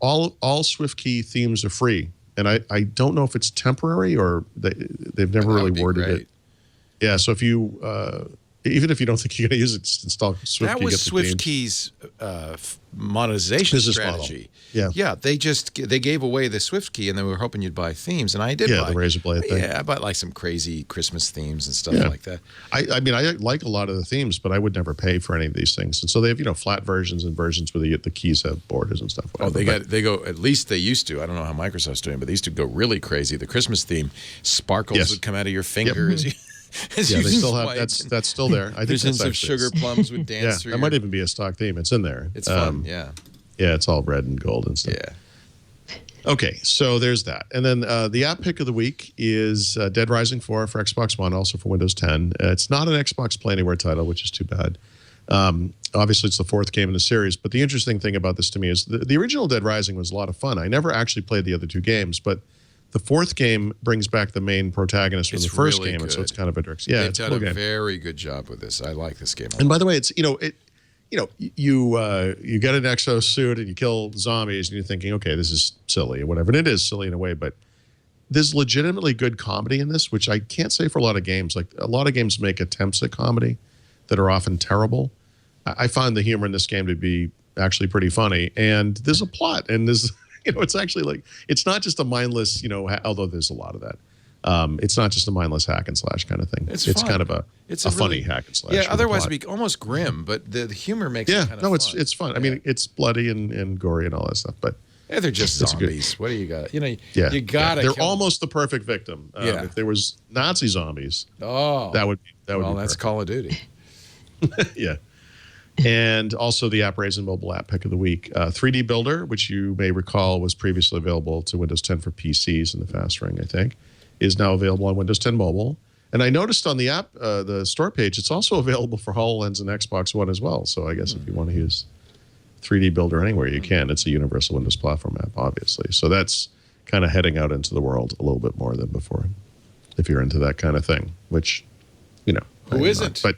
All SwiftKey themes are free. And I don't know if it's temporary or they've never really worded it. Yeah, so if you, even if you don't think you're going to use it, just install SwiftKey. That was SwiftKey's monetization strategy. Yeah. Yeah, they gave away the SwiftKey and they were hoping you'd buy themes. And I did buy. Yeah, the Razor Blade thing. Yeah, I bought like some crazy Christmas themes and stuff like that. I mean, I like a lot of the themes, but I would never pay for any of these things. And so they have, flat versions and versions where the keys have borders and stuff. Whatever. They go, at least they used to. I don't know how Microsoft's doing, but they used to go really crazy. The Christmas theme, sparkles would come out of your finger as you. They still have that's still there. I think visions of sugar plums would dance through. That might even be a stock theme. It's in there. It's fun. Yeah, it's all red and gold and stuff. Yeah. Okay, so there's that, and then the app pick of the week is Dead Rising 4 for Xbox One, also for Windows 10. It's not an Xbox Play Anywhere title, which is too bad. Obviously, it's the 4th game in the series, but the interesting thing about this to me is the original Dead Rising was a lot of fun. I never actually played the other 2 games, but the 4th game brings back the main protagonist from the first game, and so it's kind of a direct. Yeah, they've done a very good job with this. I like this game. And by the way, it's you get an exo suit and you kill zombies, and you're thinking, okay, this is silly or whatever. And it is silly in a way, but there's legitimately good comedy in this, which I can't say for a lot of games. Like a lot of games make attempts at comedy that are often terrible. I find the humor in this game to be actually pretty funny, and there's a plot, and there's, it's actually like, it's not just a mindless, although there's a lot of that. It's not just a mindless hack and slash kind of thing. It's kind of a funny hack and slash. Yeah, otherwise it'd be almost grim, but the humor makes it kind of fun. It's fun. Yeah. I mean, it's bloody and gory and all that stuff, but yeah, they're just zombies. What do you got? You got to. They're almost the perfect victim. If there was Nazi zombies, that would be that's perfect. Call of Duty. Yeah. And also the Apparatus mobile app pick of the week. 3D Builder, which you may recall was previously available to Windows 10 for PCs in the fast ring, I think, is now available on Windows 10 mobile. And I noticed on the app, the store page, it's also available for HoloLens and Xbox One as well. So I guess if you want to use 3D Builder anywhere, you can. It's a universal Windows platform app, obviously. So that's kind of heading out into the world a little bit more than before, if you're into that kind of thing, which, Who isn't? But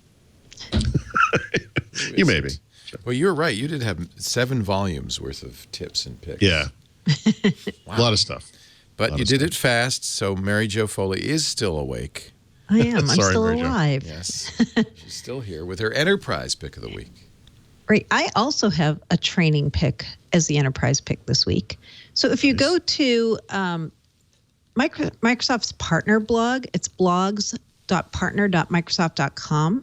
you may be. Sure. Well, you're right. You did have 7 volumes worth of tips and picks. Yeah. Wow. A lot of stuff. But you did it fast, so Mary Jo Foley is still awake. I am. I'm Sorry, still Mary Jo. alive. Yes. She's still here with her enterprise pick of the week. Right. I also have a training pick as the enterprise pick this week. So if you go to Microsoft's partner blog, it's blogs.partner.microsoft.com.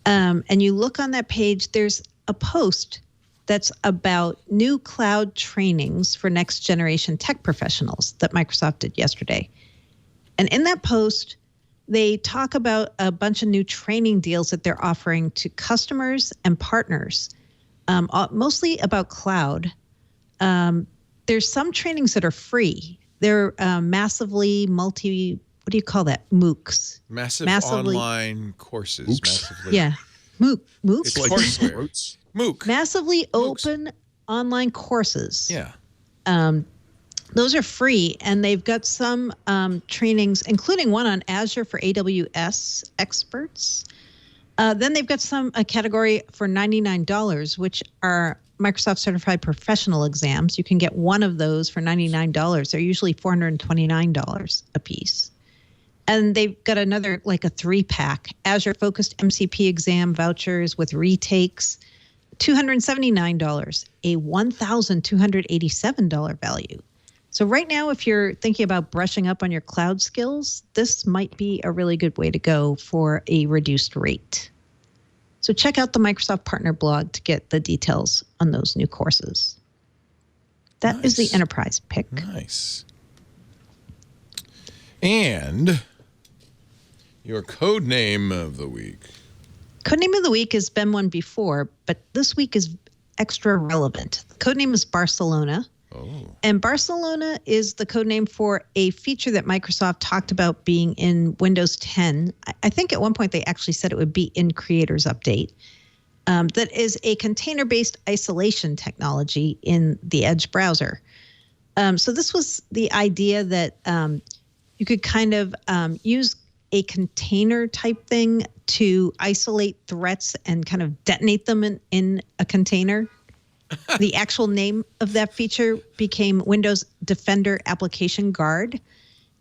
And you look on that page, there's a post that's about new cloud trainings for next generation tech professionals that Microsoft did yesterday. And in that post, they talk about a bunch of new training deals that they're offering to customers and partners, mostly about cloud. There's some trainings that are free. They're massively what do you call that? MOOCs. Massively online courses. Massively. Yeah. MOOCs. It's like courseware. MOOC. Massively open online courses. Yeah. Those are free, and they've got some trainings, including one on Azure for AWS experts. Then they've got a category for $99, which are Microsoft Certified Professional exams. You can get one of those for $99. They're usually $429 a piece. And they've got another, like a 3-pack, Azure-focused MCP exam vouchers with retakes, $279, a $1,287 value. So right now, if you're thinking about brushing up on your cloud skills, this might be a really good way to go for a reduced rate. So check out the Microsoft Partner blog to get the details on those new courses. That is the enterprise pick. Nice. And your code name of the week. Codename of the week has been one before, but this week is extra relevant. The codename is Barcelona. Oh. And Barcelona is the codename for a feature that Microsoft talked about being in Windows 10. I think at one point they actually said it would be in Creators Update. That is a container-based isolation technology in the Edge browser. So this was the idea that you could kind of use a container type thing to isolate threats and kind of detonate them in a container. The actual name of that feature became Windows Defender Application Guard.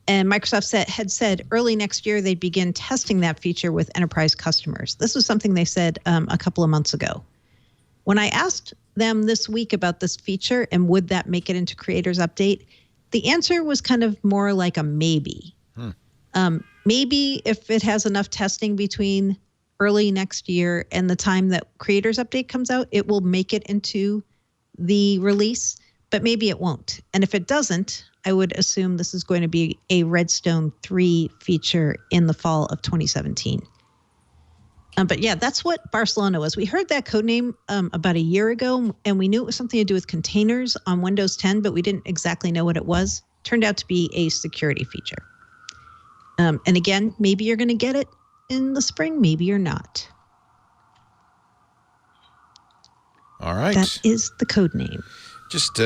And Microsoft had said early next year they'd begin testing that feature with enterprise customers. This was something they said a couple of months ago. When I asked them this week about this feature and would that make it into Creators Update, the answer was kind of more like a maybe. Maybe if it has enough testing between early next year and the time that Creators Update comes out, it will make it into the release, but maybe it won't. And if it doesn't, I would assume this is going to be a Redstone 3 feature in the fall of 2017. But yeah, that's what Barcelona was. We heard that codename about a year ago, and we knew it was something to do with containers on Windows 10, but we didn't exactly know what it was. Turned out to be a security feature. And again, maybe you're going to get it in the spring, maybe you're not. All right. That is the code name. Just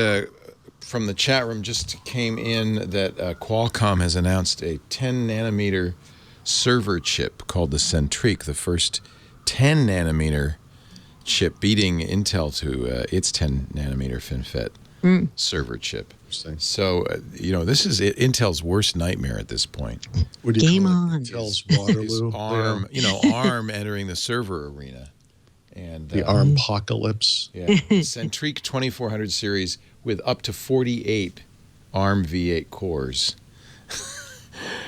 from the chat room, just came in that Qualcomm has announced a 10-nanometer server chip called the Centrique, the first 10-nanometer chip beating Intel to its 10-nanometer FinFET server chip. Interesting. So, this is Intel's worst nightmare at this point. What do you Game call it? on. Intel's Waterloo. ARM, ARM entering the server arena. And The ARM-pocalypse. Yeah, Centriq 2400 series with up to 48 ARM V8 cores.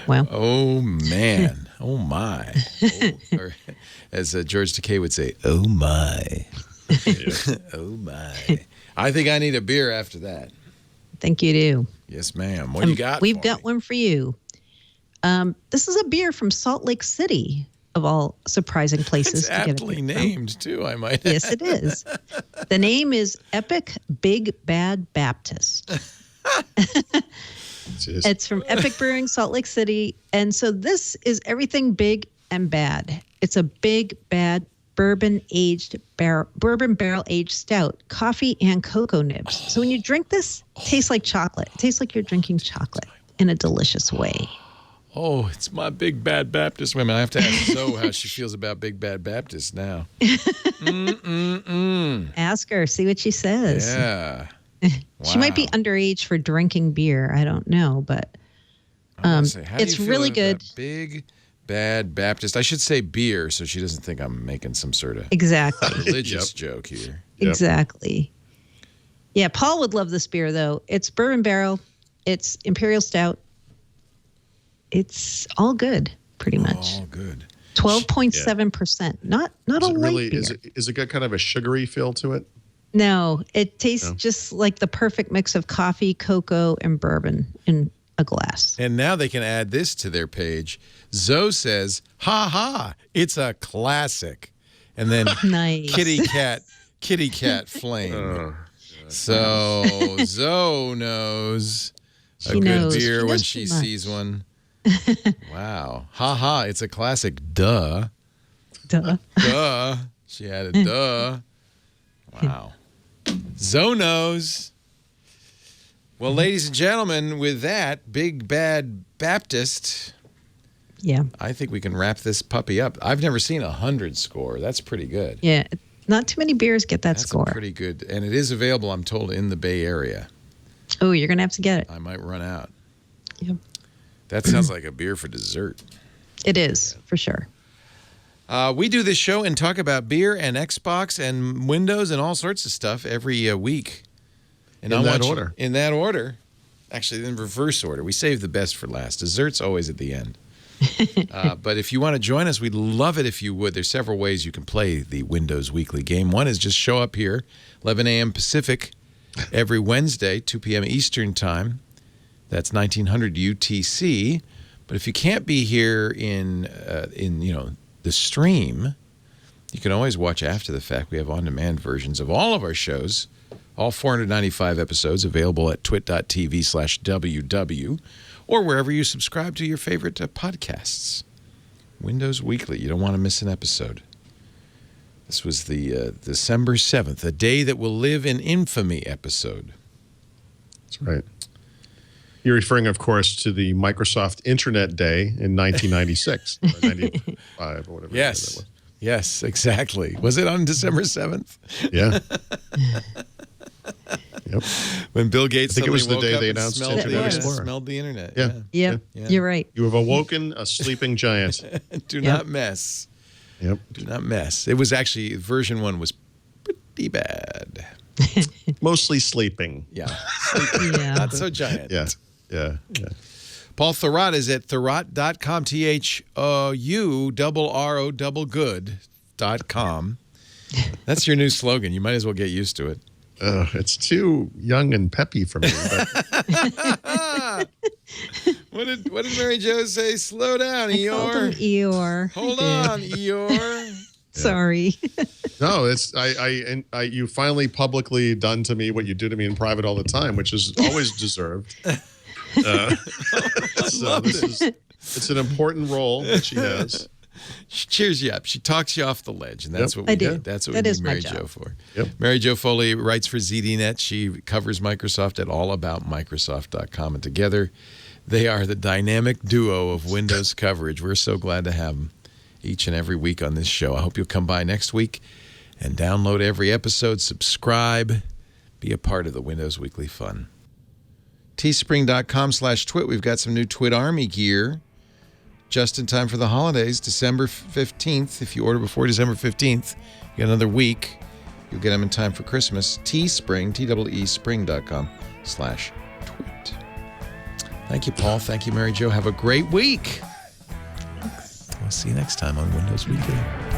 Wow. Oh, man. Oh, my. Or, as George Takei would say, oh, my. Oh, my. I think I need a beer after that. I think you do. Yes, ma'am. What do you got? We've got one for you. This is a beer from Salt Lake City, of all surprising places It's to get aptly named, too, I might add. Yes, it is. The name is Epic Big Bad Baptist. It's from Epic Brewing, Salt Lake City. And so this is everything big and bad. It's a big, bad bourbon barrel aged stout, coffee and cocoa nibs. So when you drink this, it tastes like chocolate. It tastes like you're drinking chocolate in a delicious way. Oh, it's my Big Bad Baptist women. I have to ask Zoe how she feels about Big Bad Baptist now. Ask her, see what she says. Yeah. She might be underage for drinking beer. I don't know, but it's really good. Big Bad Baptist. I should say beer so she doesn't think I'm making some sort of Exactly. religious joke here. Exactly. Yeah, Paul would love this beer, though. It's bourbon barrel. It's imperial stout. It's all good, pretty much. All good. 12.7%. Not a light beer. Is it got kind of a sugary feel to it? No, it tastes just like the perfect mix of coffee, cocoa, and bourbon in a glass. And now they can add this to their page. Zoe says, ha ha, it's a classic. And then Nice. kitty cat flame. So Zoe knows a She good knows. beer She when knows she too much. sees one. Wow. Ha ha, it's a classic. Duh. Duh. Duh. She added duh. Wow. Zoe knows. Well, ladies and gentlemen, with that, Big Bad Baptist, Yeah. I think we can wrap this puppy up. I've never seen a 100 score. That's pretty good. Yeah. Not too many beers get that That's score. pretty good. And it is available, I'm told, in the Bay Area. Oh, you're going to have to get it. I might run out. Yep. That sounds like a beer for dessert. It is, for sure. We do this show and talk about beer and Xbox and Windows and all sorts of stuff every week. And In that order. In that order. Actually, in reverse order. We save the best for last. Dessert's always at the end. But if you want to join us, we'd love it if you would. There's several ways you can play the Windows Weekly game. One is just show up here, 11 a.m. Pacific, every Wednesday, 2 p.m. Eastern Time. That's 1900 UTC. But if you can't be here in the stream, you can always watch after the fact. We have on-demand versions of all of our shows, all 495 episodes available at twit.tv/WW or wherever you subscribe to your favorite podcasts. Windows Weekly. You don't want to miss an episode. This was the December 7th, a day that will live in infamy episode. That's right. You're referring, of course, to the Microsoft Internet Day in 1996, or 95, or whatever. Yes. That was. Yes, exactly. Was it on December 7th? Yeah. Yep. When Bill Gates I think it was suddenly the day woke they up and announced smelled Internet Explorer. smelled the internet. Yeah. Yep. Yeah. You're right. You have awoken a sleeping giant. Do not mess. Yep. Do not mess. It was actually, version 1 was pretty bad. Mostly sleeping. Yeah. Yeah. Not so giant. Yeah. Yeah. Yeah. Paul Thurrott is at thurrott.com, THOURRO good.com. That's your new slogan. You might as well get used to it. It's too young and peppy for me. But What did Mary Jo say? Slow down, I called him Eeyore. Eeyore. Hold I on, did. Eeyore. Sorry. no, it's you finally publicly done to me what you do to me in private all the time, which is always deserved. So it's an important role that she has. She cheers you up. She talks you off the ledge, and that's Yep. what we I do. did. That's what That we is need my Mary job. Jo for. Yep. Mary Jo Foley writes for ZDNet. She covers Microsoft at allaboutmicrosoft.com, and together they are the dynamic duo of Windows coverage. We're so glad to have them each and every week on this show. I hope you'll come by next week and download every episode, subscribe, be a part of the Windows Weekly fun. Teespring.com/twit. We've got some new Twit Army gear just in time for the holidays, December 15th. If you order before December 15th, you got another week. You'll get them in time for Christmas. Teespring, TEEspring.com/twit. Thank you, Paul. Thank you, Mary Jo. Have a great week. We'll see you next time on Windows Weekly.